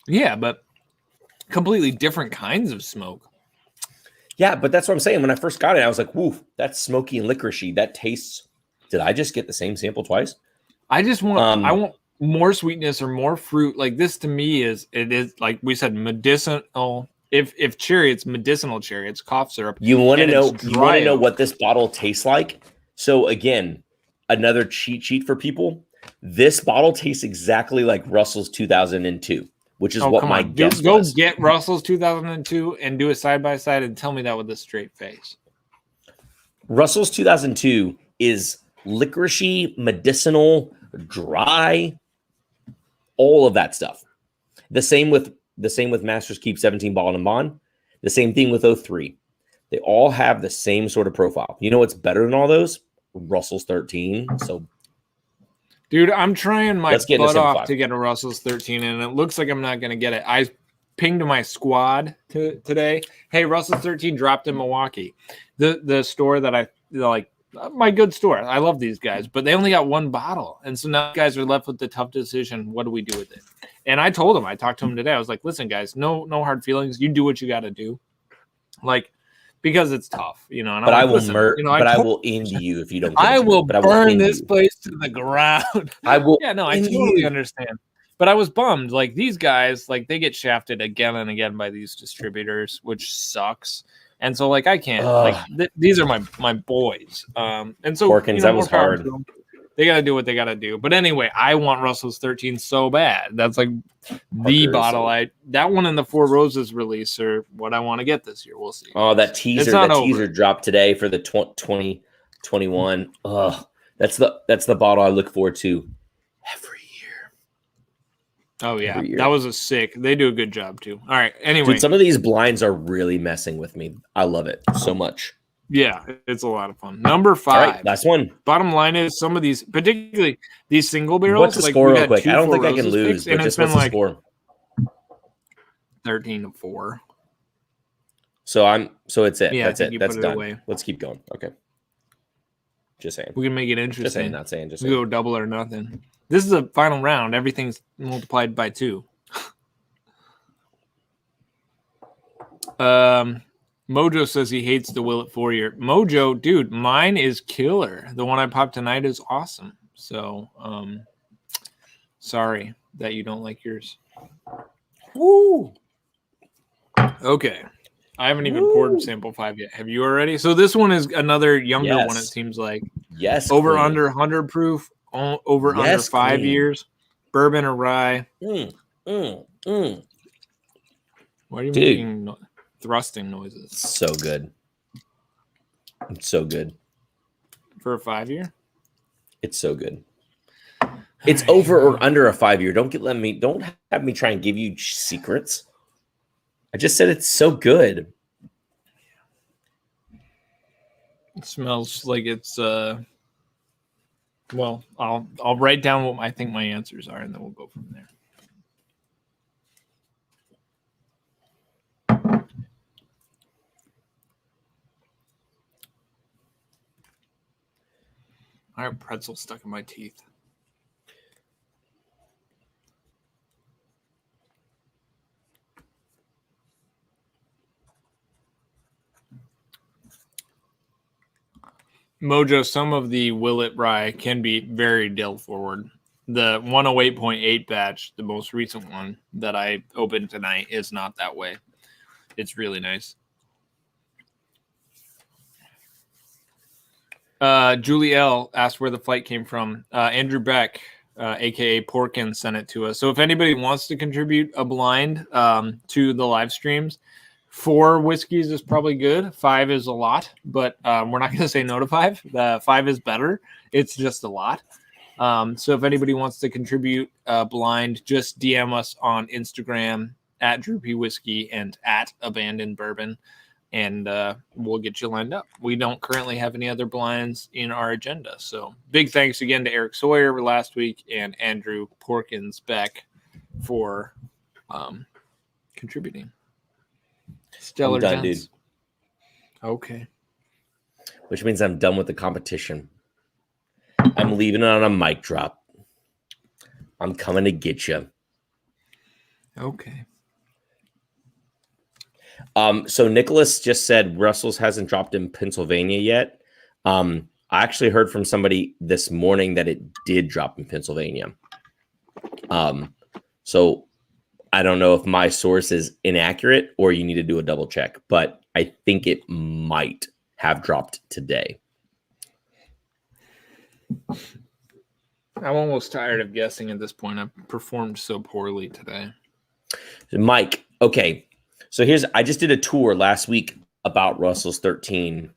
Yeah, but completely different kinds of smoke. Yeah, but that's what I'm saying. When I first got it, I was like, "Woof, that's smoky and licoricey. That tastes." Did I just get the same sample twice? I just want. I want more sweetness or more fruit. Like this to me is like we said, medicinal. If cherry, it's medicinal cherry. It's cough syrup. You want to know? You want to know what this bottle tastes like? So again, another cheat sheet for people. This bottle tastes exactly like Russell's 2002, which is what my guess was. Go get Russell's 2002 and do a side by side and tell me that with a straight face. Russell's 2002 is licoricey, medicinal, dry, all of that stuff. The same with Master's Keep 17 Bottled and Bond. The same thing with 03. They all have the same sort of profile. You know what's better than all those? Russell's 13. So, dude, I'm trying my butt off to get a Russell's 13, and it looks like I'm not going to get it. I pinged my squad today. Hey, Russell's 13 dropped in Milwaukee. The store that I like, my good store. I love these guys, but they only got one bottle. And so now guys are left with the tough decision. What do we do with it? And I told them, I talked to them today. I was like, listen, guys, no hard feelings. You do what you got to do. Like, because it's tough, you know. And but I will I will end you if you don't. I will burn this place to the ground. I will. Yeah, no, I totally understand. But I was bummed. Like, these guys, like, they get shafted again and again by these distributors, which sucks. And so, like, I can't. These are my boys. And so Porkins, that was hard. They got to do what they got to do. But anyway, I want Russell's 13 so bad. That's like the bottle. That one in the Four Roses release or what I want to get this year. We'll see. Oh, that teaser dropped today for the 2021. That's the bottle I look forward to every year. Oh yeah, that was a sick. They do a good job too. All right. Anyway, dude, some of these blinds are really messing with me. I love it so much. Yeah, it's a lot of fun. Number 5. All right, last one. Bottom line is some of these, particularly these single barrels. What's the score real quick? I don't think I can lose, but just what's the score? 13-4. So it's it. Yeah, that's it. That's done. Away. Let's keep going. Okay. Just saying. We can make it interesting. Just saying, not saying. Just saying. We go double or nothing. This is a final round. Everything's multiplied by 2. Mojo says he hates the Willit 4-year. Mojo, dude, mine is killer. The one I popped tonight is awesome. So, sorry that you don't like yours. Woo! Okay. I haven't even poured sample 5 yet. Have you already? So this one is another younger one, it seems like. Yes. Over under 100 proof, over under 5 years. Bourbon or rye. Why are you making thrusting noises? So good. It's so good. For a 5-year? It's so good. It's over or under a 5-year. Don't have me try and give you secrets. I just said it's so good. It smells like it's well, I'll write down what I think my answers are and then we'll go from there. I have pretzel stuck in my teeth. Mojo, some of the Willit rye can be very dill forward. The 108.8 batch, the most recent one that I opened tonight, is not that way. It's really nice. Julie L asked where the flight came from. Andrew Beck, aka Porkins, sent it to us. So if anybody wants to contribute a blind to the live streams, 4 whiskeys is probably good. 5 is a lot, but we're not going to say no to 5. 5 is better. It's just a lot. So if anybody wants to contribute a blind, just DM us on Instagram at Droopy Whiskey and at Abandoned Bourbon, and we'll get you lined up. We don't currently have any other blinds in our agenda. So big thanks again to Eric Sawyer last week and Andrew Porkins Beck for contributing. Stellar. I'm done, dude. Okay. Which means I'm done with the competition. I'm leaving it on a mic drop. I'm coming to get you. Okay. So Nicholas just said Russell's hasn't dropped in Pennsylvania yet. I actually heard from somebody this morning that it did drop in Pennsylvania. So I don't know if my source is inaccurate or you need to do a double check, but I think it might have dropped today. I'm almost tired of guessing at this point. I've performed so poorly today. Mike, okay. So I just did a tour last week about Russell's 13.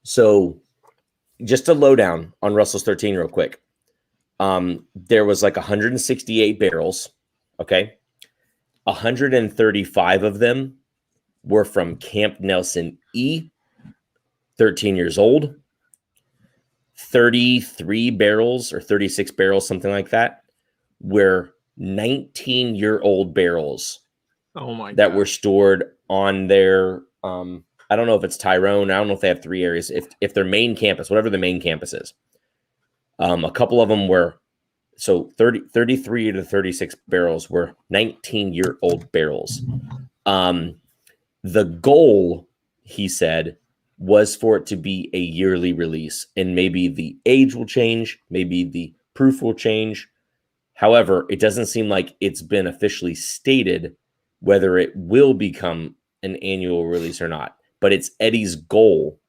So just a lowdown on Russell's 13 real quick. There was like 168 barrels, okay? 135 of them were from Camp Nelson E, 13 years old. 33 barrels or 36 barrels, something like that, were 19-year-old barrels. Oh my God. That were stored on their I don't know if it's Tyrone. I don't know if they have 3 areas. If their main campus, whatever the main campus is. A couple of them were 33 to 36 barrels were 19-year-old barrels. The goal, he said, was for it to be a yearly release, and maybe the age will change, maybe the proof will change. However, it doesn't seem like it's been officially stated whether it will become an annual release or not. But it's Eddie's goal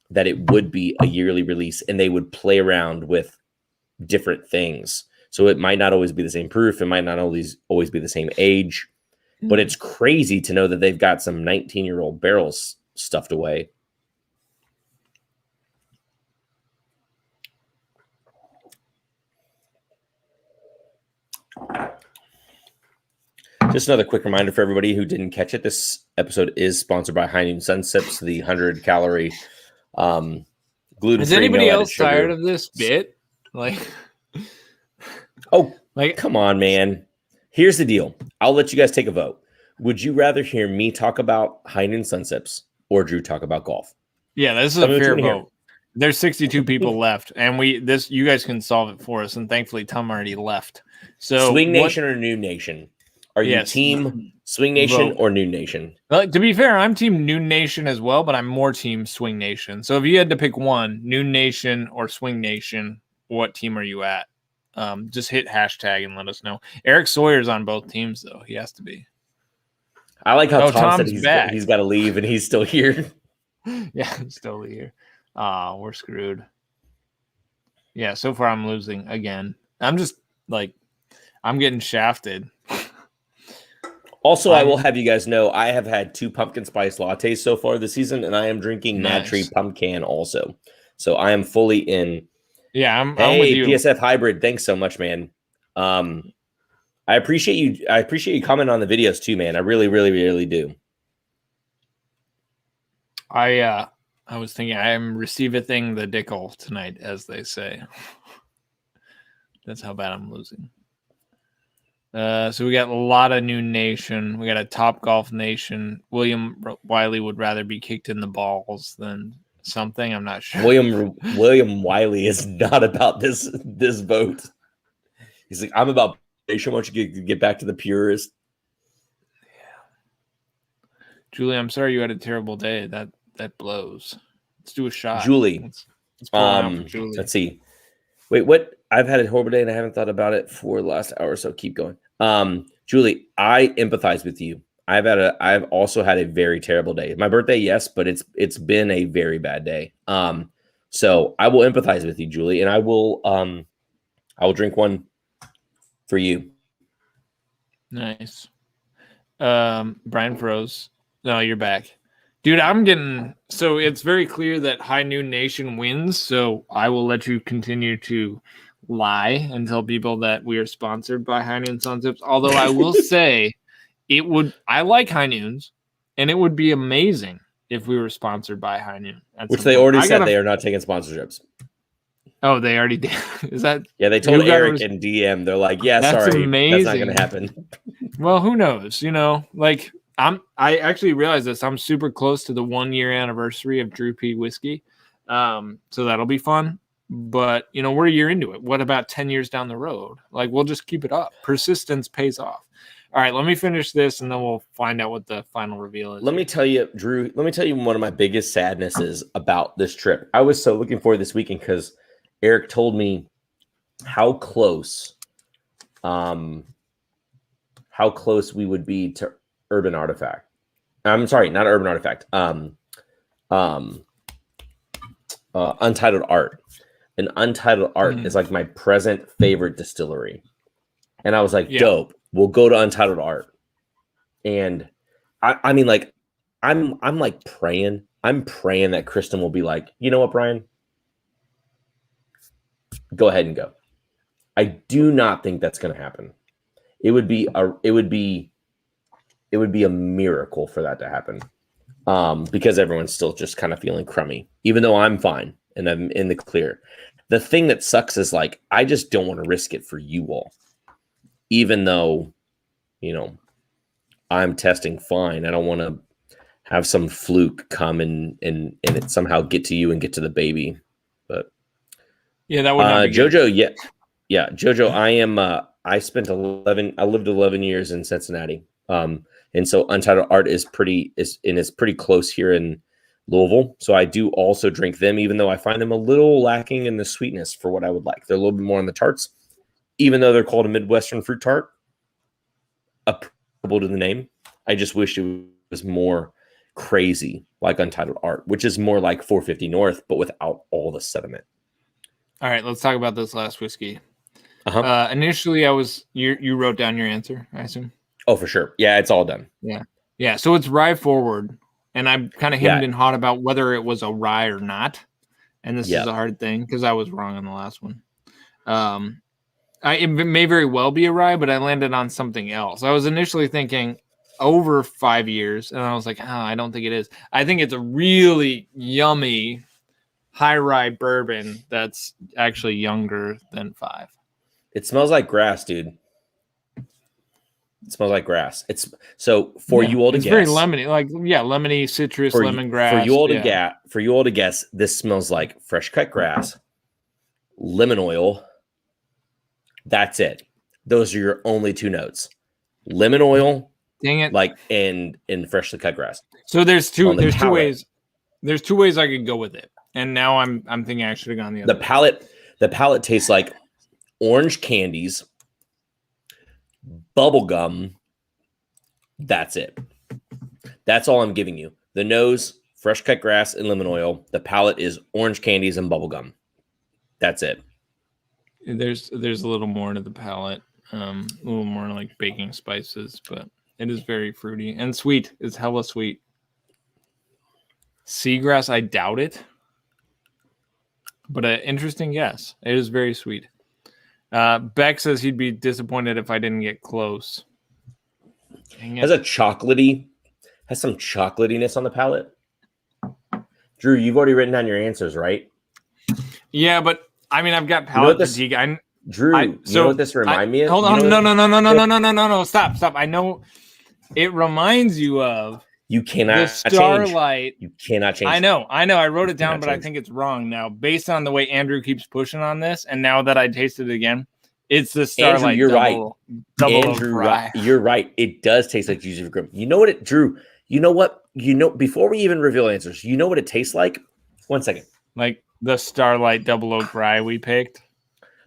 that it would be a yearly release, and they would play around with different things. So it might not always be the same proof. It might not always be the same age. But it's crazy to know that they've got some 19-year-old barrels stuffed away. Just another quick reminder for everybody who didn't catch it. This episode is sponsored by High Noon Sun Sips, the 100-calorie gluten-free. Is anybody else tired of this bit? Come on, man. Here's the deal. I'll let you guys take a vote. Would you rather hear me talk about High Noon Sun Sips or Drew talk about golf? Yeah, this is a fair vote. There's 62 people left, and you guys can solve it for us. And thankfully, Tom already left. So Swing Nation or Noon Nation? Are you team Swing Nation or Noon Nation? To be fair, I'm team Noon Nation as well, but I'm more team Swing Nation. So if you had to pick one, Noon Nation or Swing Nation, what team are you at? Just hit hashtag and let us know. Eric Sawyer's on both teams, though. He has to be. I like how Tom said he's got to leave and he's still here. Yeah, he's still here. We're screwed. Yeah, so far I'm losing again. I'm just I'm getting shafted. Also, I will have you guys know I have had 2 pumpkin spice lattes so far this season, and I am drinking Mad Tree Pumpkin also. So I am fully in. Yeah, I'm with you. PSF Hybrid, thanks so much, man. I appreciate you. I appreciate you commenting on the videos too, man. I really, really, really do. I was thinking I'm receiving the dickle tonight, as they say. That's how bad I'm losing. So we got a lot of Noon Nation. We got a Top Golf Nation. William Wiley would rather be kicked in the balls than something. I'm not sure. William Wiley is not about this vote. He's like, I'm about nation. Why don't you get back to the purist? Yeah. Julie, I'm sorry you had a terrible day. That blows. Let's do a shot. Julie. Let's pour out for Julie. Let's see. Wait, what? I've had a horrible day and I haven't thought about it for the last hour, so keep going. Julie, I empathize with you. I've also had a very terrible day. My birthday, yes, but it's been a very bad day. So I will empathize with you, Julie, and I will drink one for you. Nice. Brian froze. No, you're back. Dude, so it's very clear that High Noon Nation wins, so I will let you continue to lie and tell people that we are sponsored by High Noon Sun Sips. Although I will say I like High Noons, and it would be amazing if we were sponsored by High Noon. Which they already said they are not taking sponsorships. Oh, they already did. Is that? Yeah, they told Eric in DM. They're like, yeah, that's sorry, amazing. That's not going to happen. Well, who knows? I actually realized this. I'm super close to the 1-year anniversary of Drew P Whiskey. So that'll be fun. But, we're a year into it. What about 10 years down the road? We'll just keep it up. Persistence pays off. All right, let me finish this, and then we'll find out what the final reveal is. Let me tell you, Drew, one of my biggest sadnesses about this trip. I was so looking forward this weekend because Eric told me how close we would be to Urban Artifact. I'm sorry, not Urban Artifact. Untitled Art. And Untitled Art is like my present favorite distillery. And I was like, dope. We'll go to Untitled Art. And I mean, like, I'm like praying. I'm praying that Kristen will be like, you know what, Brian? Go ahead and go. I do not think that's going to happen. It would be a miracle for that to happen. Because everyone's still just kind of feeling crummy, even though I'm fine and I'm in the clear. The thing that sucks is like, I just don't want to risk it for you all, even though, I'm testing fine. I don't want to have some fluke come and it somehow get to you and get to the baby. But yeah, that would not be Jojo. Good. Yeah. Jojo, I lived 11 years in Cincinnati. And so Untitled Art is pretty close here in Louisville. So I do also drink them, even though I find them a little lacking in the sweetness for what I would like. They're a little bit more on the tarts, even though they're called a Midwestern fruit tart, applicable to the name. I just wish it was more crazy like Untitled Art, which is more like 450 North, but without all the sediment. All right, let's talk about this last whiskey. Initially, you wrote down your answer, I assume. Oh, for sure. Yeah, it's all done. Yeah. So it's rye forward, and I'm kind of hemmed and hawed about whether it was a rye or not. And this is a hard thing because I was wrong on the last one. It may very well be a rye, but I landed on something else. I was initially thinking over 5 years, and I was like, I don't think it is. I think it's a really yummy high rye bourbon that's actually younger than 5. It smells like grass, dude. It smells like grass. It's so for you all to guess. It's very lemony, lemony, citrus, lemongrass. For you all to guess, this smells like fresh cut grass, lemon oil. That's it. Those are your only 2 notes. Lemon oil. Dang it! Like in freshly cut grass. So there's two ways. There's 2 ways I could go with it, and now I'm thinking I should have gone the other. The palate tastes like orange candies. Bubble gum. That's it. That's all I'm giving you. The nose, fresh cut grass and lemon oil. The palate is orange candies and bubble gum. That's it. There's a little more to the palate, a little more like baking spices, but it is very fruity and sweet. It's hella sweet. Seagrass, I doubt it, but an interesting guess. It is very sweet. Beck says he'd be disappointed if I didn't get close. Has some chocolatiness on the palate. Drew, you've already written down your answers, right? Yeah, but I mean, I've got palate fatigue. You know what this reminds me of? Hold on, no, stop. I know it reminds you of. You cannot the Starlight. Change. You cannot change. I know. I wrote it down, but I think it's wrong now. Based on the way Andrew keeps pushing on this, and now that I tasted it again, it's the Starlight. Andrew, you're right. Andrew, you're right. It does taste like juicy fruit. You know what it, Drew? You know what? Before we even reveal answers, you know what it tastes like? 1 second. Like the Starlight Double Oak Rye we picked?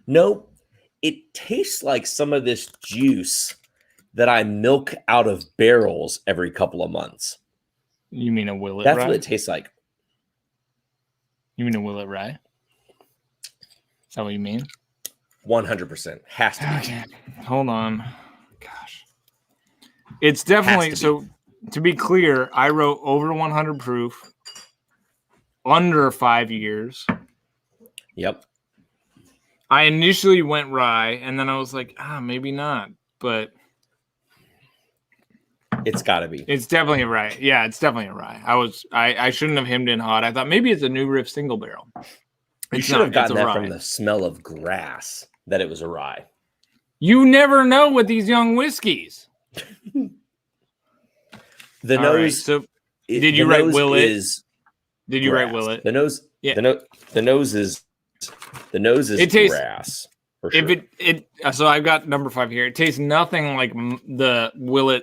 No, it tastes like some of this juice that I milk out of barrels every couple of months. You mean a Willit That's rye? what it tastes like. You mean a Willit rye? Is that what you mean? 100%. Has to be. Okay. Hold on. Gosh. It's definitely, to be clear, I wrote over 100 proof, under 5 years. Yep. I initially went rye, and then I was like, maybe not, but it's got to be. It's definitely a rye. Yeah, it's definitely a rye. I shouldn't have hemmed in hot. I thought maybe it's a New Riff single barrel. You should have gotten that from the smell of grass that it was a rye. You never know with these young whiskeys. The nose. Right, so did you write Willit? Did you write Willit? The nose. Yeah. The nose is. The nose is grass. For sure. So I've got number 5 here. It tastes nothing like the Willit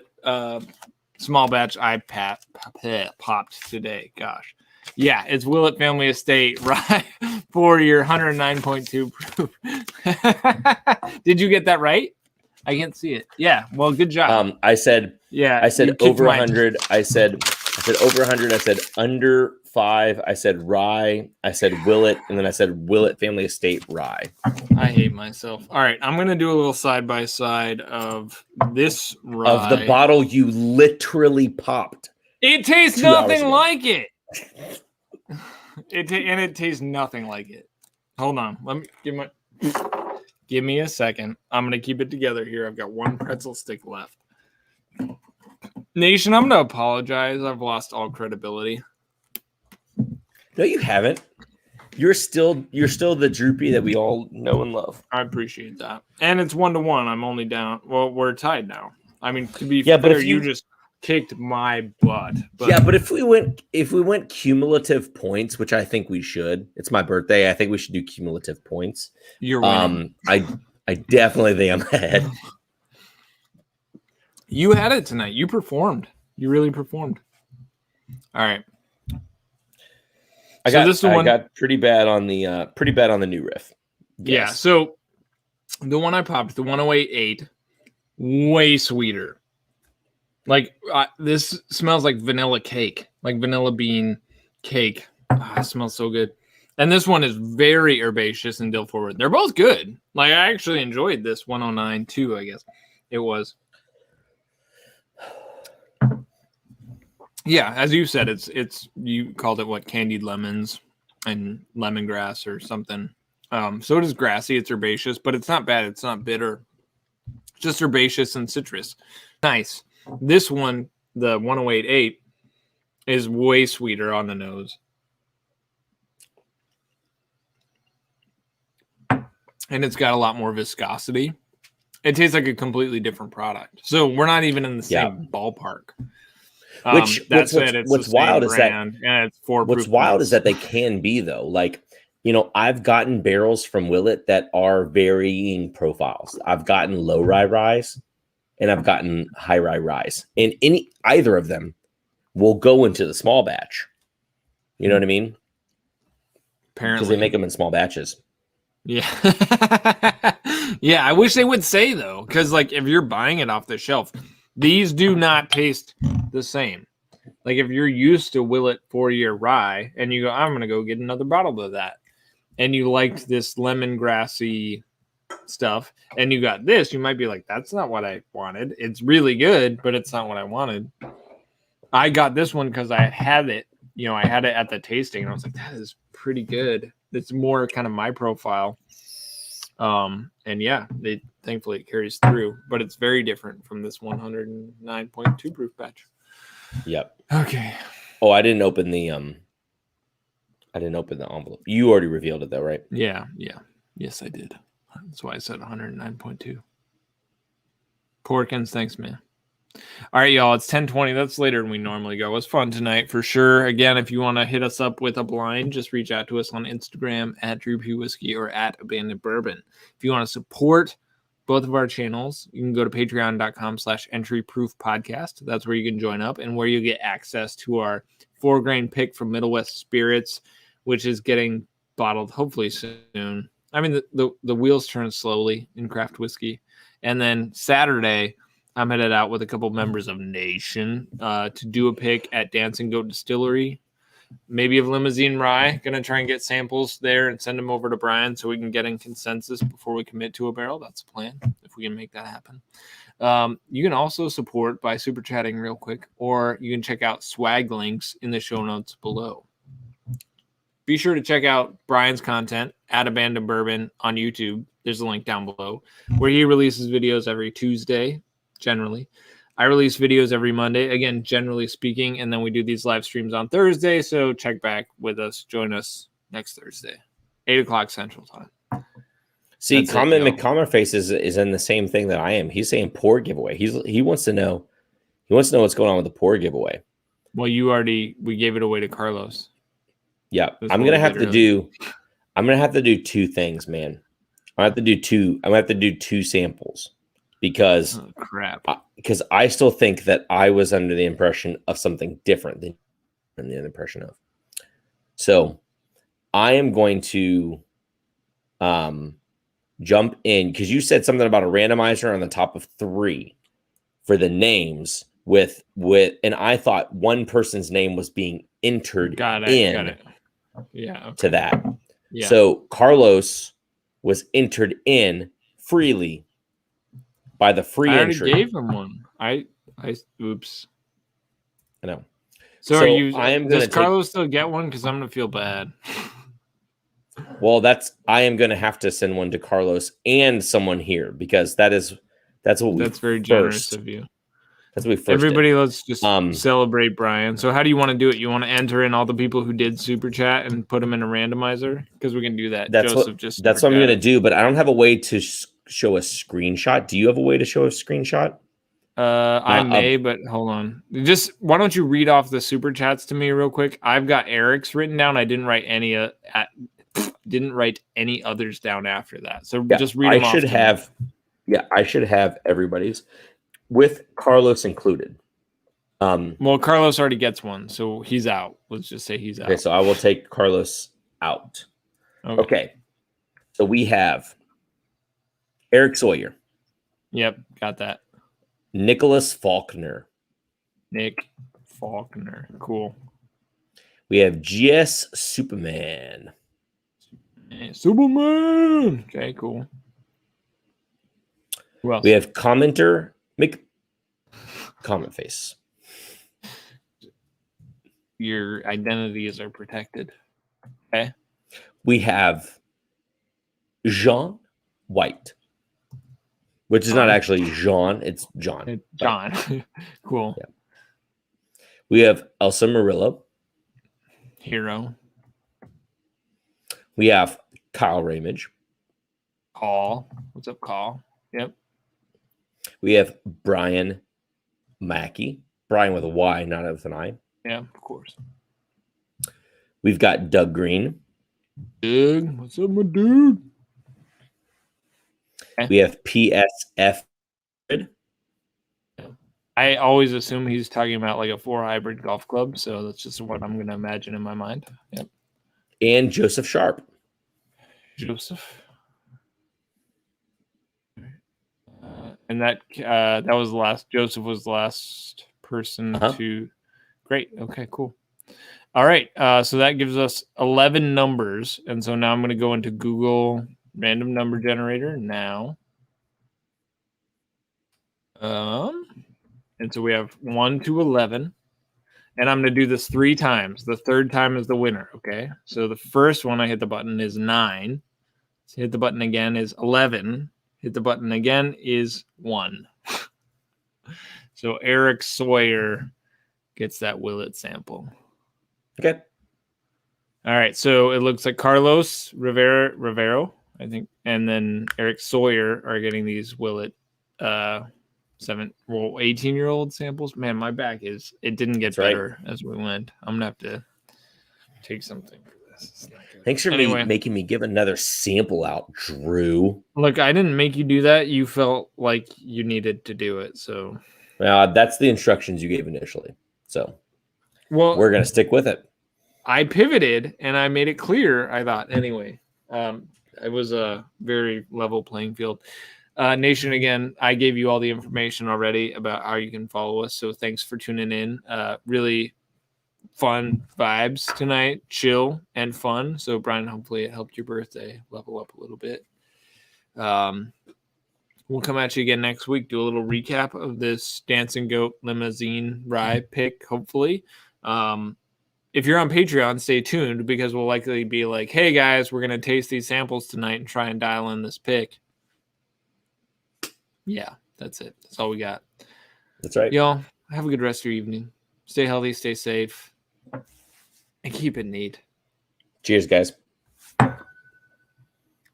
small batch I popped today. Gosh. Yeah, it's Willit Family Estate rye for your 109.2 proof. Did you get that right? I can't see it. Yeah, well, good job. I said over 100. I said over 100. I said under 5. I said rye. I said Willet, and then I said Willet Family Estate rye. I hate myself. All right, I'm gonna do a little side by side of this rye. Of the bottle you literally popped. It tastes nothing like it. It tastes nothing like it. Hold on, let me give me a second. I'm gonna keep it together here. I've got one pretzel stick left. Nation, I'm gonna apologize. I've lost all credibility. No, you haven't. You're still the droopy that we all know and love. I appreciate that. And it's 1-1. I'm only down. Well, we're tied now. I mean, to be fair, but if you just kicked my butt. But if we went cumulative points, which I think we should. It's my birthday. I think we should do cumulative points. You're winning. I definitely think I'm ahead. You had it tonight. You performed. You really performed. All right. I got pretty bad on the new riff. Yes. Yeah. So the one I popped, the 108.8, way sweeter. Like this smells like vanilla cake, like vanilla bean cake. It smells so good. And this one is very herbaceous and dill forward. They're both good. Like I actually enjoyed this 109 too, I guess it was. Yeah, as you said, it's you called it what, candied lemons and lemongrass or something. So it is grassy, it's herbaceous, but it's not bad. It's not bitter. It's just herbaceous and citrus. Nice. This one, the 108.8, is way sweeter on the nose. And it's got a lot more viscosity. It tastes like a completely different product. So we're not even in the same ballpark. What's wild is that, and it's what's wild is that they can be though. Like, you know, I've gotten barrels from Willit that are varying profiles. I've gotten low rye ryes and I've gotten high rye ryes, and either of them will go into the small batch. You know what I mean? Apparently, because they make them in small batches. Yeah. Yeah, I wish they would say though, because like if you're buying it off the shelf, these do not taste the same. Like if you're used to Willet 4-year rye and you go, I'm going to go get another bottle of that. And you liked this lemongrassy stuff and you got this, you might be like, that's not what I wanted. It's really good, but it's not what I wanted. I got this one because I had it, you know, I had it at the tasting and I was like, that is pretty good. It's more kind of my profile. And yeah, thankfully it carries through, but it's very different from this 109.2 proof batch. Yep. Okay. Oh, I didn't open the envelope. You already revealed it though, right? Yeah. Yes, I did. That's why I said 109.2. Porkins, thanks, man. All right, y'all, it's 10:20. That's later than we normally go. It was fun tonight for sure. Again, if you want to hit us up with a blind, just reach out to us on Instagram at Droopy Whiskey or at Abandoned Bourbon. If you want to support both of our channels, you can go to patreon.com/entryproofpodcast. That's where you can join up and where you get access to our 4-grain pick from Middle West Spirits, which is getting bottled hopefully soon. I mean, the wheels turn slowly in craft whiskey. And then Saturday, I'm headed out with a couple members of Nation to do a pick at Dancing Goat Distillery, maybe of Limousine Rye. Going to try and get samples there and send them over to Brian so we can get in consensus before we commit to a barrel. That's the plan, if we can make that happen. You can also support by super chatting real quick, or you can check out swag links in the show notes below. Be sure to check out Brian's content at Abandoned Bourbon on YouTube. There's a link down below where he releases videos every Tuesday. Generally, I release videos every Monday, again, generally speaking, and then we do these live streams on Thursday. So check back with us. Join us next Thursday, 8:00 Central Time. See, McCommerface is in the same thing that I am. He's saying pour giveaway. He wants to know. He wants to know what's going on with the pour giveaway. Well, we gave it away to Carlos. Yeah, I'm gonna have to do 2 things, man. I have to do 2 samples. Because I still think that I was under the impression of something different than the impression of. So I am going to jump in because you said something about a randomizer on the top of 3 for the names and I thought one person's name was being entered Got in it. Yeah. Okay. to that. Yeah. So Carlos was entered in freely by the free I already entry. gave him one. Oops. I know. So are you? I am does Carlos still get one? Because I'm gonna feel bad. Well, I am gonna have to send one to Carlos and someone here because that's very generous of you. That's what we first. Everybody, did. let's just celebrate Brian. So how do you want to do it? You want to enter in all the people who did super chat and put them in a randomizer? Because we can do that. That's what I'm gonna do. But I don't have a way to show a screenshot. Do you have a way to show a screenshot? I may, but hold on. Just why don't you read off the super chats to me real quick? I've got Eric's written down. I didn't write any others down after that. So just read them off. I should have everybody's with Carlos included. Well, Carlos already gets one, so he's out. Let's just say he's out. Okay, so I will take Carlos out. Okay. So we have Eric Sawyer. Yep, got that. Nicholas Faulkner. Nick Faulkner. Cool. We have GS Superman. Superman. Okay, cool. Who else? We have commenter Comment Face. Your identities are protected. Okay. We have Jean White. Which is not actually Jean, it's John. It's John. Cool. Yeah. We have Elsa Murillo. Hero. We have Kyle Ramage. Call. What's up, Call? Yep. We have Brian Mackey. Brian with a Y, not with an I. Yeah, of course. We've got Doug Green. Doug, what's up, my dude? We have PSF. I always assume he's talking about like a 4 hybrid golf club, so that's just what I'm going to imagine in my mind. Yep. And Joseph Sharp. Joseph. And that was the last. Joseph was the last person to. Great. Okay. Cool. All right. So that gives us 11 numbers, and so now I'm going to go into Google random number generator now. And so we have 1 to 11, and I'm going to do this 3 times. The third time is the winner. Okay. So the first one I hit the button is 9. So hit the button again is 11. Hit the button again is 1. So Eric Sawyer gets that Willit sample. Okay. All right. So it looks like Carlos Rivero, I think, and then Eric Sawyer are getting these Willit 18-year-old samples. Man, my back it didn't get better as we went. I'm gonna have to take something for this. Thanks for making me give another sample out, Drew. Look, I didn't make you do that. You felt like you needed to do it. So that's the instructions you gave initially. So we're going to stick with it. I pivoted and I made it clear, I thought. Anyway, it was a very level playing field. Nation, again, I gave you all the information already about how you can follow us. So thanks for tuning in. Really fun vibes tonight, chill and fun. So Brian, hopefully it helped your birthday level up a little bit. We'll come at you again next week, do a little recap of this Dancing Goat Limousine rye pick, hopefully. If you're on Patreon, stay tuned because we'll likely be like, hey guys, we're going to taste these samples tonight and try and dial in this pick. Yeah, that's it. That's all we got. That's right. Y'all, have a good rest of your evening. Stay healthy, stay safe, and keep it neat. Cheers, guys. Bye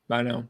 now.